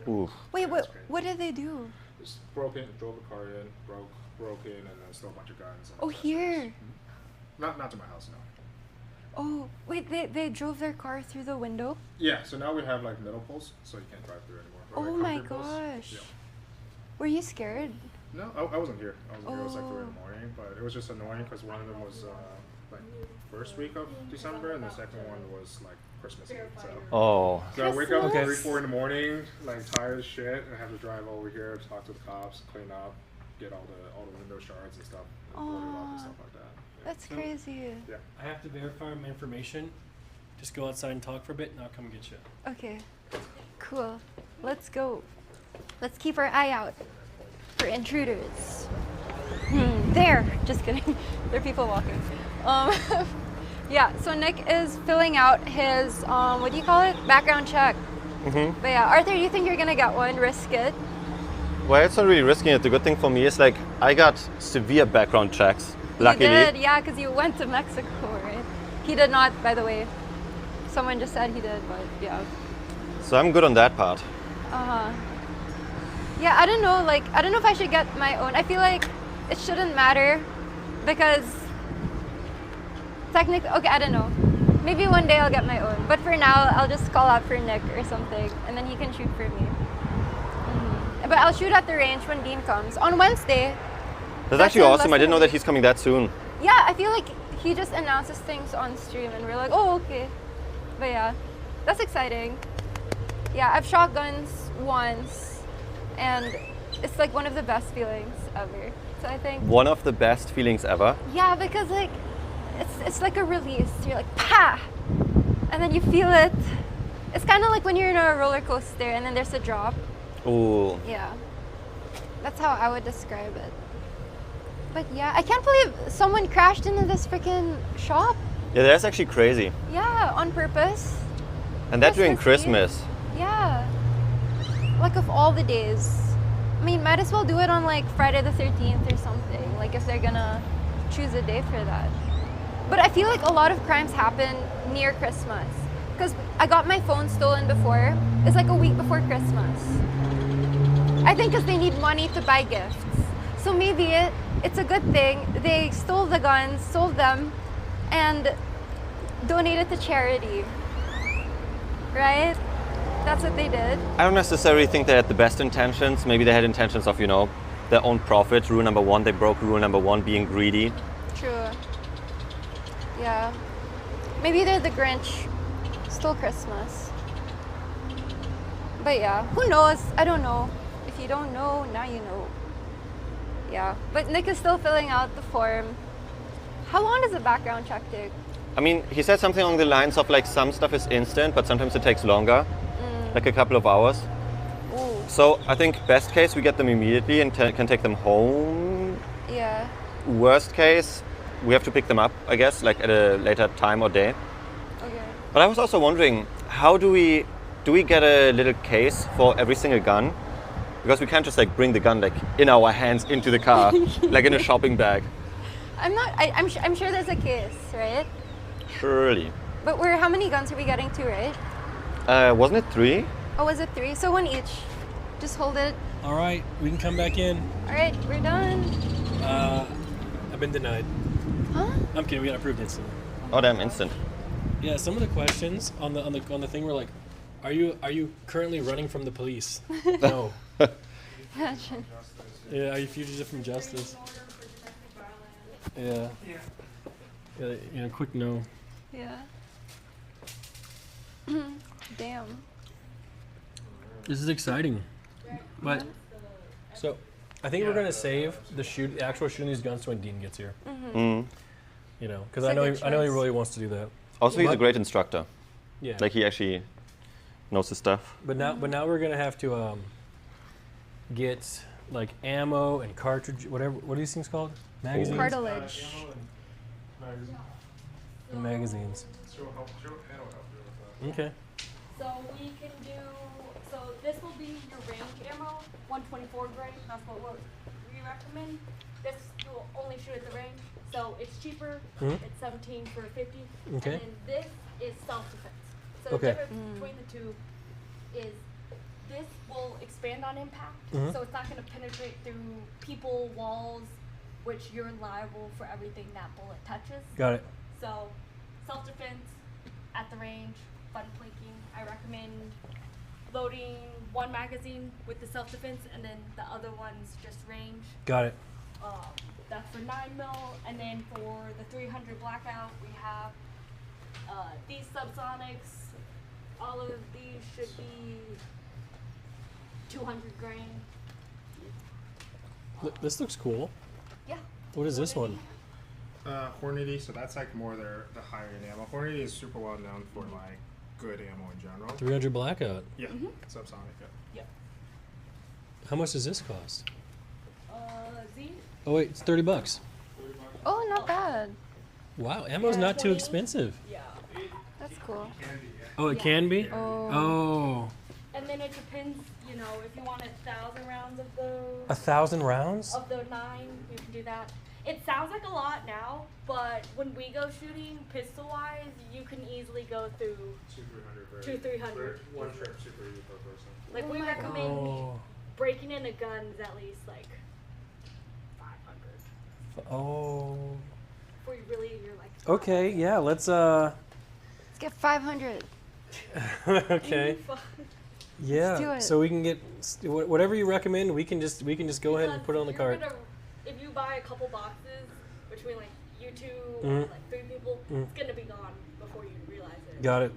Ooh. Wait, That's crazy. what did they do? Just broke in, drove the car in, broke in, and then stole a bunch of guns. And Oh, accessories. here. Not to my house, no. Oh, wait, they drove their car through the window? Yeah, so now we have like middle poles, so you can't drive through anymore. Or, Oh like, my concrete poles. gosh. Yeah. Were you scared? No, I wasn't here. It was like 3 in Oh. the morning, but it was just annoying because one of them was like first week of December, and the second one was like Christmas Eve. Oh. So I wake up at Christmas. 3, 4 in the morning, like tired as shit, and I have to drive over here, talk to the cops, clean up, get all the window shards and stuff, and board it off and stuff like that. Yeah. That's crazy. Yeah. I have to verify my information. Just go outside and talk for a bit, and I'll come get you. Okay, cool. Let's go. Let's keep our eye out for intruders. There. Just kidding. There are people walking. Yeah. So Nick is filling out his what do you call it? Background check. But yeah, Arthur, do you think you're gonna get one? Risk it. Well, it's not really risking it. The good thing for me is like I got severe background checks. Luckily. You did, yeah, because you went to Mexico, right? He did not, by the way. Someone just said he did, but yeah. So I'm good on that part. Yeah, I don't know. Like, I don't know if I should get my own. I feel like it shouldn't matter because technically, okay, I don't know. Maybe one day I'll get my own. But for now, I'll just call out for Nick or something, and then he can shoot for me. But I'll shoot at the range when Dean comes on Wednesday. That's actually in awesome. I didn't know Western. that he's coming that soon. Yeah, I feel like he just announces things on stream, and we're like, oh, okay. But yeah, that's exciting. Yeah, I've shot guns once, and it's like one of the best feelings ever. So I think, One of the best feelings ever. yeah, because like it's like a release. You're like, pa, and then you feel it. It's kind of like when you're in a roller coaster and then there's a drop. Ooh. Yeah, that's how I would describe it. But yeah, I can't believe someone crashed into this freaking shop. Yeah, that's actually crazy. Yeah, on purpose. And that during Christmas Eve? Christmas. Yeah. Like of all the days. I mean, might as well do it on like Friday the 13th or something. Like if they're gonna choose a day for that. But I feel like a lot of crimes happen near Christmas. Because I got my phone stolen before. It's like a week before Christmas. I think because they need money to buy gifts. So maybe it's a good thing they stole the guns, sold them, and donated to charity. Right? That's what they did. I don't necessarily think they had the best intentions. Maybe they had intentions of, you know, their own profit. Rule number 1, they broke rule number 1, being greedy. True. Yeah. Maybe they're the Grinch. Stole Christmas. But yeah, who knows? I don't know. If you don't know, now you know. Yeah. But Nick is still filling out the form. How long does a background check take? I mean, he said something along the lines of like some stuff is instant, but sometimes it takes longer, like a couple of hours. Ooh. So I think best case we get them immediately and can take them home. Yeah. Worst case, we have to pick them up, I guess, like at a later time or day. Okay. But I was also wondering, how do we get a little case for every single gun? Because we can't just like bring the gun like in our hands into the car, like in a shopping bag. I'm sure there's a case, right? Surely. But how many guns are we getting to, right? Wasn't it 3? Oh, was it 3? So 1 each. Just hold it. All right, we can come back in. All right, we're done. I've been denied. Huh? I'm kidding. We got approved instantly. Oh damn, instant. Yeah, some of the questions on the thing were like, are you currently running from the police? No. Yeah, are you fugitive from justice? Yeah. Yeah, quick no. Yeah. Damn. This is exciting. But so, I think we're gonna save the actual shooting these guns to when Dean gets here. Mm. You know, because It's I a know good I know he choice. really wants to do that. Also, he's a But- great instructor. Yeah. Like he actually knows his stuff. But now we're gonna have to get like ammo and cartridge, whatever. What are these things called? Magazines. Cartilage. And magazines. She'll help you with that. Okay. So we can do, so this will be your range ammo, 124 grain, that's what we recommend. This you'll only shoot at the range, so it's cheaper, Mhm. it's 17 for 50. Okay. And then this is self-defense. So Okay. the difference between the two is this will expand on impact, Mhm. so it's not going to penetrate through people, walls, which you're liable for everything that bullet touches. Got it. So, self-defense at the range, fun plinking. I recommend loading one magazine with the self-defense and then the other one's just range. Got it. That's for 9mm, and then for the 300 blackout, we have these subsonics. All of these should be 200 grain. This looks cool. Yeah. What is this one? Hornady, so that's like more the higher end ammo. Hornady is super well known for like good ammo in general. 300 blackout. Yeah, subsonic. Yeah. Yep. How much does this cost? Z. Oh wait, it's $30. Oh, not bad. Wow, ammo's Yeah, not too 20. expensive. Yeah. That's cool. Oh, it Yeah. can be. Oh. Oh, And then it depends, you know, if you want 1,000 rounds of the 1,000 rounds. of the 9, you can do that. It sounds like a lot now, but when we go shooting pistol wise, you can easily go through 200-300. One trip super easy per person. Like Oh we my recommend Oh. breaking in a gun is at least like 500 Oh. before you really you're like. Okay, yeah. Let's. Let's get 500. Okay. Yeah. do it. So we can get whatever you recommend. We can just go ahead and Because put it on the you're cart. gonna- if you buy a couple boxes between like you two Mhm. and like 3 people, Mhm. it's gonna be gone before you realize it. Got it.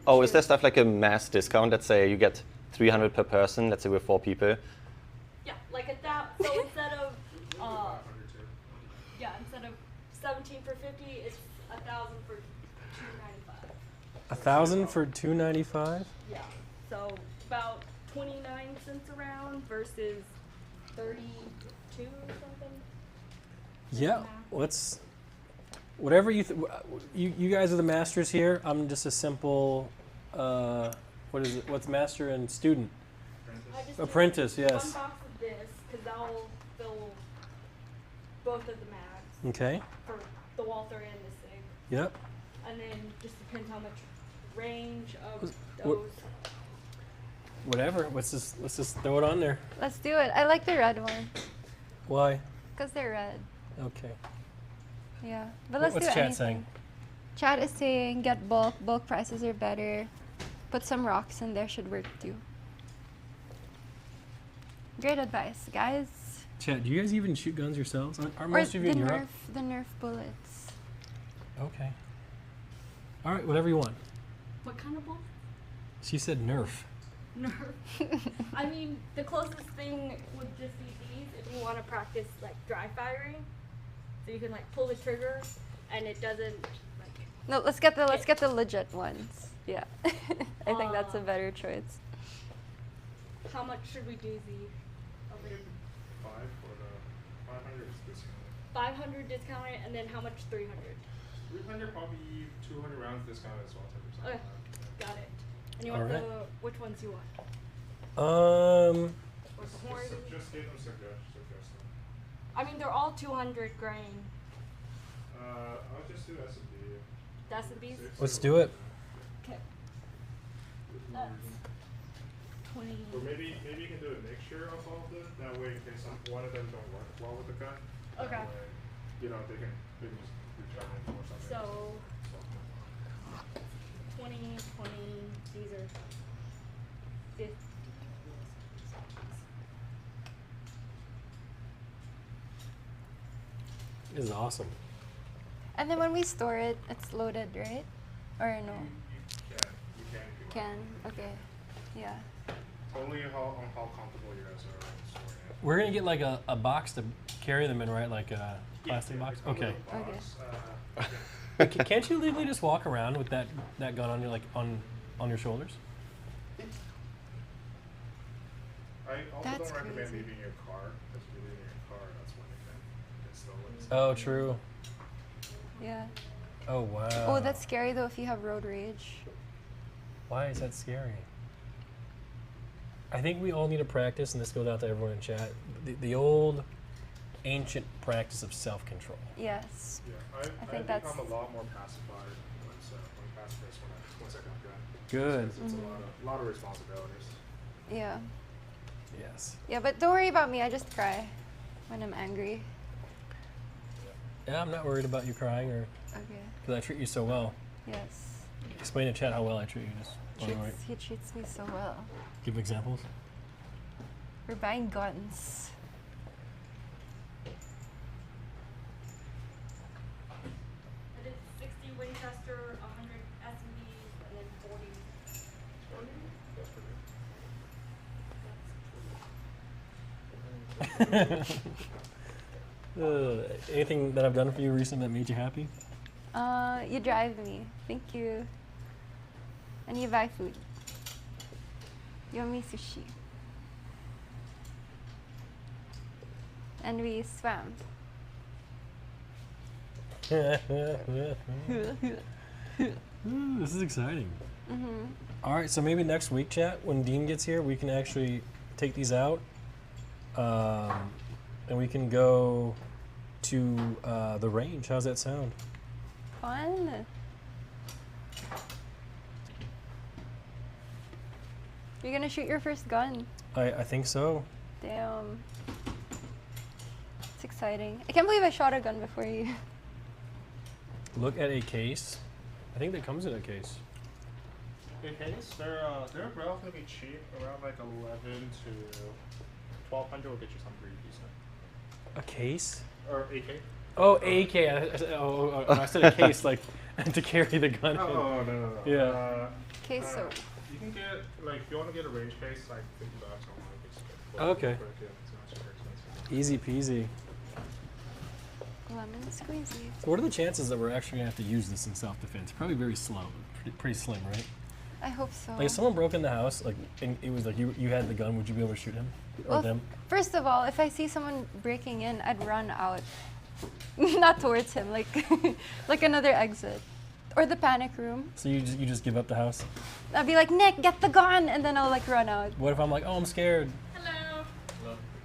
Oh, is there stuff like a mass discount? Let's say you get 300 per person. Let's say we're 4 people. Yeah, like at that. So instead of 500 too. instead of 17 for 50, it's 1,000 for 295. 1,000 for $295. Yeah. So about 29 cents a round versus 32 or something. Yeah. Let's. Whatever you guys are the masters here. I'm just a simple. What is it? What's master and student? I just Apprentice. did Yes. one box of this because that'll fill both of the mags Okay. for the Walther and the Sig, Yep. and then just depends how much range of What- those. Whatever. Let's just throw it on there. Let's do it. I like the red one. Why? Because they're red. Okay. Yeah. But let's What's do chat anything. saying? Chat is saying get bulk. Bulk prices are better. Put some rocks in there should work too. Great advice, guys. Chat. Do you guys even shoot guns yourselves? Are Or most of you the in Europe? the Nerf bullets. Okay. All right. Whatever you want. What kind of bolt? She said Nerf. Nerf. I mean, the closest thing would just be these if you want to practice like dry firing. So you can like pull the trigger and it doesn't like. No, let's get the legit ones. Yeah. I think that's a better choice. How much should we do, Z? Over here? 5 for the 500 is discounted. 500 discounted, and then how much? 300. 300 probably 200 rounds discounted as well. 10%. Okay, got it. And you want Alright. which ones you want? Um. Or the horn? Just give them suggestions. I mean, they're all 200 grain. I'll just do S&P. That's the bees. Let's do it. Okay. That's 20. Or maybe you can do a mixture of all of them. That way, in case one of them don't work well with the gun. Okay. That way, you know, they can just return it or something. So 20, 20. These are 50. This is awesome. And then when we store it, it's loaded, right? Or no? You can if you want. Can. Okay. Yeah. Totally how comfortable you guys are storing it. We're gonna get like a box to carry them in, right? Like a plastic box. it's a Okay. little box. Can't you legally just walk around with that gun on your on your shoulders? I also That's don't recommend crazy. leaving your car, because if you leave your car, that's when it can get stolen. Oh, true. Yeah. Oh wow. Oh, that's scary though if you have road rage. Why is that scary? I think we all need to practice, and this goes out to everyone in chat, the old ancient practice of self-control. Yes. Yeah, I I think that's- become a lot more pacified pacifist once I got gun. Good. It's a lot of responsibilities. Yeah. Yes. Yeah, but don't worry about me. I just cry when I'm angry. Yeah, I'm not worried about you crying or Okay. because I treat you so well. Yes. Explain in chat how well I treat you. Just He treats me so well. give examples. We're buying guns. It is 60 Winchester, 100 SMGs, and then 40. That's pretty Anything that I've done for you recently that made you happy? You drive me. Thank you. And you buy food. Yummy sushi. And we swam. Ooh, this is exciting. Mm-hmm. All right, so maybe next week, chat, when Dean gets here, we can actually take these out, and we can go to the range. How's that sound? Fun. You're gonna shoot your first gun. I think so. Damn. It's exciting. I can't believe I shot a gun before you. Look at a case. I think that comes in a case. AKs, they're relatively cheap, around like 11 to 1200 will get you something pretty decent. A case? Or AK? Oh, AK. I said a case like to carry the gun. Oh, no. Yeah. Okay, so You can get, like, if you want to get a range case, like $50 online. Okay. But, yeah, it's not super expensive. Easy peasy. lemon squeezy. So what are the chances that we're actually gonna have to use this in self-defense? Probably very slow, pretty slim, right? I hope so. Like if someone broke in the house, like and it was like you had the gun, would you be able to shoot him or Well, them? first of all, if I see someone breaking in, I'd run out. Not towards him, like like another exit. Or the panic room. So you just give up the house? I'd be like, Nick, get the gun, and then I'll like run out. What if I'm like, oh, I'm scared? Hello.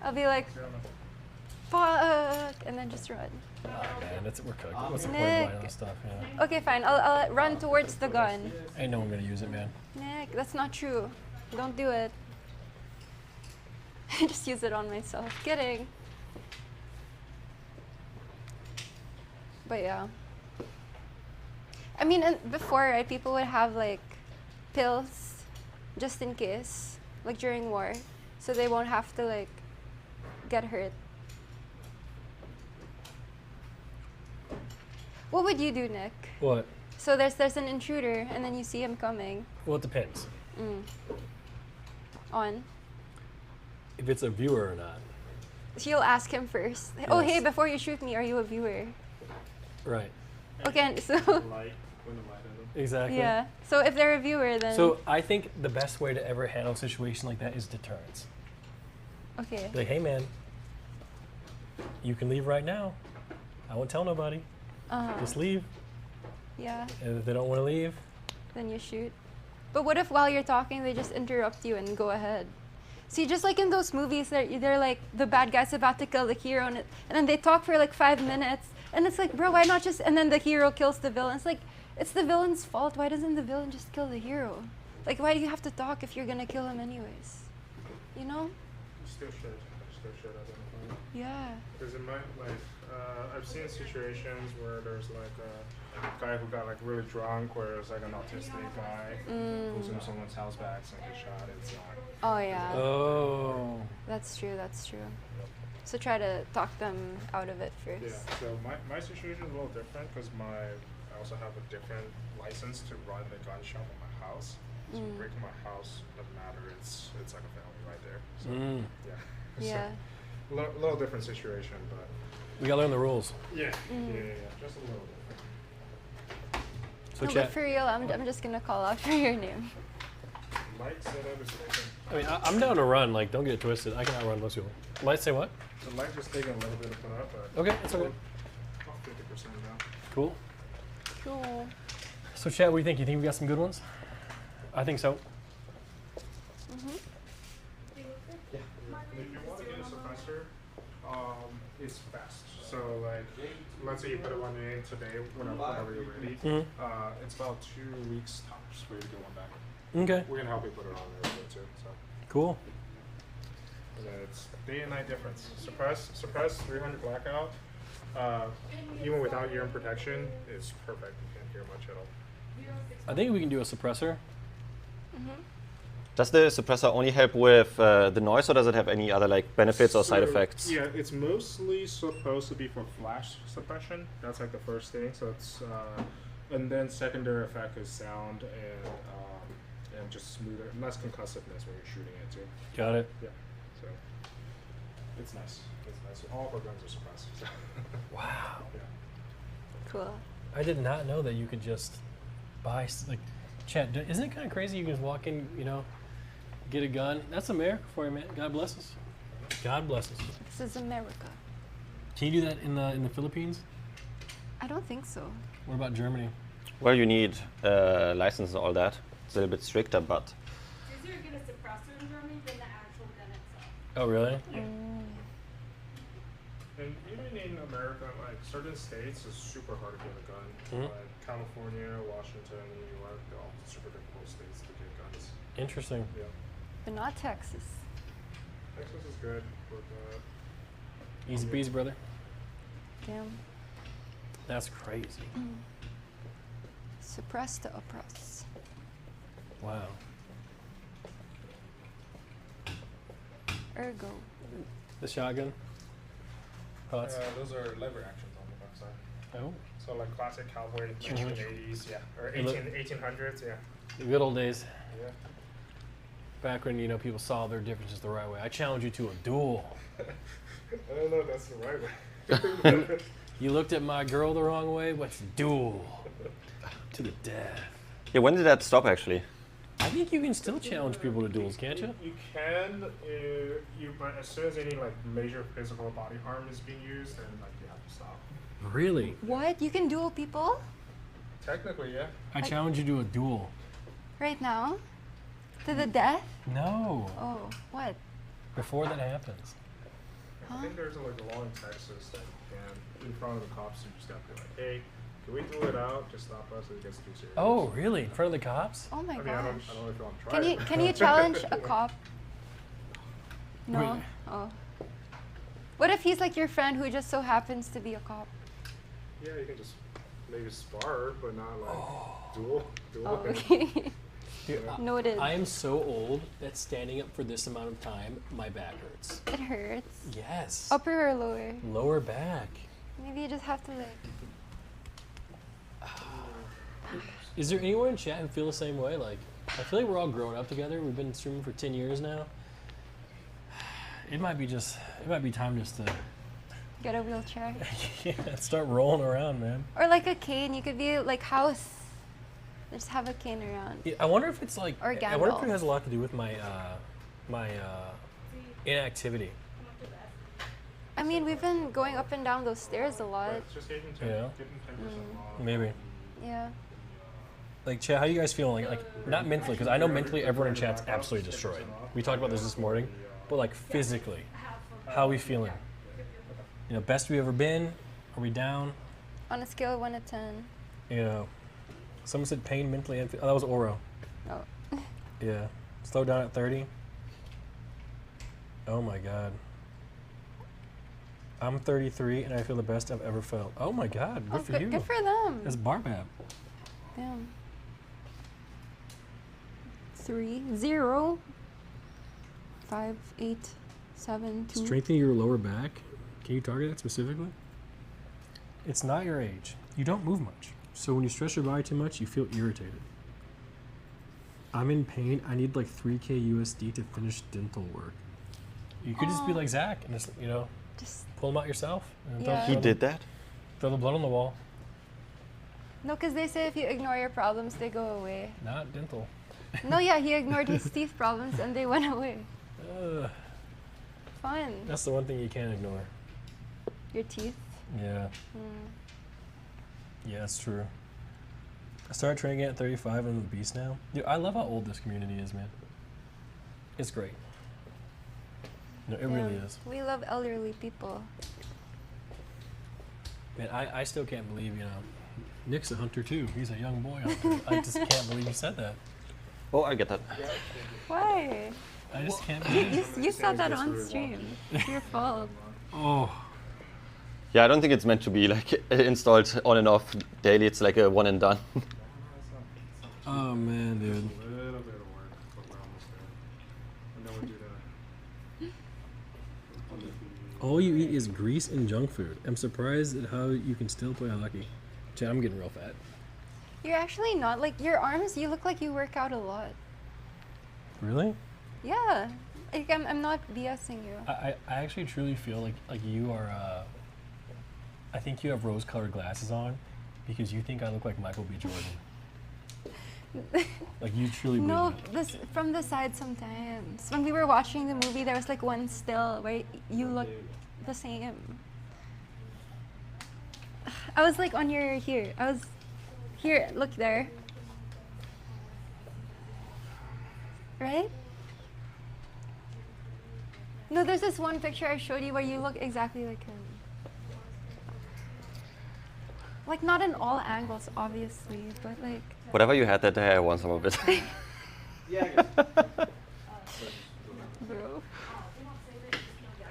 I'll be like, fuck, and then just run. Oh, man, we're cooked. What's the point Nick. of buying all this stuff? Yeah. Okay, fine. I'll run towards the gun. Ain't no one gonna use it, man. Nick, that's not true. Don't do it. I just use it on myself. Kidding. But yeah. I mean, before, right, people would have like pills just in case, like during war, so they won't have to like get hurt. What would you do, Nick? What? So there's an intruder, and then you see him coming. Well, it depends. On. If it's a viewer or not. So you'll ask him first. Oh, hey, Yes. before you shoot me, are you a viewer? Right. Okay, so Light, when the light at them. Exactly. yeah. So if they're a viewer, then So I think the best way to ever handle a situation like that is deterrence. okay. Be like, hey man, you can leave right now. I won't tell nobody. Just leave. Yeah. And if they don't want to leave, Then you shoot. But what if while you're talking, they just interrupt you and go ahead? See, just like in those movies, they're like the bad guy's about to kill the hero, and then they talk for like 5 minutes, and it's like, bro, why not just? And then the hero kills the villain. It's like, it's the villain's fault. Why doesn't the villain just kill the hero? Like, why do you have to talk if you're gonna kill him anyways? You know? You still should identify. Yeah. Because it might, like, I've seen situations where there's like a guy who got like really drunk, where it's like an autistic guy who's in someone's house backs and gets shot. It's not. Oh yeah. oh, That's true. That's true. So try to talk them out of it first. Yeah. So my situation is a little different because I also have a different license to run the gun shop in my house. So breaking my house doesn't matter. It's like a family right there. So yeah. Yeah. So, little different situation, but We gotta learn the rules. yeah, just a little different. So No, but chat. for real, I'm just gonna call out for your name. Mike said I was thinking. I mean, I'm down to run. Like, don't get it twisted. I can outrun most people. Light say what? The light just taking a little bit to put up, but Okay, it's okay. about 50% now. Cool. Cool. So chat, what do you think? You think we got some good ones? I think so. Yeah. If you want to get a suppressor, it's fast. So like, let's say you put one in today, whenever you're ready. It's about 2 weeks tops for you to get one back. Okay. We're gonna help you put it on there too. So Cool. and then it's day and night difference. Suppress 300 blackout. Even without ear protection, it's perfect. You can't hear much at all. I think we can do a suppressor. Does the suppressor only help with the noise, or does it have any other like benefits or side So, effects? Yeah, it's mostly supposed to be for flash suppression. That's like the first thing. So it's and then secondary effect is sound and just smoother, less concussiveness when you're shooting it too. Got it. Yeah, so it's nice. It's nice. All of our guns are suppressed. So. Wow. Yeah. Cool. I did not know that you could just buy like, chat. Isn't it kind of crazy? You can just walk in, you know, get a gun. That's America for you, man. God bless us. God bless us. This is America. Can you do that in the Philippines? I don't think so. What about Germany? Well, you need license and all that. It's a little bit stricter, but It's easier to get a suppressor in Germany than the actual gun itself. Oh, really? And even in America, like certain states, it's super hard to get a gun. Like California, Washington, New York, they're all super difficult states to get guns. Interesting. Yeah. But not Texas. Texas is good. But, Easy breezy, brother. Damn. That's crazy. Suppress to oppress. Wow. Ergo. The shotgun. Thoughts? those are lever actions on the back side. Oh, So like classic cowboy 1980s, yeah, or They look- 1800s, yeah. the good old days. Yeah. Back when, you know, people saw their differences the right way. I challenge you to a duel. I don't know if that's the right way. You looked at my girl the wrong way. Let's duel to the death. yeah. When did that stop actually? I think you can still challenge people to duels, can't you? You can, but as soon as any like major physical body harm is being used, then like you have to stop. Really? What? You can duel people? Technically, yeah. I challenge you to a duel. Right now? To the death? No. Oh, what? Before that happens. I think there's like a law in Texas that you can, in front of the cops, you just gotta be like, hey, can we do it out? Just stop us. It gets too serious. Oh, really? In front of the cops? Oh my I mean, gosh. I don't know if you want to try Can you it. can you challenge a cop? No. Wait. Oh. What if he's like your friend who just so happens to be a cop? Yeah, you can just maybe spar, but not like duel. Oh, him. okay. Dude, Noted. I am so old that standing up for this amount of time, my back hurts. It hurts. Yes. Upper or lower? Lower back. Maybe you just have to like. Is there anyone in chat who feel the same way? Like, I feel like we're all growing up together. We've been streaming for 10 years now. It might be time just to Get a wheelchair. yeah, start rolling around, man. Or like a cane. You could be like House. Just have a cane around. Yeah, I wonder if it's like. Or I wonder if Gandalf. it has a lot to do with my inactivity. I mean, we've been going up and down those stairs a lot. But just give him 10%, Yeah. give him 10% off. Maybe. Yeah. Like, chat, how you guys feeling? Like not mentally, because I know mentally everyone in chat's absolutely destroyed. We talked about this morning, but like physically, how are we feeling? You know, best we ever been? Are we down? On a scale of 1 to 10. You know, someone said pain mentally. Oh, that was Oro. Oh. Yeah. Slow down at 30. Oh my God. I'm 33 and I feel the best I've ever felt. Oh my God. Good Oh, for you. good for them. That's Barbab. Damn. 3 0 5 8 7, 2. Strengthening your lower back. Can you target that specifically? It's not your age. You don't move much. So when you stress your body too much, you feel irritated. I'm in pain. I need like 3K USD to finish dental work. You could just be like Zach and just, you know, Just pull them out yourself. And Yeah. He did that? Throw the blood on the wall. no, because they say if you ignore your problems, they go away. Not dental. No, yeah, he ignored his teeth problems and they went away. Fun. That's the one thing you can't ignore. Your teeth. Yeah. Mm. Yeah, that's true. I started training at 35 and I'm a beast now. Dude, I love how old this community is, man. It's great. No, it really Yeah. is. We love elderly people. Man, I still can't believe, you know, Nick's a hunter too. He's a young boy hunter. I just can't believe you said that. Oh, I get that. Why? I just can't believe You said that on stream. It's your fault. Oh, Yeah, I don't think it's meant to be like installed on and off daily. It's like a one and done. oh man, dude. A little bit of work, but we're almost there. And then we'll do the. All you eat is grease and junk food. I'm surprised at how you can still play hockey. Chad, I'm getting real fat. You're actually not. Like, your arms, you look like you work out a lot. Really? Yeah. Like, I'm not BSing you. I actually truly feel like you are, I think you have rose-colored glasses on because you think I look like Michael B. Jordan. Like, you truly believe No, that. this from the side sometimes. When we were watching the movie, there was like one still where you look the same. I was like on your here. I was here. Look there. Right? No, there's this one picture I showed you where you look exactly like him. Like not in all angles, obviously, but like. Whatever you had that day, I want some of it. Bro.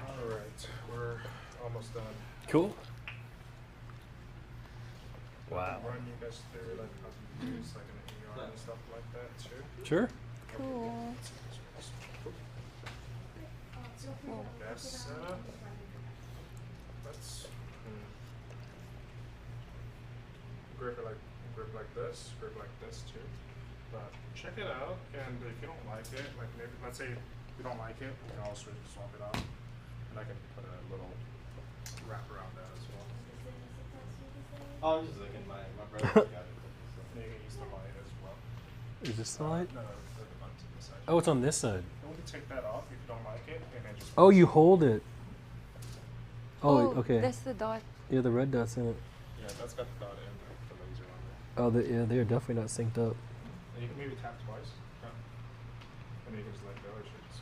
Alright, we're almost done. Cool. Wow. Run you guys through like how to use like an AR and stuff like that too. Sure. Cool. Best setup. Let's grip it like this, grip like this too. But check it out, and if you don't like it, like maybe let's say you don't like it, we can also swap it out, and I can put a little wrap around that as well. Oh, I'm just looking. My brother got it. And you can use the light as well. Is this the light? No, the button's on this side. Oh, it's on this side. And we can take that off if you don't like it, and then just. Oh, you hold it. Oh, okay. There's the dot. Yeah, the red dot's in it. Yeah, that's got the dot and the laser on it. Oh, yeah, they are definitely not synced up. And you can maybe tap twice. Yeah. And you can just let go. It should just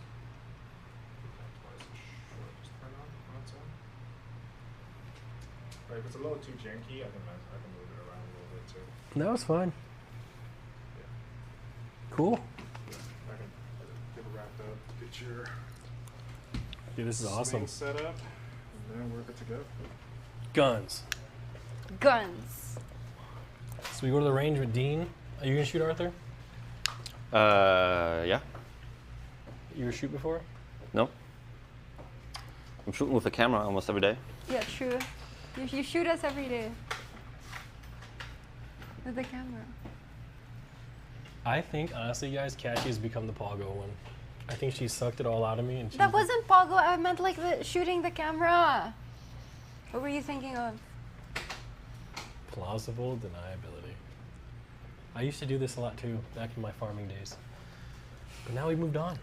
tap twice. It should just turn on its own. But if it's a little too janky, I can move it around a little bit too. No, it's fine. Yeah. Cool. I can get it wrapped up, get your Dude, this is awesome. sling set up, and then we're good to go. Guns. Guns. So we go to the range with Dean. Are you gonna shoot Arthur? Yeah. You ever shoot before? No. I'm shooting with a camera almost every day. Yeah, true. You shoot us every day. With the camera. I think, honestly, guys, Katchii has become the Pogo one. I think she sucked it all out of me. And That wasn't Pogo. I meant like the shooting the camera. What were you thinking of? Plausible deniability. I used to do this a lot too, back in my farming days. But now we moved on,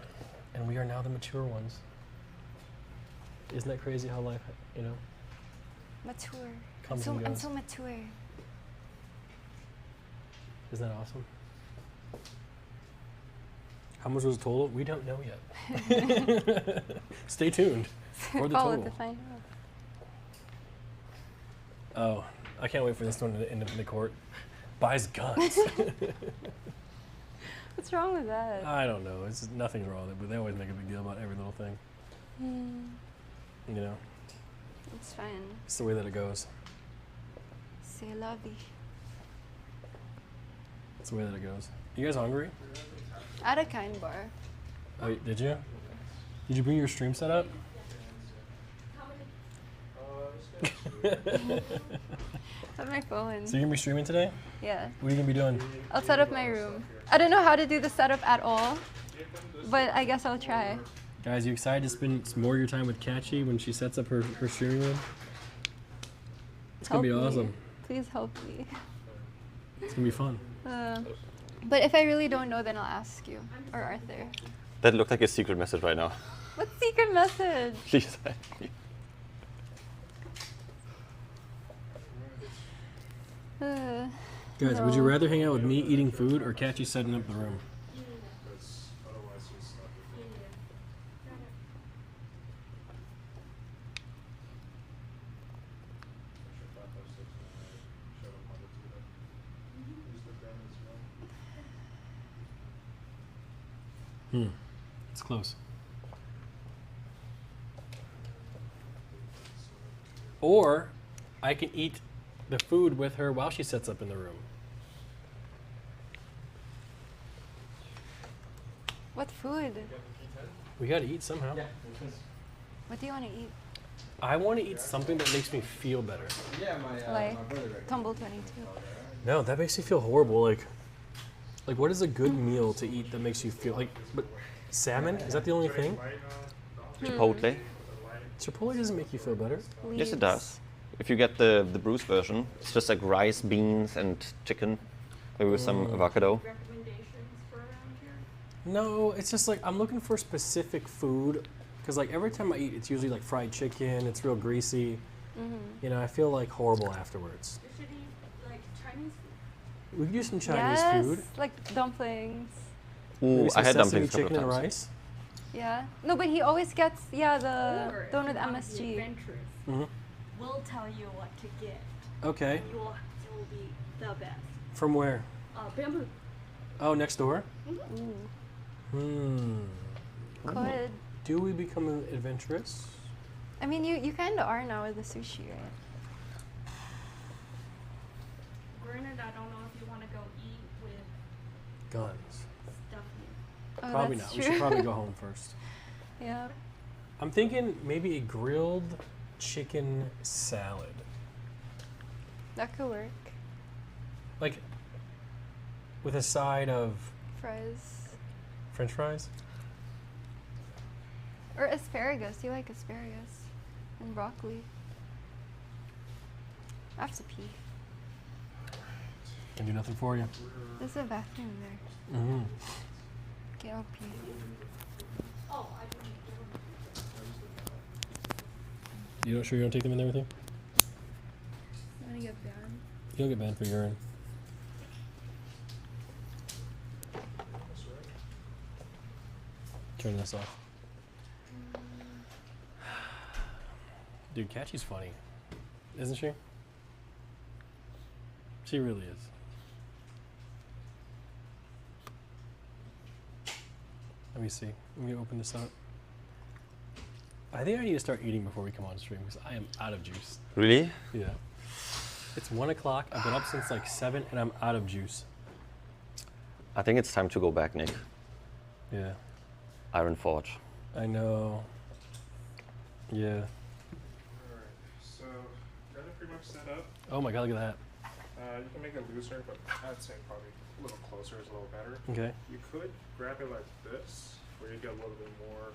and we are now the mature ones. Isn't that crazy how life, you know? Mature. Comes and I'm goes. so mature. Isn't that awesome? How much was the total? We don't know yet. Stay tuned for the Follow total. to find out. Oh, I can't wait for this one to end up in the court. Buys guns. What's wrong with that? I don't know. It's nothing's wrong with it, but they always make a big deal about every little thing. You know, It's fine. it's the way that it goes. C'est la vie. It's the way that it goes. You guys hungry? At a kind bar. Oh, did you? Did you bring your stream set up? On my phone. So you're gonna be streaming today? Yeah. What are you gonna be doing? I'll set up my room. I don't know how to do the setup at all, but I guess I'll try. Guys, you excited to spend some more of your time with Katchii when she sets up her streaming room? It's gonna be Help me. awesome. Please help me. It's gonna be fun. But if I really don't know, then I'll ask you or Arthur. That looked like a secret message right now. What secret message? Please help me. Guys, would you rather hang out with me eating food or Katchii setting up the room? Because otherwise you're stuck with it. It's close. Or I can eat the food with her while she sets up in the room. What food? We gotta eat somehow. What do you want to eat? I want to eat something that makes me feel better. Like Tumble 22. No, that makes me feel horrible. Like what is a good meal to eat that makes you feel like? But salmon, is that the only thing? Chipotle. Chipotle doesn't make you feel better. Yes, it does. If you get the Bruce version, it's just like rice, beans, and chicken, maybe with some avocado. Recommendations for around here? No, it's just like I'm looking for specific food because like every time I eat, it's usually like fried chicken. It's real greasy. You know, I feel like horrible afterwards. You should eat like Chinese food. We could do some Chinese Yes, food. like dumplings. Ooh, Maybe I some had sesame dumplings a chicken couple and times. rice. Yeah. No, but he always gets the Or one if with you wanna be MSG. adventurous, Mhm. we'll tell you what to get. Okay. It will be the best. From where? Bamboo. Oh, next door. Ooh, could. Do we become adventurous? I mean, you kind of are now with the sushi, right? Granted, I don't know if you want to go eat with Guns. stuffing. Oh, Probably that's not. We true. should probably go home first. Yeah. I'm thinking maybe a grilled chicken salad. That could work. Like with a side of Fries. French fries. Or asparagus. Do you like asparagus? And broccoli. I have to pee. Can do nothing for you. There's a bathroom there. Mm-hmm. Okay, I'll pee. Oh, I didn't. You don't sure you don't take them in there with you? I'm gonna get banned. You don't get banned for urine. Turn this off. Dude, Katchii's funny. Isn't she? She really is. Let me see. Let me open this up. I think I need to start eating before we come on stream because I am out of juice. Really? Yeah. It's 1 o'clock. I've been up since like 7 and I'm out of juice. I think it's time to go back, Nick. Yeah. Iron Forge. I know. Yeah. Alright, so got it pretty much set up. Oh my god, look at that. You can make it looser, but I'd say probably a little closer is a little better. Okay. You could grab it like this, where you get a little bit more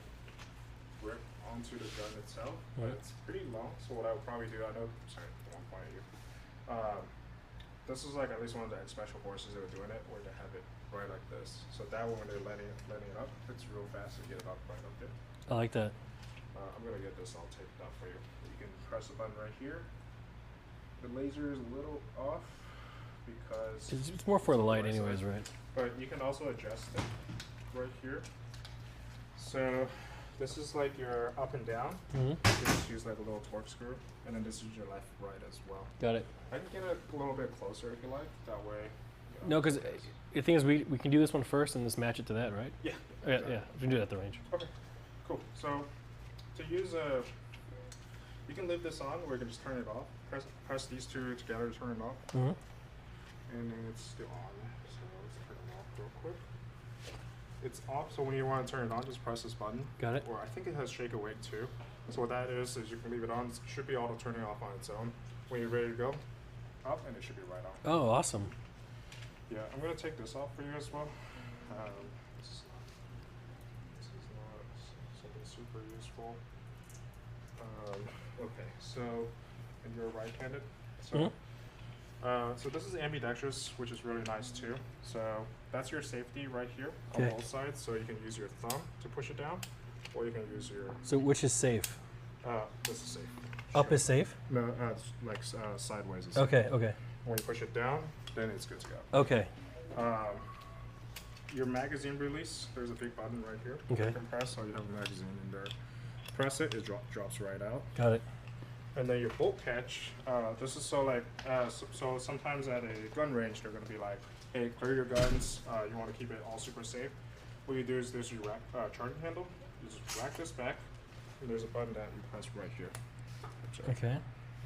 grip onto the gun itself. But Right. it's pretty long, so what I would probably do, I know, sorry, I won't point at you. This is like at least one of the special forces that were doing it, where they have it right like this. So that one, when they're letting it up, it's real fast to get it up right up there. I like that. I'm gonna get this all taped up for you. You can press the button right here. The laser is a little off because It's more for the light Right anyways, side. right? but you can also adjust it right here. So this is like your up and down. Mm-hmm. You can just use like a little torque screw, and then this is your left, right as well. Got it. I can get it a little bit closer if you like. That way. You No, know, because the thing is, we can do this one first and just match it to that, right? yeah. Yeah, exactly. yeah. We can do that at the range. Okay. Cool. So to use you can leave this on, or you can just turn it off. Press these two together to turn it off. Mm-hmm. And then it's still on. So let's turn it off real quick. It's off, so when you want to turn it on, just press this button. Got it. Or I think it has shake awake too. So what that is you can leave it on. It should be auto turning off on its own. When you're ready to go, up, and it should be right on. Oh, awesome. Yeah, I'm gonna take this off for you as well. This is not something super useful. Okay, so and you're right-handed. So, so this is ambidextrous, which is really nice too. So that's your safety right here on both sides. So you can use your thumb to push it down, or you can use your. So which is safe? This is safe. Up is safe? No, it's like sideways is safe. Okay, okay. When you push it down, then it's good to go. Okay. Your magazine release, there's a big button right here. Okay. You can press, so you have a magazine in there. Press it, it drops right out. Got it. And then your bolt catch, this is so like, so sometimes at a gun range, they're gonna be like, hey, clear your guns, you wanna keep it all super safe. What you do is there's your charging handle, you just rack this back, and there's a button that you press right here. Okay.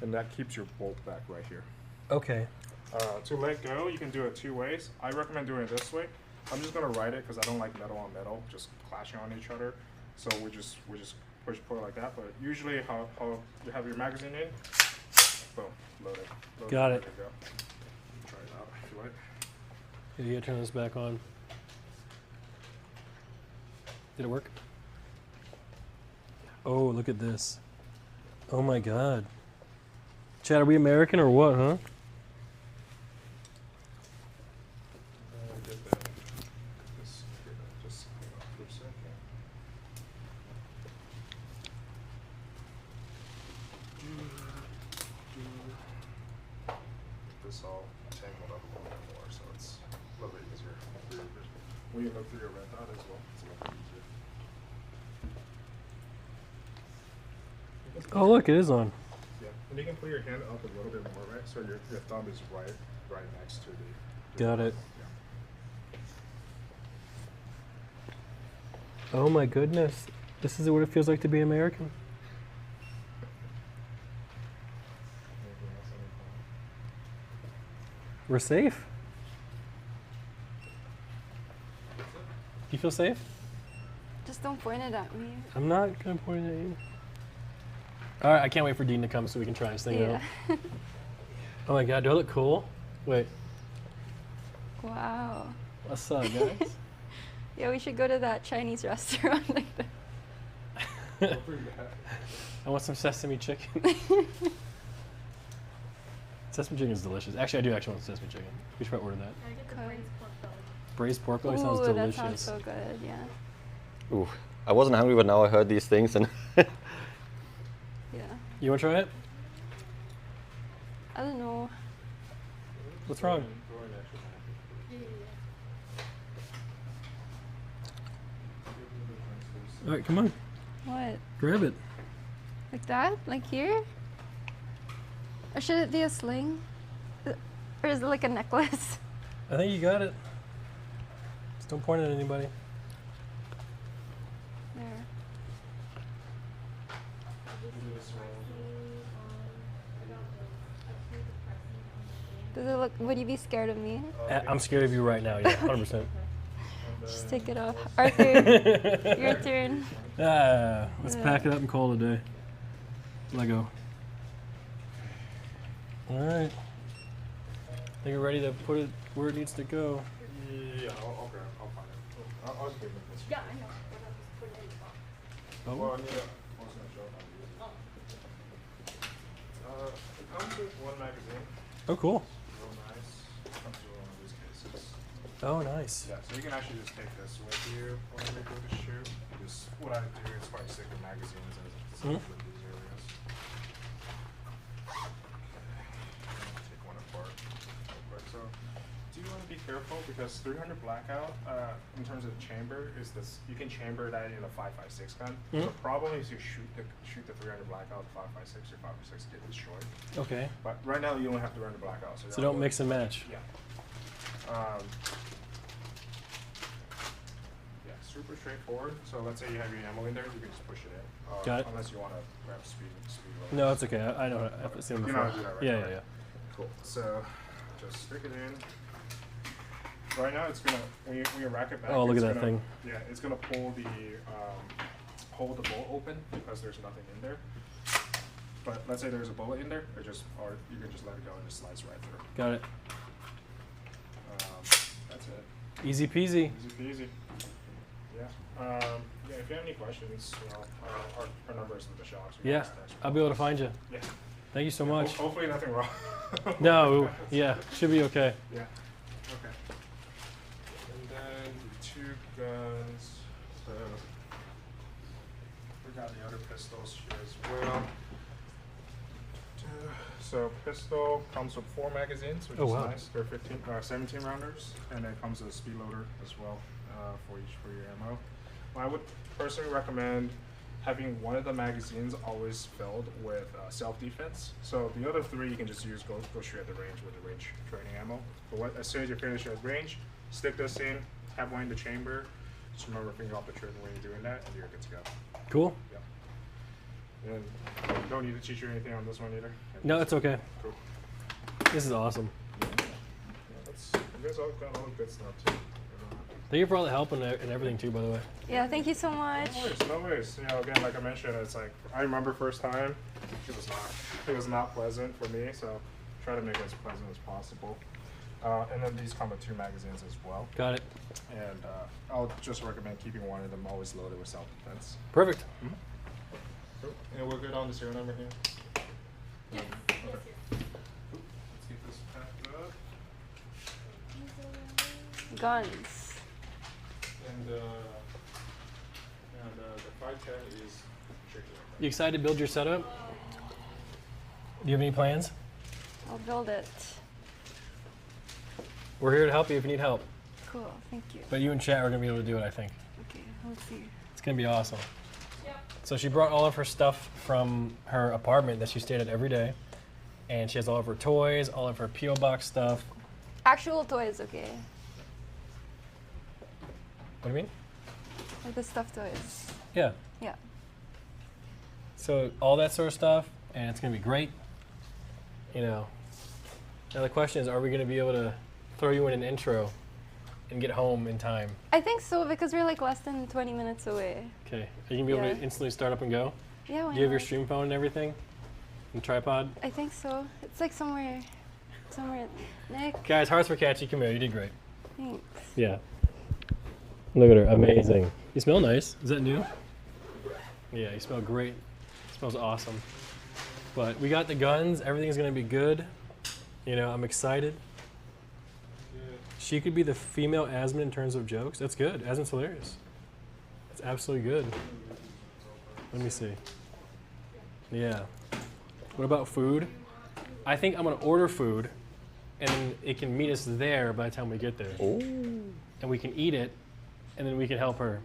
And that keeps your bolt back right here. Okay. To let go, you can do it 2 ways. I recommend doing it this way. I'm just gonna write it because I don't like metal on metal just clashing on each other. So we just push pull like that. But usually, how you have your magazine in, boom, load it. Got it. There you go. Try it out if you like. You gotta turn this back on. Did it work? Oh, look at this. Oh my God. Chad, are we American or what, huh? Get that. Just hang on for a second. This all tangled up a little bit more, so it's a little bit easier. When you look through your red dot as well, it's a little bit easier. Oh, look, it is on. Yeah, and you can put your hand up a little bit more, right? So your thumb is right next to the. Got it. Yeah. Oh my goodness. This is what it feels like to be American. Anything else on your phone? We're safe. You feel safe? Just don't point it at me. I'm not gonna point it at you. All right, I can't wait for Dean to come so we can try this thing out. Yeah. Oh my God, do I look cool? Wait, Wow. what's up, guys? Yeah, we should go to that Chinese restaurant like that. I want some sesame chicken. Sesame chicken is delicious. Actually, I do actually want sesame chicken. We should probably order that. Can I get the Okay. braised pork belly? Braised pork belly sounds Ooh, delicious. that sounds so good, yeah. Ooh, I wasn't hungry, but now I heard these things and. Yeah. You want to try it? I don't know. What's wrong? Yeah. All right, come on, What? grab it. Like that? Like here? Or should it be a sling? Or is it like a necklace? I think you got it. Just don't point it at anybody. There. Does it look, would you be scared of me? I'm scared of you right now, yeah, 100%. Just take it off. Arthur, your turn. Let's pack it up and call it a day. Lego. All right. I think we're ready to put it where it needs to go. Yeah, I'll find it. I'll just give it this. Yeah, I know. But I'll just put it in the box. Oh. Well, I need I was gonna show how to use it. It comes with one magazine. Oh, cool. Real nice. Comes with one of these cases. Oh, nice. Yeah, so you can actually just take this with you whenever you go to shoot. Just what I do is quite sick with magazines as it's Mhm. with these areas. Take one apart real quick. So do you want to be careful because 300 blackout in terms of the chamber is this you can chamber that in a 5.56 gun. The problem is you shoot the 300 blackout 5.56 or 5.56 get destroyed. Okay. But right now you only have 300 blackout. So don't mix and match. Yeah. Yeah, super straightforward. So let's say you have your ammo in there, you can just push it in. Got it. Unless you want to grab speed load. No, it's okay. I know. I've seen them You know before. how to do that, right? Yeah, Right. yeah, Cool. So just stick it in. Right now it's gonna when you rack it back. Oh, look it's at that gonna- thing. Yeah, it's gonna pull the hold the bolt open because there's nothing in there. But let's say there's a bullet in there, or you can just let it go and it slides right through. Got it. That's it. Easy peasy. Easy peasy. Yeah. Yeah. If you have any questions, our number is in the shop. So Yeah, I'll be able to find you. Yeah. Thank you so much. Hopefully nothing wrong. No, yeah, should be okay. Yeah. Okay. And then the 2 guns. We got the other pistols here as well. So pistol comes with 4 magazines, which is wow. nice. They're 17 rounders, and it comes with a speed loader as well for your ammo. I would personally recommend having one of the magazines always filled with self-defense. So the other 3 you can just use go straight at the range with the range training ammo. But as soon as you finish at range, stick this in, have one in the chamber. Just remember finger off the trigger when you're doing that, and you're good to go. Cool. Yeah. And you don't need to teach you anything on this one either. No, it's okay. Cool. This is awesome. Yeah, you guys all got all the good stuff too. Thank you for all the help and everything too, by the way. Yeah, thank you so much. No worries. Again, like I mentioned, it's like I remember first time, it was not pleasant for me. So try to make it as pleasant as possible. And then these come with 2 magazines as well. Got it. And I'll just recommend keeping one of them always loaded with self-defense. Perfect. Mm-hmm. Cool. And we're good on the serial number here. Yes. Okay. Yes. Cool. Let's get this packed up. Guns. And the 510 is tricky. You excited to build your setup? Do you have any plans? I'll build it. We're here to help you if you need help. Cool, thank you. But you and chat are going to be able to do it, I think. Okay, let's see. It's going to be awesome. Yep. So she brought all of her stuff from her apartment that she stayed at every day. And she has all of her toys, all of her P.O. box stuff. Actual toys, okay. What do you mean? Like the stuffed toys. Yeah. Yeah. So all that sort of stuff, and it's going to be great. Now the question is, are we going to be able to throw you in an intro and get home in time? I think so, because we're like less than 20 minutes away. Okay. Are you going to be able to instantly start up and go? Yeah, why Do you have your not? stream phone and everything? And tripod? I think so. It's like somewhere. Nick, Guys, hearts for Katchii. Come here. You did great. thanks. Yeah. Look at her. Amazing. You smell nice. Is that new? Yeah, you smell great. It smells awesome. But we got the guns. Everything's going to be good. I'm excited. She could be the female Asmund in terms of jokes. That's good. Asmund's hilarious. That's absolutely good. Let me see. Yeah. What about food? I think I'm going to order food, and then it can meet us there by the time we get there. Oh. And we can eat it, and then we can help her.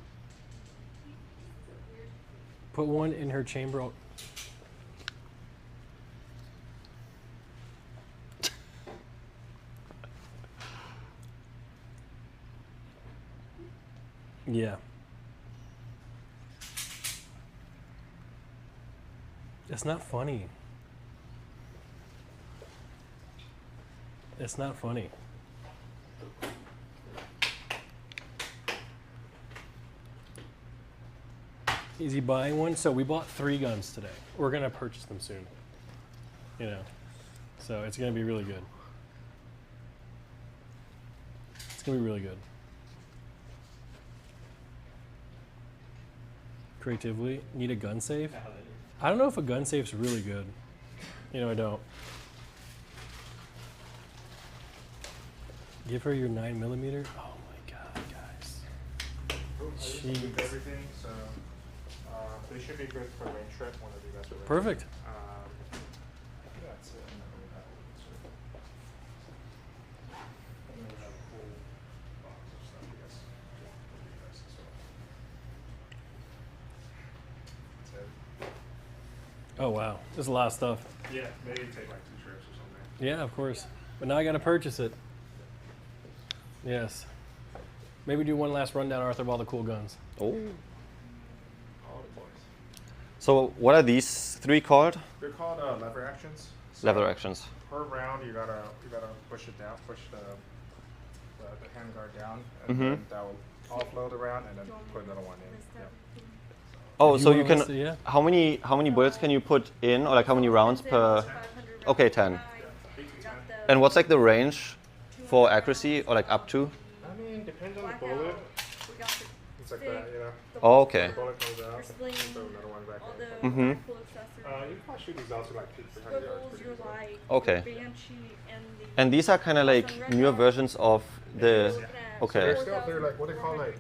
Put one in her chamber. Yeah. It's not funny. It's not funny. Is he buying one? So we bought 3 guns today. We're going to purchase them soon. So it's going to be really good. It's going to be really good. Creatively, need a gun safe? I don't know if a gun safe's really good. I don't. Give her your 9mm. Oh my god, guys. Jeez. Everything, so they should be good for range trip when they do that. Perfect. That's it. And then we have a full box of stuff, I guess. For you guys as well. That's it. Oh wow, there's a lot of stuff. Yeah, maybe take like 2 trips or something. Yeah, of course. But now I gotta purchase it. Yes. Maybe do one last rundown, Arthur, of all the cool guns. Oh. All the toys. So what are these 3 called? They're called lever actions. So Lever actions. per round, you gotta push it down, push the handguard down, and then that will offload the round, and then put another one in. Yeah. Oh, If so you want can. to list it, yeah. How many bullets can you put in, or like how many rounds per? 500 Okay, 10. got the And what's like the range for accuracy, or like up to? I mean, depends on the bullet. we got the It's like stick, that, you know. Oh, okay. The bullet comes out. your sling, Throw another one back all in. the Mhm. cool accessories. You can probably shoot these out to like 300 yards. Squiggles, your light, Okay. Banshee, and the And these are kind of like newer versions of the. Okay. They're like what they call like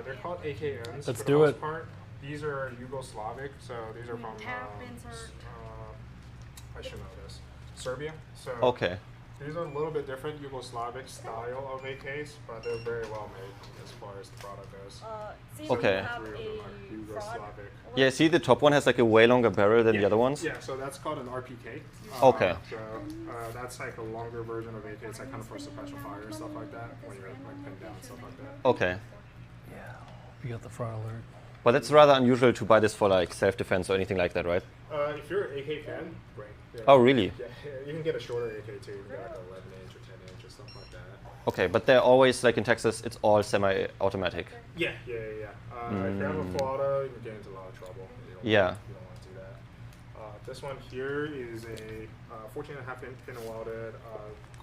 they're called AKMs. Let's for do the most it. Part. These are Yugoslavic, so these are from Happens or I should know this. Serbia. So Okay. these are a little bit different Yugoslavic style of AKs, but they're very well made as far as the product goes. see Okay. we have Three of them are a fraud. Yugoslavic. Yeah. See, the top one has like a way longer barrel than the other ones. Yeah, so that's called an RPK. Okay. So that's like a longer version of AK. It's like kind of for suppression fire and stuff like that when you're like pinned down and stuff like that. Okay. Yeah. We got the fraud alert. But it's rather unusual to buy this for like self-defense or anything like that, right? If you're an AK fan, great. Yeah. Oh, really? Yeah, you can get a shorter AK too. You can get like 11 inch or 10 inch or stuff like that. Okay, but they're always like in Texas. It's all semi-automatic. Yeah. If you have a full auto, you can get into a lot of trouble. Yeah. You don't want to do that. This one here is a 14.5 pin welded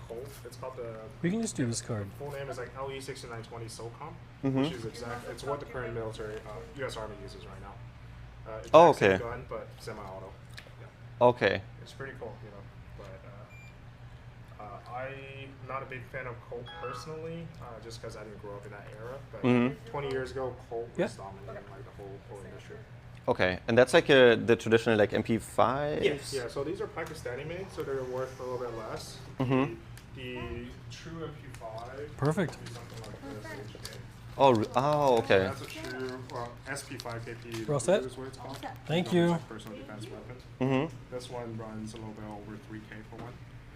Colt. It's called the We can just do this card. full name is like LE6920 SOCOM, Mhm. which is it's what the current military U.S. Army uses right now. It's Oh, the same okay. gun, but semi-auto. Yeah. Okay. It's pretty cool, you know. But I'm not a big fan of Colt personally, just because I didn't grow up in that era. But Mhm. 20 years ago, Colt Yeah. was dominating like the whole industry. Okay, and that's like the traditional like MP5. Yes. Yeah. So these are Pakistani made, so they're worth a little bit less. Mhm. The true MP5. Perfect. Would be something like this. HK. Oh, okay. That's a true SP5KP. We're all set? Is what it's called. Thank It's you. like personal defense weapon. Mhm. This one runs a little bit over 3K for one,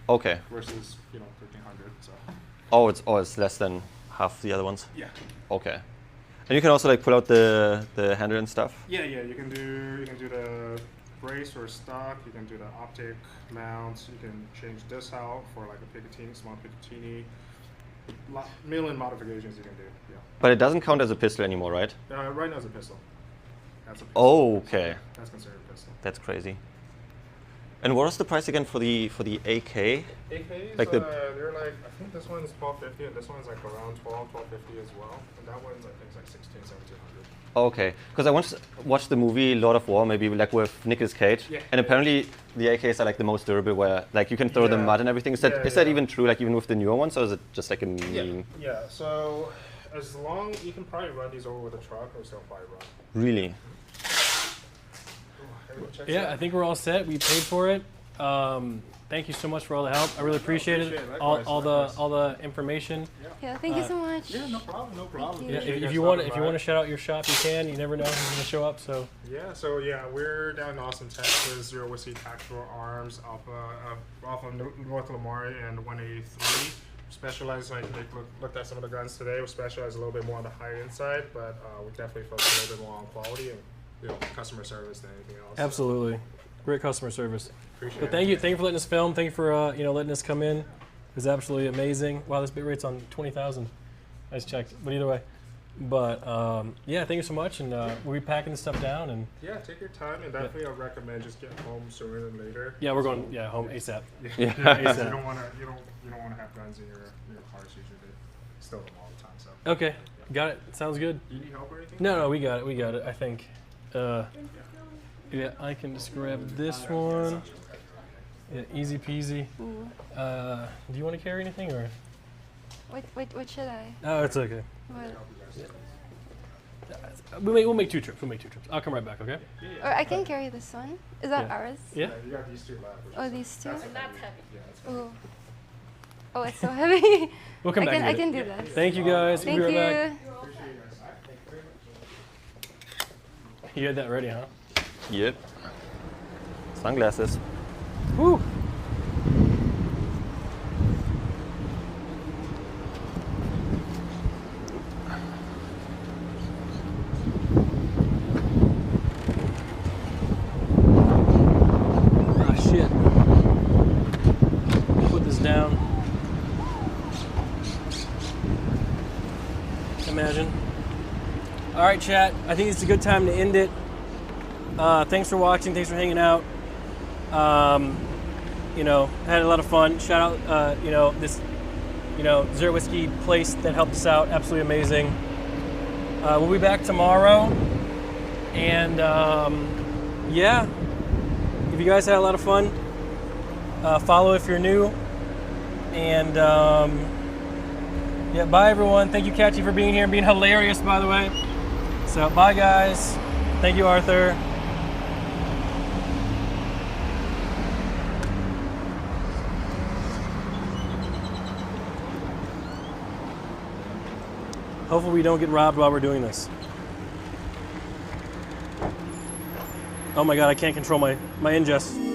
Okay. versus 1,500. So Oh, it's less than half the other ones. yeah. Okay. And you can also like pull out the handle and stuff. Yeah. You can do the brace or stock. You can do the optic mount. You can change this out for like a Picatinny, small Picatinny. Million modifications you can do. Yeah. But it doesn't count as a pistol anymore, right? Right now it's a pistol. That's a pistol. Oh, okay. That's considered a pistol. That's crazy. And what was the price again for the AK? AKs, Like the- they're like, I think this one's 1250 and this one's like around 1250 as well. And that one's, I think, is like 1700. Okay, because I once watched the movie Lord of War, maybe like with Nicolas Cage, Yeah. and apparently the AKs are like the most durable, where like you can throw the Yeah. mud and everything. Is that Yeah, is that yeah. even true? Like even with the newer ones, or is it just like a meme? Yeah, so as long, you can probably run these over with a truck or still probably run. Really? Everybody checks Yeah, out? I think we're all set. We paid for it. Thank you so much for all the help. I really appreciate it. appreciate it. All, Likewise, all likewise. the all the information. Yeah, thank you so much. Yeah, no problem, no problem. you. Yeah, Appreciate if guys you want stopping if you want by. to shout out your shop, you can. You never know who's gonna show up. So Yeah, we're down in Austin, Texas. Zero Whiskey Tactical Arms, off of North Lamar and 183. Specialize, like Nick looked at some of the guns today. We specialize a little bit more on the high end side, but we definitely focus a little bit more on quality and customer service than anything else. So absolutely, great customer service. appreciate But it. thank you for letting us film. Thank you for letting us come in. It was absolutely amazing. Wow, this bit rate's on 20,000. I just checked, but either way. But yeah, thank you so much, and we'll be packing this stuff down. And Yeah, take your time, and definitely I recommend just get home sooner than later. yeah, we're going home ASAP. Yeah. You ASAP. don't want to have guns in your car, so you should steal them all the time. So, Okay, got it. Sounds good. do you need help or anything? No, we got it. I think. Yeah, I can just grab this one. Yeah, easy peasy. Ooh. Do you want to carry anything or? Wait, what should I? Oh, it's okay. What? We'll make 2 trips. I'll come right back. Okay. Or I can carry this one. Is that Yeah. ours? Yeah. You got these two left. which Oh, is- these two? And that's heavy. Yeah, that's fine. Ooh. Oh, it's so heavy. We'll come back. and I get can it. do this. Thank you guys. Thank We'll be you. right back. You had that ready, huh? Yep. Sunglasses. Woo. Ah, shit. Put this down. Imagine. All right, chat. I think it's a good time to end it. Thanks for watching. Thanks for hanging out. You know, had a lot of fun. Shout out, you know, this, you know, Zero Whiskey place that helped us out. Absolutely amazing. We'll be back tomorrow. And yeah, if you guys had a lot of fun, follow if you're new. And yeah, bye everyone. Thank you, Katchii, for being here and being hilarious, by the way. So bye guys. Thank you, Arther. Hopefully we don't get robbed while we're doing this. Oh my god, I can't control my ingest.